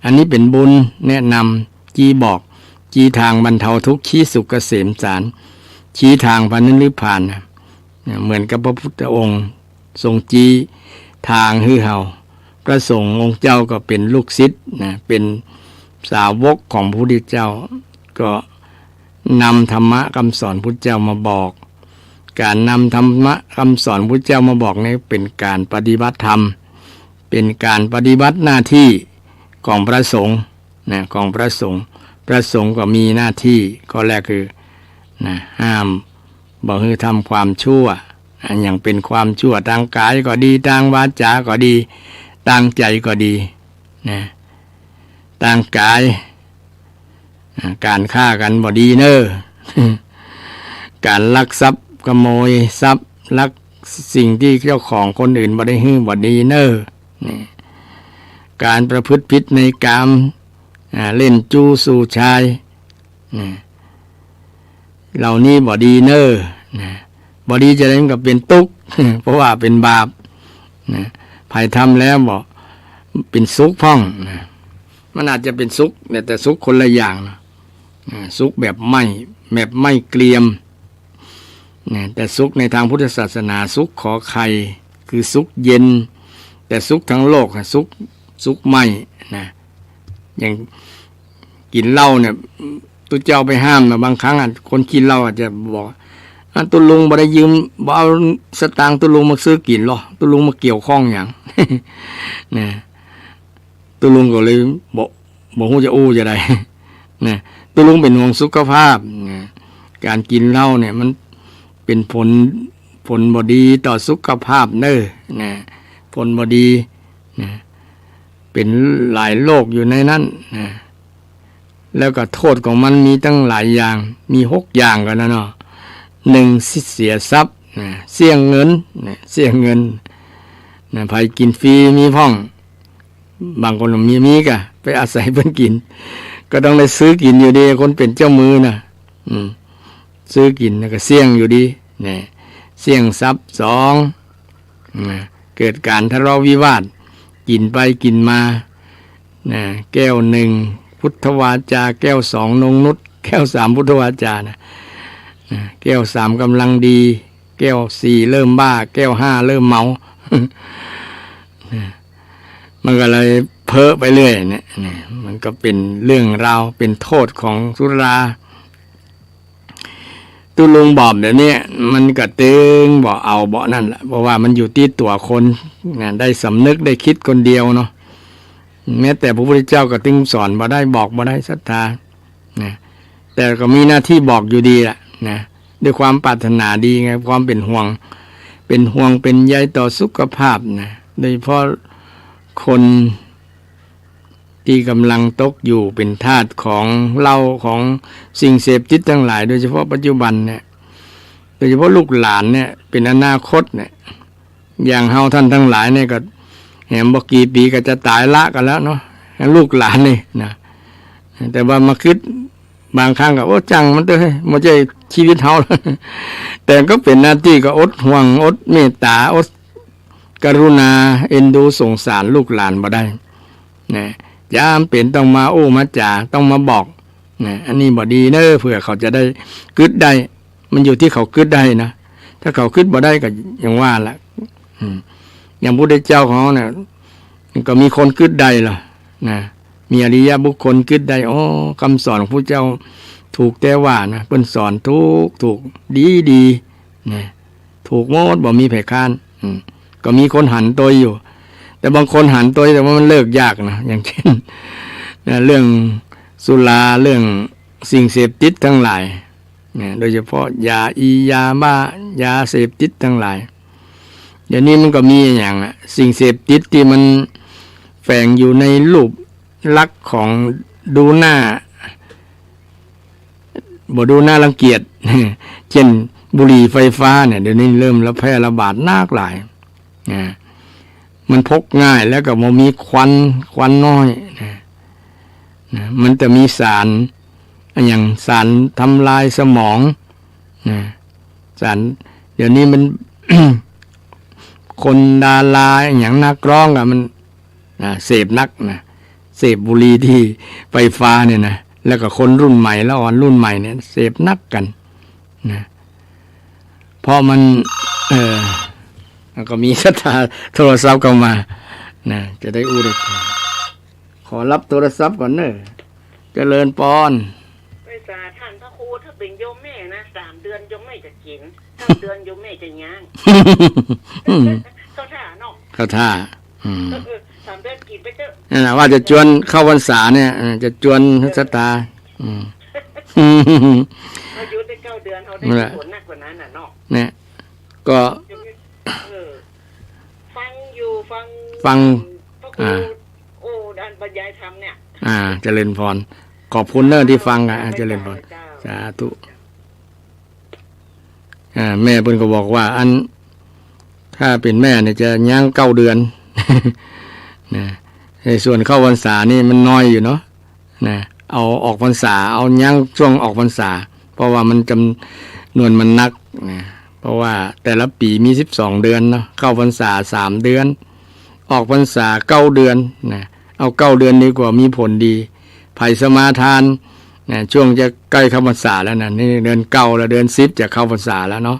อันนี้เป็นบุญแนะนำชี้บอกชี้ทางบรรเทาทุกข์ชี้สุขเกษมสารชี้ทางพระนิพพานนะเหมือนกับพระพุทธองค์ทรงชี้ทางให้เฮาพระสงฆ์องค์เจ้าก็เป็นลูกศิษย์นะเป็นสาวกของพระพุทธเจ้าก็นำธรรมะคำสอนพุทธเจ้ามาบอกการนำธรรมะคำสอนพุทธเจ้ามาบอกนี่เป็นการปฏิบัติธรรมเป็นการปฏิบัติหน้าที่ของพระสงฆ์นะของพระสงฆ์ก็มีหน้าที่ข้อแรกคือนะห้ามบอกให้ทำความชั่วอย่างเป็นความชั่วทางกายก็ดีทางวาจาก็ดีทางใจก็ดีนะทางกายการฆ่ากันบ่ดีเน้อ การลักทรัพย์ขโมยทรัพย์ลักสิ่งที่เจ้าของคนอื่นบ่ได้ฮื้อบ่ดีเน้อนี่การประพฤติผิดในกามเล่นจู้สู่ชายเหล่านี้บ่ดีเน้อบ่ดีจะได้ก็เป็นทุกข์ เพราะว่าเป็นบาปภัยทำแล้วบ่เป็นสุขพ่องมันอาจจะเป็นสุขแต่สุขคนละอย่างนะสุขแบบไม่เกลียมแต่สุขในทางพุทธศาสนาสุขขอไข่คือสุขเย็นแต่สุขทั้งโลกสุขไม่นะอย่างกินเหล้าเนี่ยตุเจ้าไปห้ามนะบางครั้งคนกินเหล้าอาจจะบอกตุลุงบ่ได้ยืมบ่เอาสตางค์ตุลุงมาซื้อกินหรอตุลุงมาเกี่ยวข้องอย่าง นะตุลุงก็เลยบอกฮู้จะอู้จะได้ นะตุลุงเป็นห่วงสุขภาพนะการกินเหล้าเนี่ยมันเป็นผลบ่ดีต่อสุขภาพเน้อนะผลบ่ดีนะเป็นหลายโรคอยู่ในนั้นนะแล้วก็โทษของมันมีตั้งหลายอย่างมี6อย่างกันนะเนาะ หนึ่งเสียทรัพย์เสี่ยงเงินเสี่ยงเงินไผกินฟรีมีพ่องบางคนมีกะไปอาศัยเพิ่นกินก็ต้องได้ซื้อกินอยู่ดีคนเป็นเจ้ามือนะซื้อกินแล้วก็เสี่ยงอยู่ดีเนี่ยเสี่ยงทรัพย์สองเกิดการทะเลาะวิวาทกินไปกินมาแก้วหนึ่งพุทธวาจาแก้วสองนงนุชแก้วสามพุทธวาจาแก้วสามกำลังดีแก้วสี่เริ่มบ้าแก้วห้าเริ่มเมามันก็เลยเพ้อไปเรื่อยเนี่ยมันก็เป็นเรื่องราวเป็นโทษของสุราตุลุงบอบเดี๋ยวนี้มันก็ตึงบอกเอาเบาะนั่นแหละเพราะว่ามันอยู่ที่ตัวคนได้สำนึกได้คิดคนเดียวเนาะแม้แต่พระพุทธเจ้าก็ตึงสอนบ่ได้บอกบ่ได้ศรัทธาแต่ก็มีหน้าที่บอกอยู่ดีแหละนะด้วยความปรารถนาดีไงความเป็นห่วงเป็นใยต่อสุขภาพนะโดยเฉพาะคนที่กำลังตกอยู่เป็นทาสของเหล้าของสิ่งเสพติดทั้งหลายโดยเฉพาะปัจจุบันเนี่ยโดยเฉพาะลูกหลานเนี่ยเป็นอนาคตเนี่ยอย่างเฮาท่านทั้งหลายเนี่ยก็แหมบ่กี่ปีก็จะตายละกันแล้วเนาะลูกหลานนี่นะแต่ว่ามาคิดบางครั้งก็โอ้จังมันเด้อบ่ใช่ชีวิตเฮาแต่ก็เป็นหน้าที่ก็อดห่วงอดเมตตาอดกรุณาเอ็นดูสงสารลูกหลานบ่ได้นะจำเป็นต้องมาโอ้มาจ่าต้องมาบอกอันนี้บ่ดีเนอะเผื่อเขาจะได้กึดได้มันอยู่ที่เขากึดได้นะถ้าเขากึดบ่ได้ก็อย่างว่าละอย่างพระพุทธเจ้าของเขาเนี่ยก็มีคนกึดได้ล่ะนะมีอริยบุคคลกึดได้อ๋อคำสอนของพระเจ้าถูกแต่ว่านะเพิ่นสอนถูกดีนะถูกหมดบ่มีไผค้านก็มีคนหันตัวอยู่แต่บางคนหันตัวแต่ว่ามันเลิกยากนะอย่างเช่นเรื่องสุราเรื่องสิ่งเสพติดทั้งหลายโดยเฉพาะยาบ้ายาเสพติดทั้งหลายเดี๋ยวนี้มันก็มีอย่างสิ่งเสพติดที่มันแฝงอยู่ในรูปลักษณ์ของดูหน้าบ่ดูหน้ารังเกียจเช่นบุหรี่ไฟฟ้าเนี่ยเดี๋ยวนี้เริ่มแพร่ระบาดมากหลายมันพกง่ายแล้วก็มันมีควันน้อยมันจะมีสารอย่างสารทำลายสมองสารเดี๋ยวนี้มัน คนดาราอย่างนักร้องมันเสพนักเสพบุหรี่ที่ไฟฟ้าเนี่ยนะแล้วก็คนรุ่นใหม่แล้วอ่อนรุ่นใหม่เนี่ยเสพนักกันเพราะมันก็มีศรัทธาโทรศัพท์เข้ามาจะได้อู้ได้ขอรับโทรศัพท์ก่อนเนอะเจริญปอนไปสาท่านพระครูถ้าเป็นโยมแม่นะ3 เดือนโยมแม่จะกิน3 เดือนโยมแม่จะย่างเขาท่าเนาะเขาท่า3 เดือนกินไปเถอะนั่นแหละว่าจะชวนเข้าพรรษาเนี่ยจะชวนศรัทธาอายุได้9 เดือนเขาได้ผลหนักกว่านั้นน่ะเนาะเนี่ยก็ฟังโอ้ด้านบรรยายธรรมเนี่ยเจริญพรขอบคุณเนอะที่ฟังเจริญพรสาธุแม่เพิ่นก็บอกว่าอันถ้าเป็นแม่เนี่ยจะย่าง9 เดือนนะส่วนเข้าพรรษานี่มันน้อยอยู่เนาะนะเอาออกพรรษาเอาย่างช่วงออกพรรษาเพราะว่ามันจำนวนมันนักนะเพราะว่าแต่ละปีมี12 เดือนเนาะเข้าพรรษา3 เดือนออกพรรษา9 เดือนนะเอา9 เดือนดีกว่ามีผลดีไผ่สมาทานนะช่วงจะใกล้เข้าพรรษาแล้วนะนี่เดือน9แล้วเดือน10จะเข้าพรรษาแล้วเนาะ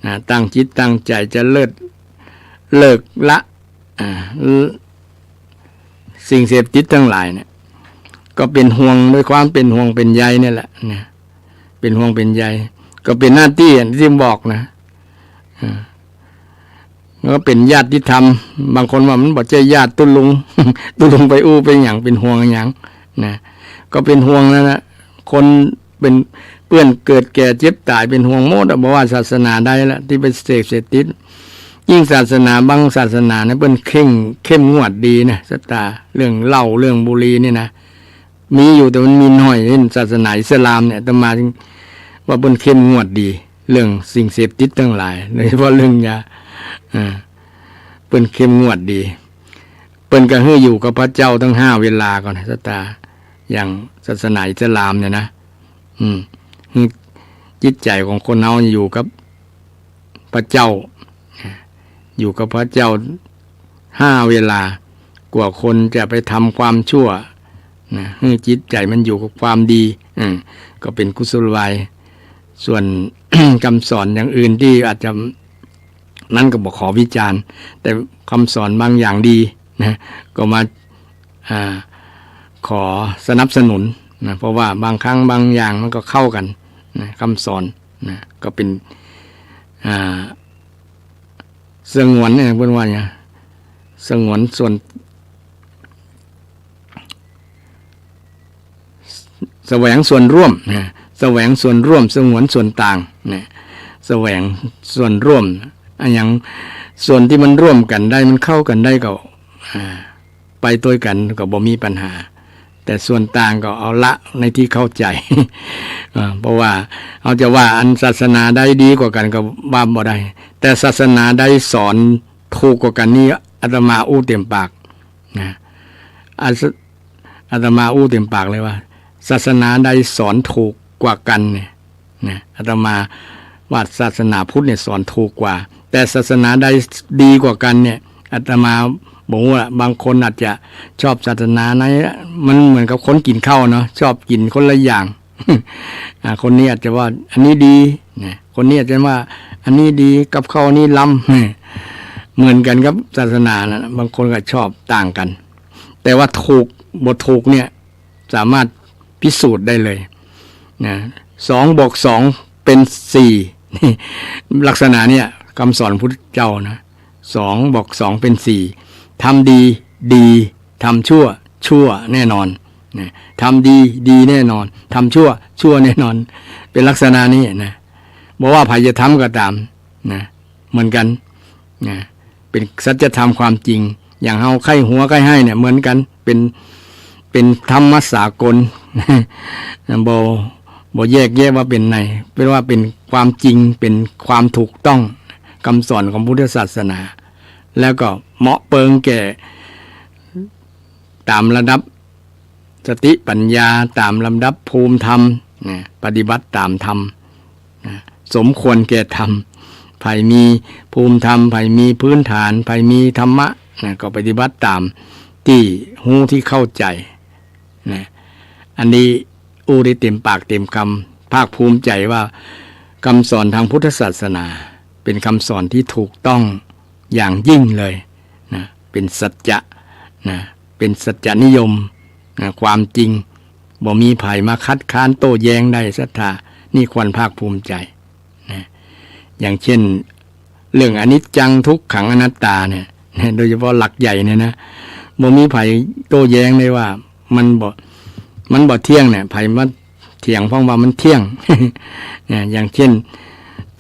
นะตั้งจิตตั้งใจจะเลิกละสิ่งเสพติดทั้งหลายเนี่ยก็เป็นห่วงด้วยความเป็นห่วงเป็นใยนี่แหละนะเป็นห่วงเป็นใยก็เป็นหน้าที่ที่บอกนะก็เป็นญาติธรรมบางคนว่ามันบ่ใช่ญาติตุลุงไปอู้เป็นอย่างเป็นห่วงอย่างนะก็เป็นห่วงนั่นนะคนเป็นเปื้อนเกิดแก่เจ็บตายเป็นห่วงหมดบ่ว่าศาสนาใดละที่เป็นเสพติดยิ่งศาสนาบางศาสนาเนี่ยเปิ้นเข้มงวดดีนะศรัทธาเรื่องเหล้าเรื่องบุหรี่นี่นะมีอยู่แต่มันมีน้อยเช่นศาสนาอิสลามเนี่ยอาตมาว่าเปิ้นเข้มงวดดี เรื่องสิ่งเสพติดทั้งหลายโดยเฉพาะเรื่องยาเปิ้นเข้มงวดดีเปิ้นก็ให้อยู่กับพระเจ้าทั้ง5เวลาก่อนสตาอย่างศาสนาอิสลามเนี่ยนะจิตใจของคนเฮาอยู่กับพระเจ้าอยู่กับพระเจ้า5เวลากว่าคนจะไปทำความชั่วนะให้จิตใจมันอยู่กับความดีก็เป็นกุศโลบายส่วน คำสอนอย่างอื่นที่อาจจะนั้นก็บอกขอวิจารณ์แต่คำสอนบางอย่างดีนะก็มาขอสนับสนุนนะเพราะว่าบางครั้งบางอย่างมันก็เข้ากันนะคำสอนนะก็เป็นสงวนเนี่ยเพื่อนว่าเนี่ยสงวนส่วนแสวงส่วนร่วมนะแสวงส่วนร่วมสงวนส่วนต่างนะแสวงส่วนร่วมอย่างส่วนที่มันร่วมกันได้มันเข้ากันได้ก็ไปตัวกันก็บ่มีปัญหาแต่ส่วนต่างก็เอาละในที่เข้าใจ เพราะว่าเอาจะว่าอันศาสนาใดดีกว่ากันก็ว่าบ่ได้แต่ศาสนาใดสอนถูกกว่ากันนี่อาตมาอู้เต็มปากนะอาตมาอู้เต็มปากเลยว่าศาสนาใดสอนถูกกว่ากันเนี่ยนะอาตมาว่าศาสนาพุทธเนี่ยสอนถูกกว่าแต่ศาสนาใดดีกว่ากันเนี่ยอาตมาบอกว่าบางคนอาจจะชอบศาสนาไหนมันเหมือนกับคนกินข้าวเนาะชอบกินคนละอย่าง คนนี้อาจจะว่าอันนี้ดีนะคนนี้อาจจะว่าอันนี้ดีกับข้าวนี้ล้ำ เหมือนกันกับศาสนานะบางคนก็ชอบต่างกันแต่ว่าถูกบ่ถูกเนี่ยสามารถพิสูจน์ได้เลยนะ2 บวก 2เป็น4นี่ลักษณะเนี่ยคำสอนพุทธเจ้านะ2 บวก 2เป็น4ทำดีดีทำชั่วชั่วแน่นอนนะทำดีดีแน่นอนทำชั่วชั่วแน่นอนเป็นลักษณะนี้นะบอกว่าใครจะทำก็ตามนะเหมือนกันนะเป็นสัจธรรมความจริงอย่างเฮาไข้หัวไข้ให้เนี่ยเหมือนกันเป็นธรรมสากล บ่แยกแยะว่าเป็นไหนเป็นว่าเป็นความจริงเป็นความถูกต้องคำสอนของพุทธศาสนาแล้วก็เหมาะเปิงแก่ตามระดับสติปัญญาตามลำดับภูมิธรรมปฏิบัติตามธรรมสมควรแก่ธรรมไผมีภูมิธรรมไผมีพื้นฐานไผมีธรรมะก็ปฏิบัติตามที่หูที่เข้าใจอันนี้อู้ได้เต็มปากเต็มคำภาคภูมิใจว่าคำสอนทางพุทธศาสนาเป็นคำสอนที่ถูกต้องอย่างยิ่งเลยนะเป็นสัจจะนะเป็นสัจจนิยมนะความจริงบ่มีไผมาคัดค้านโต้แย้งได้ศรัทธานี่ควรภาคภูมิใจนะอย่างเช่นเรื่องอนิจจังทุกขังอนัตตาเนี่ยโดยเฉพาะหลักใหญ่เนี่ยนะบ่มีไผโต้แย้งได้ว่ามันบ่เที่ยงเนี่ยไผมาเถียงเพราะว่ามันเที่ยง เนี่ยอย่างเช่น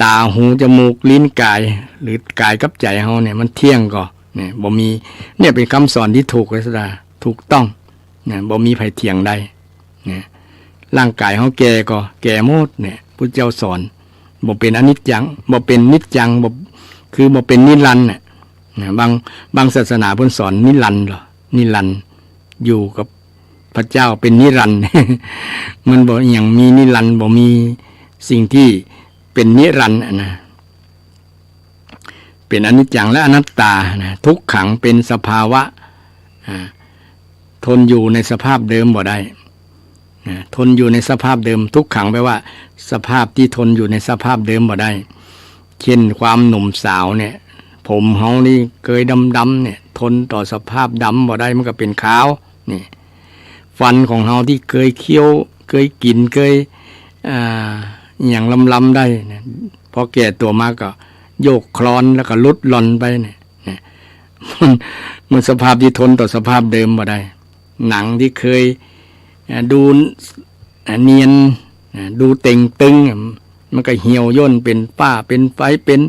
ตาหูจมูกลิ้นกายหรือกายกับใจเฮาเนี่ยมันเที่ยงก็เนี่ยบ่มีเนี่ยเป็นคำสอนที่ถูกเลยสดาถูกต้องเนี่ยบ่มีไผเถียงได้เนี่ยร่างกายเฮาแก่ก็แก่หมดเนี่ยพุทธเจ้าสอนบ่เป็นอนิจจังบ่เป็นนิจจังบ่คือบ่เป็นนิรันดร์น่ะบางศาสนาเพิ่นสอนนิรันดร์เหรอนิรันดร์อยู่กับพระเจ้าเป็นนิรันดร์ มันบ่อย่างมีนิรันดร์บ่มีสิ่งที่เป็นนิรันดร์นะเป็นอนิจจังและอนัตตานะทุกขังเป็นสภาวะทนอยู่ในสภาพเดิมบ่ได้ทนอยู่ในสภาพเดิมทุกขังแปลว่าสภาพที่ทนอยู่ในสภาพเดิมบ่ได้เช่นความหนุ่มสาวเนี่ยผมเฮานี่เคยดำๆเนี่ยทนต่อสภาพดำบ่ได้มันก็เป็นขาวนี่ฟันของเฮาที่เคยเคี้ยวเคยกินเคยอย่างลำๆได้เนี่ยพอแก่ตัวมากก็โยกคลอนแล้วก็ลุดหล่อนไปเนี่ยมันสภาพที่ทนต่อสภาพเดิมบ่ได้หนังที่เคยดูเนียนดูเต่งตึงมันก็เหี่ยวย่นเป็นฝ้าเป็นไฟเป็น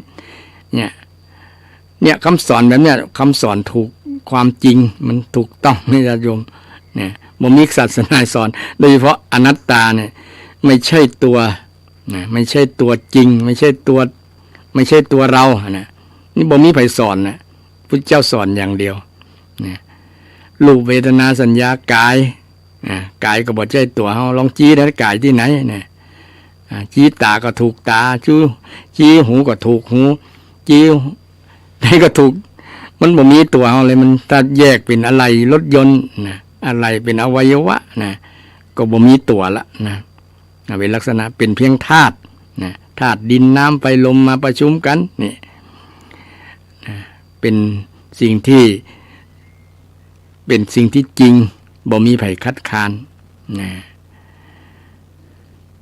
เนี่ยคำสอนแบบเนี้ยคำสอนถูกความจริงมันถูกต้องนี่ญาติโยมเนี่ยบ่มีศาสนาสอนโดยเฉพาะอนัตตาเนี่ยไม่ใช่ตัว นะไม่ใช่ตัวจริงไม่ใช่ตัวเรานะนี่บ่มีไผสอนนะพุทธเจ้าสอนอย่างเดียวนะรูปเวทนาสัญญากายกายก็บ่ใช่ตัวเฮาลองจี้นะกายที่ไหนนะจี้ตาก็ถูกตาจี้หูก็ถูกหูจี้ไหนก็ถูกมันบ่มีตัวเฮาเลยมันถ้าแยกเป็นอะไรรถยนต์นะอะไรเป็นอวัยวะนะก็บ่มีตัวละนะเป็นลักษณะเป็นเพียงธาตุนะธาตุดินน้ำไฟลมมาประชุมกันนี่เป็นสิ่งที่จริงบ่มีไผคัดค้านนะ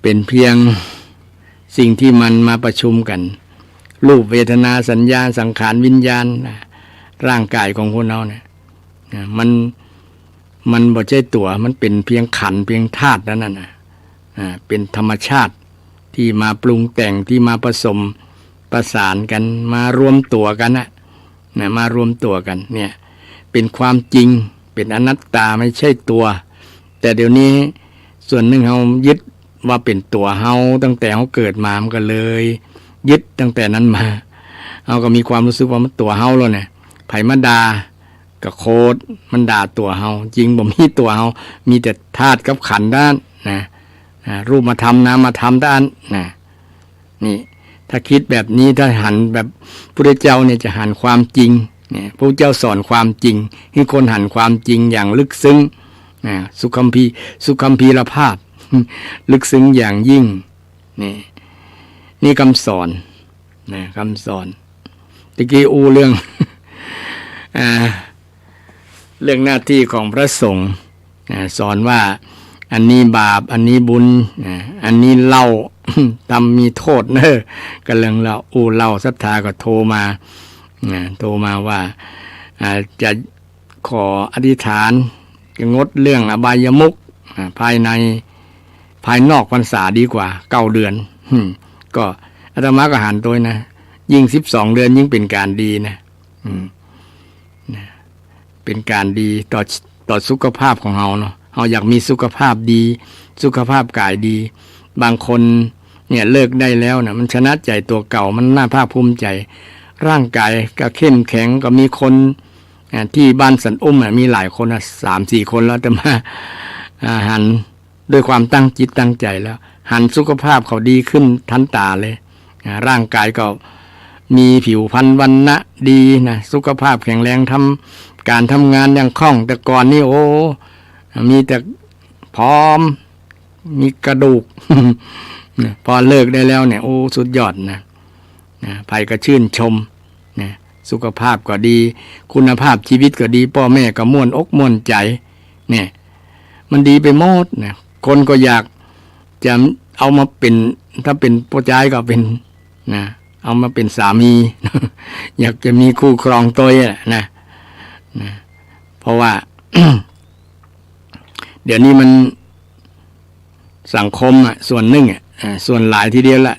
เป็นเพียงสิ่งที่มันมาประชุมกันรูปเวทนาสัญญาสังขารวิญญาณร่างกายของคนเราเนี่ยมันบ่ใช่ตัวมันเป็นเพียงขันธ์เพียงธาตุนั้นน่ะเป็นธรรมชาติที่มาปรุงแต่งที่มาผสมประสานกันมารวมตัวกันนะมารวมตัวกันเนี่ยเป็นความจริงเป็นอนัตตาไม่ใช่ตัวแต่เดี๋ยวนี้ส่วนหนึ่งเฮายึดว่าเป็นตัวเฮาตั้งแต่เฮาเกิดมามันก็เลยยึดตั้งแต่นั้นมาเฮาก็มีความรู้สึกว่ามันตัวเฮาแล้วเนี่ยไผมาด่าก็โคตรมันด่าตัวเฮาจริงบ่มีตัวเฮามีแต่ธาตุกับขันธ์ด้านนะรูปมาทำนามมาทำด้านนะนี่ถ้าคิดแบบนี้ถ้าหันแบบพระเจ้าเนี่ยจะหันความจริงเนี่ยพระเจ้าสอนความจริงให้คนหันความจริงอย่างลึกซึ้งสุคัมภีรภาพ ลึกซึ้งอย่างยิ่งนี่คำสอนนะคำสอนตะกี้เรื่อง เรื่องหน้าที่ของพระสงฆ์สอนว่าอันนี้บาปอันนี้บุญอันนี้เล่า ทำมีโทษเนอะกำลังเล่าศรัทธาก็โทรมาว่าจะขออธิษฐานจะงดเรื่องอบายมุขภายนอกพรรษาดีกว่า9 เดือนก็อาตมาก็หันตัวนะยิ่ง12 เดือนยิ่งเป็นการดีนะเป็นการดีต่อสุขภาพของเราเนาะเราอยากมีสุขภาพดีสุขภาพกายดีบางคนเนี่ยเลิกได้แล้วนะมันชนะใจตัวเก่ามันน่าภาคภูมิใจร่างกายก็เข้มแข็งก็มีคนที่บ้านสันอุ้มมีหลายคนนะ3-4 คนแล้วแต่มาหันด้วยความตั้งจิตตั้งใจแล้วหันสุขภาพเขาดีขึ้นทันตาเลยร่างกายก็มีผิวพรรณวรรณะดีนะสุขภาพแข็งแรงการทำงานอย่างคล่องแต่ก่อนนี่มีแต่พร้อมมีกระดูก พอเลิกได้แล้วเนี่ยสุดยอดนะไผก็ชื่นชมนะสุขภาพก็ดีคุณภาพชีวิตก็ดีพ่อแม่ก็ม่วนอกม่วนใจเนี่ยมันดีไปหมดนะคนก็อยากจะเอามาเป็นถ้าเป็นผู้ชายก็เป็นนะเอามาเป็นสามี อยากจะมีคู่ครองตัวนะเพราะว่า เดี๋ยวนี้มันสังคมส่วนหนึ่งส่วนหลายทีเดียวละ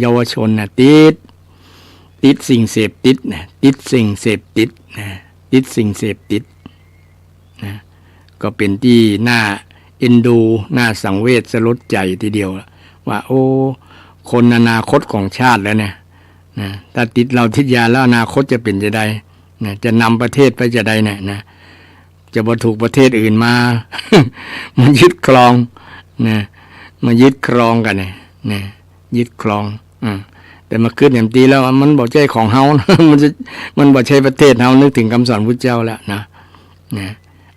เยาวชนติดสิ่งเสพติดติดสิ่งเสพติดติดสิ่งเสพติดก็เป็นที่น่าเอ็นดูน่าสังเวชสลดใจทีเดียวว่าคนอนาคตของชาติแล้วเนี่ยถ้าติดเราทิศยาแล้วอนาคตจะเป็นจะได้จะนำประเทศไปจะได้นะจะบ่ถูกประเทศอื่นมา มายึดครองมายึดครองกันเนี่ยยึดครองแต่มาขึ้นอย่างตีแล้วมันบ่ใช่ของเฮา มันบ่ใช่ประเทศเฮานึกถึงคำสอนพุทธเจ้าแล้วนะ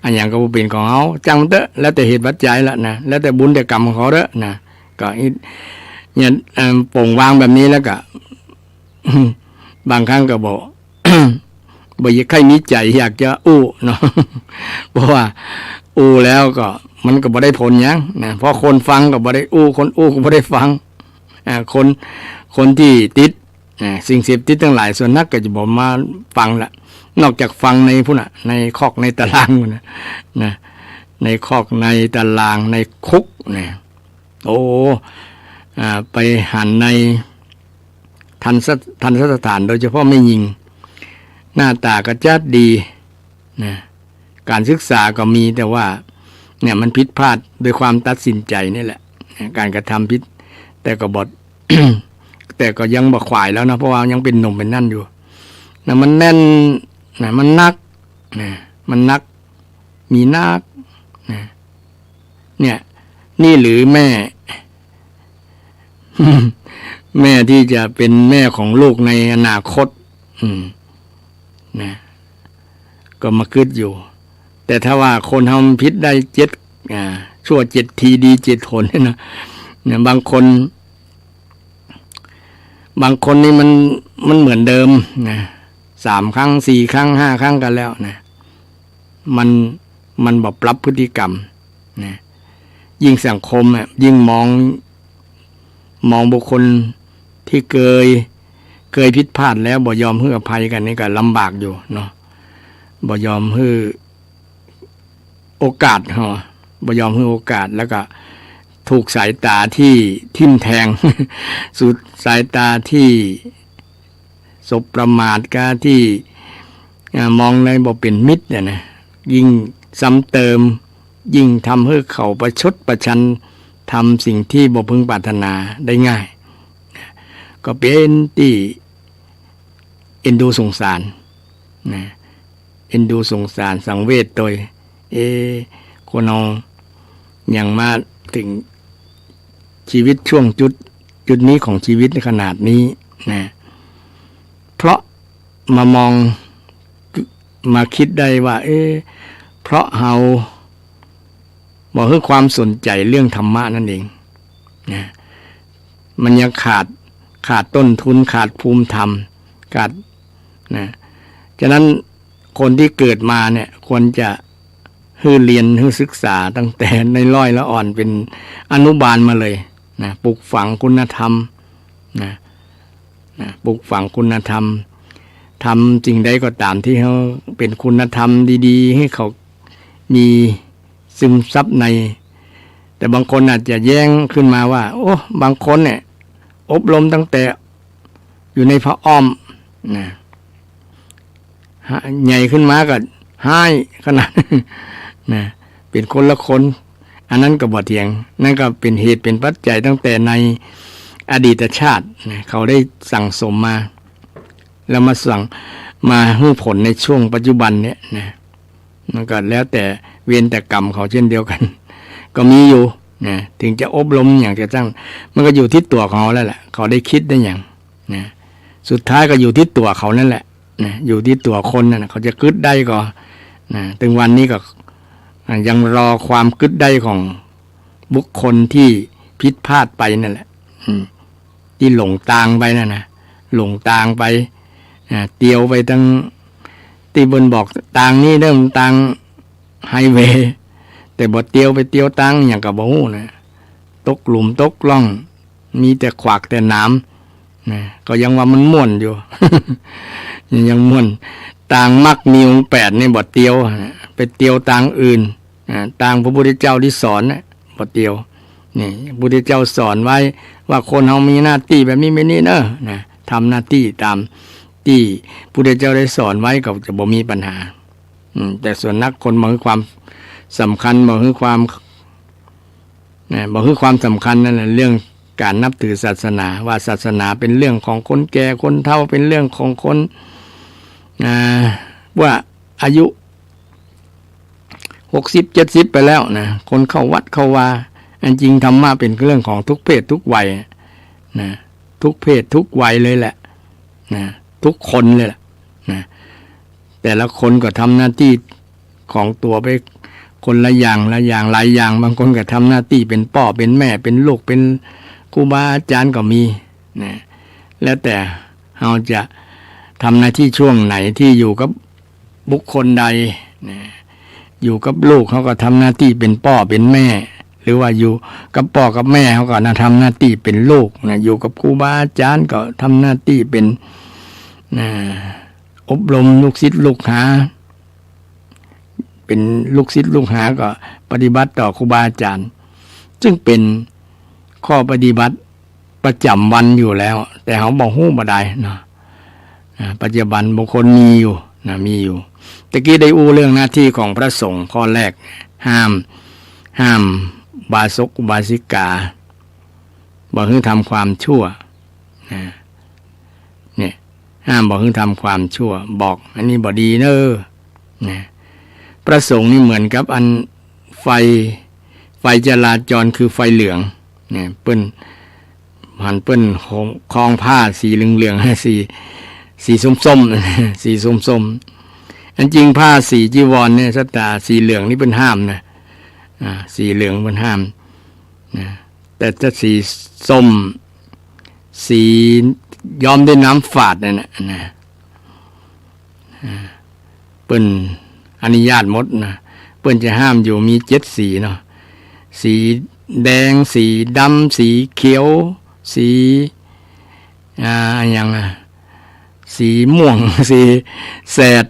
อันอย่างก็บ่เป็นของเฮาจังเถอะแล้วแต่เหตุปัจจัยละนะแล้วแต่บุญแต่กรรมของเขาเด้อนะก็เนี่ยโปร่งวางแบบนี้แล้วก็ บางครั้งก็บอก บ่อยากให้มีใจอยากจะเนาะ เพราะว่าแล้วก็มันก็บ่ได้ผลหยังนะเพราะคนฟังก็บ่ได้คนก็บ่ได้ฟังคนที่ติดสิ่งเสพติดทั้งหลายส่วนนักก็จะบ่มาฟังละนอกจากฟังในพุ่นน่ะในคอกในตารางนะในคอกในตารางในคุกเนี่ยไปหันในทันสถานโดยเฉพาะไม่ยิงหน้าตาก็จัดดีนะการศึกษาก็มีแต่ว่าเนี่ยมันผิดพลาดโดยความตัดสินใจนี่แหละการกระทำผิด แต่ก็บด แต่ก็ยังบ่ขวายแล้วนะเพราะว่ายังเป็นหนุ่มเป็นนั่นอยู่นะมันแน่นนะมันนักนะมันนักมีนักนะเนี่ยนี่หรือแม่ แม่ที่จะเป็นแม่ของลูกในอนาคตนะก็มาคิดอยู่ แต่ถ้าว่าคนทำพิษได้ชั่ว7 ทีดี7 หนเนี่ยบางคนนี่มันเหมือนเดิมนะ3 ครั้ง 4 ครั้ง 5 ครั้งกันแล้วนะมันบอกปรับพฤติกรรมนะยิ่งสังคมยิ่งมองบุคคลที่เคยผิดพลาดแล้วบ่ยอมให้อภัยกันนี่ก็ลำบากอยู่เนาะบ่ยอมให้โอกาสบ่ยอมให้โอกาสแล้วก็ถูกสายตาที่ทิ่มแทง สุดสายตาที่สบประมาทกาที่มองในบ่เป็นมิตรเนี่ยนะยิ่งซ้ำเติมยิ่งทำให้เขาประชดประชันทำสิ่งที่บ่พึงปรารถนาได้ง่ายก็เป็นที่เอ็นดูสงสารนะเอ็นดูสงสารสังเวชโดยคนเอาอย่างมาถึงชีวิตช่วงจุดนี้ของชีวิตขนาดนี้นะเพราะมาคิดได้ว่าเพราะเราบอกให้ความสนใจเรื่องธรรมะนั่นเองนะมันยังขาดต้นทุนขาดภูมิธรรมขาดนะฉะนั้นคนที่เกิดมาเนี่ยควรจะให้เรียนให้ศึกษาตั้งแต่ในร้อยละอ่อนเป็นอนุบาลมาเลยนะปลูกฝังคุณธรรมนะปลูกฝังคุณธรรมทำสิ่งใดก็ตามที่เขาเป็นคุณธรรมดีๆให้เขามีซึมซับในแต่บางคนอาจจะแย้งขึ้นมาว่าโอ้บางคนเนี่ยอบรมตั้งแต่อยู่ในพระอ้อมนะใหญ่ขึ้นมาก็ให้ขนาดนะเป็นคนละคนอันนั้นก็บ่เถียงนั่นก็เป็นเหตุเป็นปัจจัยตั้งแต่ในอดีตชาตินะเขาได้สั่งสมมาแล้วมาให้ผลในช่วงปัจจุบันเนี่ยนะมันก็แล้วแต่เวรแต่กรรมเขาเช่นเดียวกันก็มีอยู่นะถึงจะอบรมอย่างจะตั้งมันก็อยู่ที่ตัวของเขาแล้วแหละเขาได้คิดได้อย่างนะสุดท้ายก็อยู่ที่ตัวเขานั่นแหละนะอยู่ที่ตัวคนนั่นเขาจะคิดได้ก็นะถึงวันนี้ก็ยังรอความคิดได้ของบุคคลที่ผิดพลาดไปนั่นแหละที่หลงทางไปนั่นนะหลงทางไปเตียวไปตั้งที่บนบอกทางนี้เริ่มทางไฮเวย์แต่บ่เตียวไปเตียวทางอย่างกับบ่ฮู้นะตกหลุมตกล่องมีแต่ขวากแต่น้ำนะก็ยังว่ามันม่วนอยู่ ยังม่วนทางมรรคมีองค์8นี่บ่เตียวไปเตียวทางอื่นทางพระพุทธเจ้าที่สอนนะบ่เตียวนี่พระพุทธเจ้าสอนไว้ว่าคนเฮามีหน้าที่แบบนี้ไม่นี่เนอะนะทำหน้าที่ตามที่พระพุทธเจ้าได้สอนไว้ก็จะบ่มีปัญหาแต่ส่วนนักคนมองความสำคัญบอกคือความสำคัญนั่นแหละเรื่องการนับถือศาสนาว่าศาสนาเป็นเรื่องของคนแก่คนเฒ่าเป็นเรื่องของคนว่าอายุ60-70ไปแล้วนะคนเข้าวัดเข้าวาอันจริงธรรมะเป็นเรื่องของทุกเพศทุกวัยนะทุกเพศทุกวัยเลยแหละนะทุกคนเลยแหละนะแต่ละคนก็ทำหน้าที่ของตัวไปคนละอย่างหลายอย่างบางคนก็ทำหน้าที่เป็นพ่อเป็นแม่เป็นลูกเป็นครูบาอาจารย์ก็มีนะแล้วแต่เราจะทำหน้าที่ช่วงไหนที่อยู่กับบุคคลใดนะอยู่กับลูกเขาก็ทำหน้าที่เป็นพ่อเป็นแม่หรือว่าอยู่กับพ่อกับแม่เขาก็ทำหน้าที่เป็นลูกนะอยู่กับครูบาอาจารย์ก็ทำหน้าที่เป็นอบรมลูกศิษย์ลูกหาเป็นลูกศิษย์ลูกหาก็ปฏิบัติต่อครูบาอาจารย์ซึ่งเป็นข้อปฏิบัติประจำวันอยู่แล้วแต่เขาบอกฮู้บ่ได้นะปัจจุบันบางคนมีอยู่มีอยู่ตะกี้ได้อู้เรื่องหน้าที่ของพระสงฆ์ข้อแรกห้ามบาศกอุบาสิกา บอกให้ทำความชั่วเนี่ยห้ามบอกให้ทำความชั่วบอกอันนี้บ่ดีเนอะนะประสงค์นี่เหมือนกับอันไฟจราจรคือไฟเหลืองเนี่ยเปิ้นหันเปิ้นคล้องผ้าสีเหลืองๆสีส้มๆสีส้มๆอันจริงผ้าสีจีวรเนี่ยสตาสีเหลืองนี่เปิ้นห้ามนะสีเหลืองเปิ้นห้ามนะแต่ถ้าสีส้มสีย้อมด้วยน้ำฝาดนั่นนะเปิ้นอนุญาตหมดนะเปิ้นจะห้ามอยู่มี7สีเนาะสีแดงสีดำสีเขียวสีอย่างสีม่วงสีแสด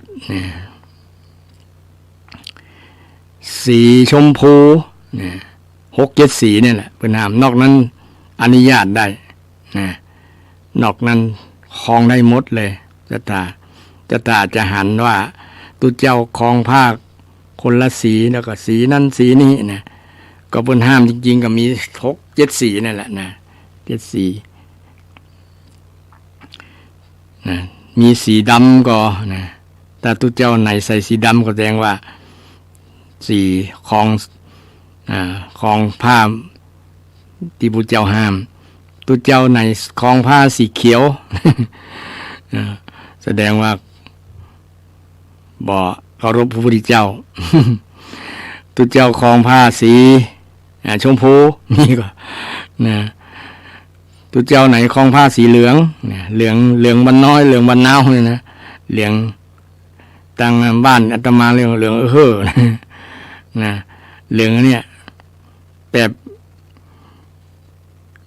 สีชมพูเนี่ย6-7 สีนี่แหละเปิ้นห้ามนอกนั้นอนุญาตได้นะนอกนั้นครองได้หมดเลยจะตาจะหันว่าตุเจ้าครองภาคคนละสีแล้วก็สีนั้นสีนี้นะก็เปิ้นห้ามจริงๆก็มี6-7 สีนั่นแหละนะ7 สีนะมีสีดำก็นะแต่ตุเจ้าไหนใส่สีดำก็แสดงว่าสีครองผ้าที่พุทธเจ้าห้ามตุเจ้าไหนครองผ้าสีเขียว แสดงว่าบ่เคารพพระพุทธเจ้า ตุเจ้าครองผ้าสีชมพูนี่ก็นะตุเจ้าไหนครองผ้าสีเหลืองเหลืองบรรน้อยเหลืองบรรนาวเนี่ยนะเหลืองตั้งบ้านอาตมาเหลืองนะเหลืองเนี่ยแบบ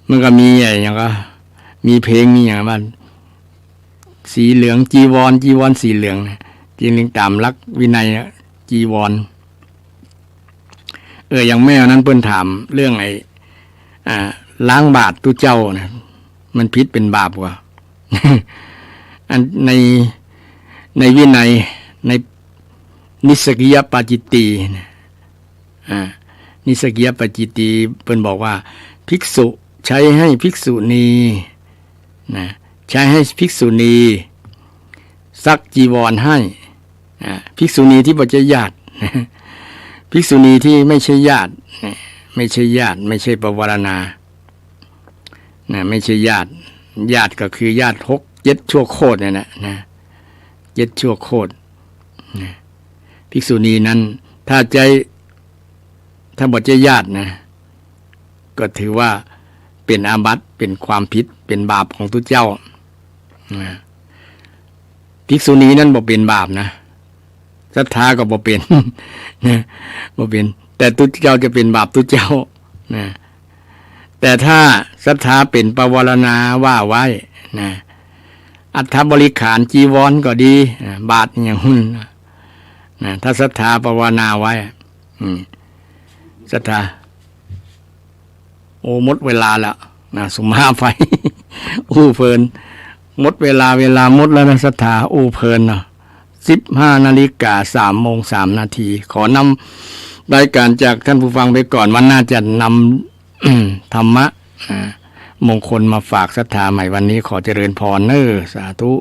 มันก็มีอย่างก็มีเพลงมีอย่างบ้านสีเหลืองจีวรสีเหลืองนะจีเหลืองตามลักวินัยจีวรอย่างแม่นั้นเปิ้นถามเรื่องล้างบาตรตุเจ้านะมันผิดเป็นบาปกว่า อันในวินัยในนิสกิยปาจิตตินิสกิยปาจิตติเปิ้นบอกว่าภิกษุใช้ให้ภิกษุณีนะใช้ให้ภิกษุณีซักจีวรให้ภิกษุณีที่บ่ใช่ญาติภิกษุณีที่ไม่ใช่ญาติไม่ใช่ปวารณาไม่ใช่ญาติก็คือญาติ6-7 ชั่วโคตรเนี่ยนะ7 ชั่วโคตรภิกษุณีนั้นถ้าบ่ใช่ญาตินะก็ถือว่าเป็นอาบัติเป็นความผิดเป็นบาปของตุเจ้าภิกษุณีนั้นบ่เป็นบาปนะศรัทธาก็บ่เป็นนะบ่เป็นแต่ตุเจ้าจะเป็นบาปตุเจ้านะแต่ถ้าศรัทธาเป็นปวารณาว่าไว้นะอัฐบริขารจีวรก็ดีบาทอย่างหุ้นนะถ้าศรัทธาปวารณาไว้ศรัทธาโอ้หมดเวลาแล้วนะสุมาไฟ เพลินหมดเวลาหมดแล้วนะศรัทธาเพลินเนาะ15:03 นาทีขอนำรายการจากท่านผู้ฟังไปก่อนวันหน้าจะนำธรรมะมงคลมาฝากศรัทธาใหม่วันนี้ขอเจริญพรเนอสาธุ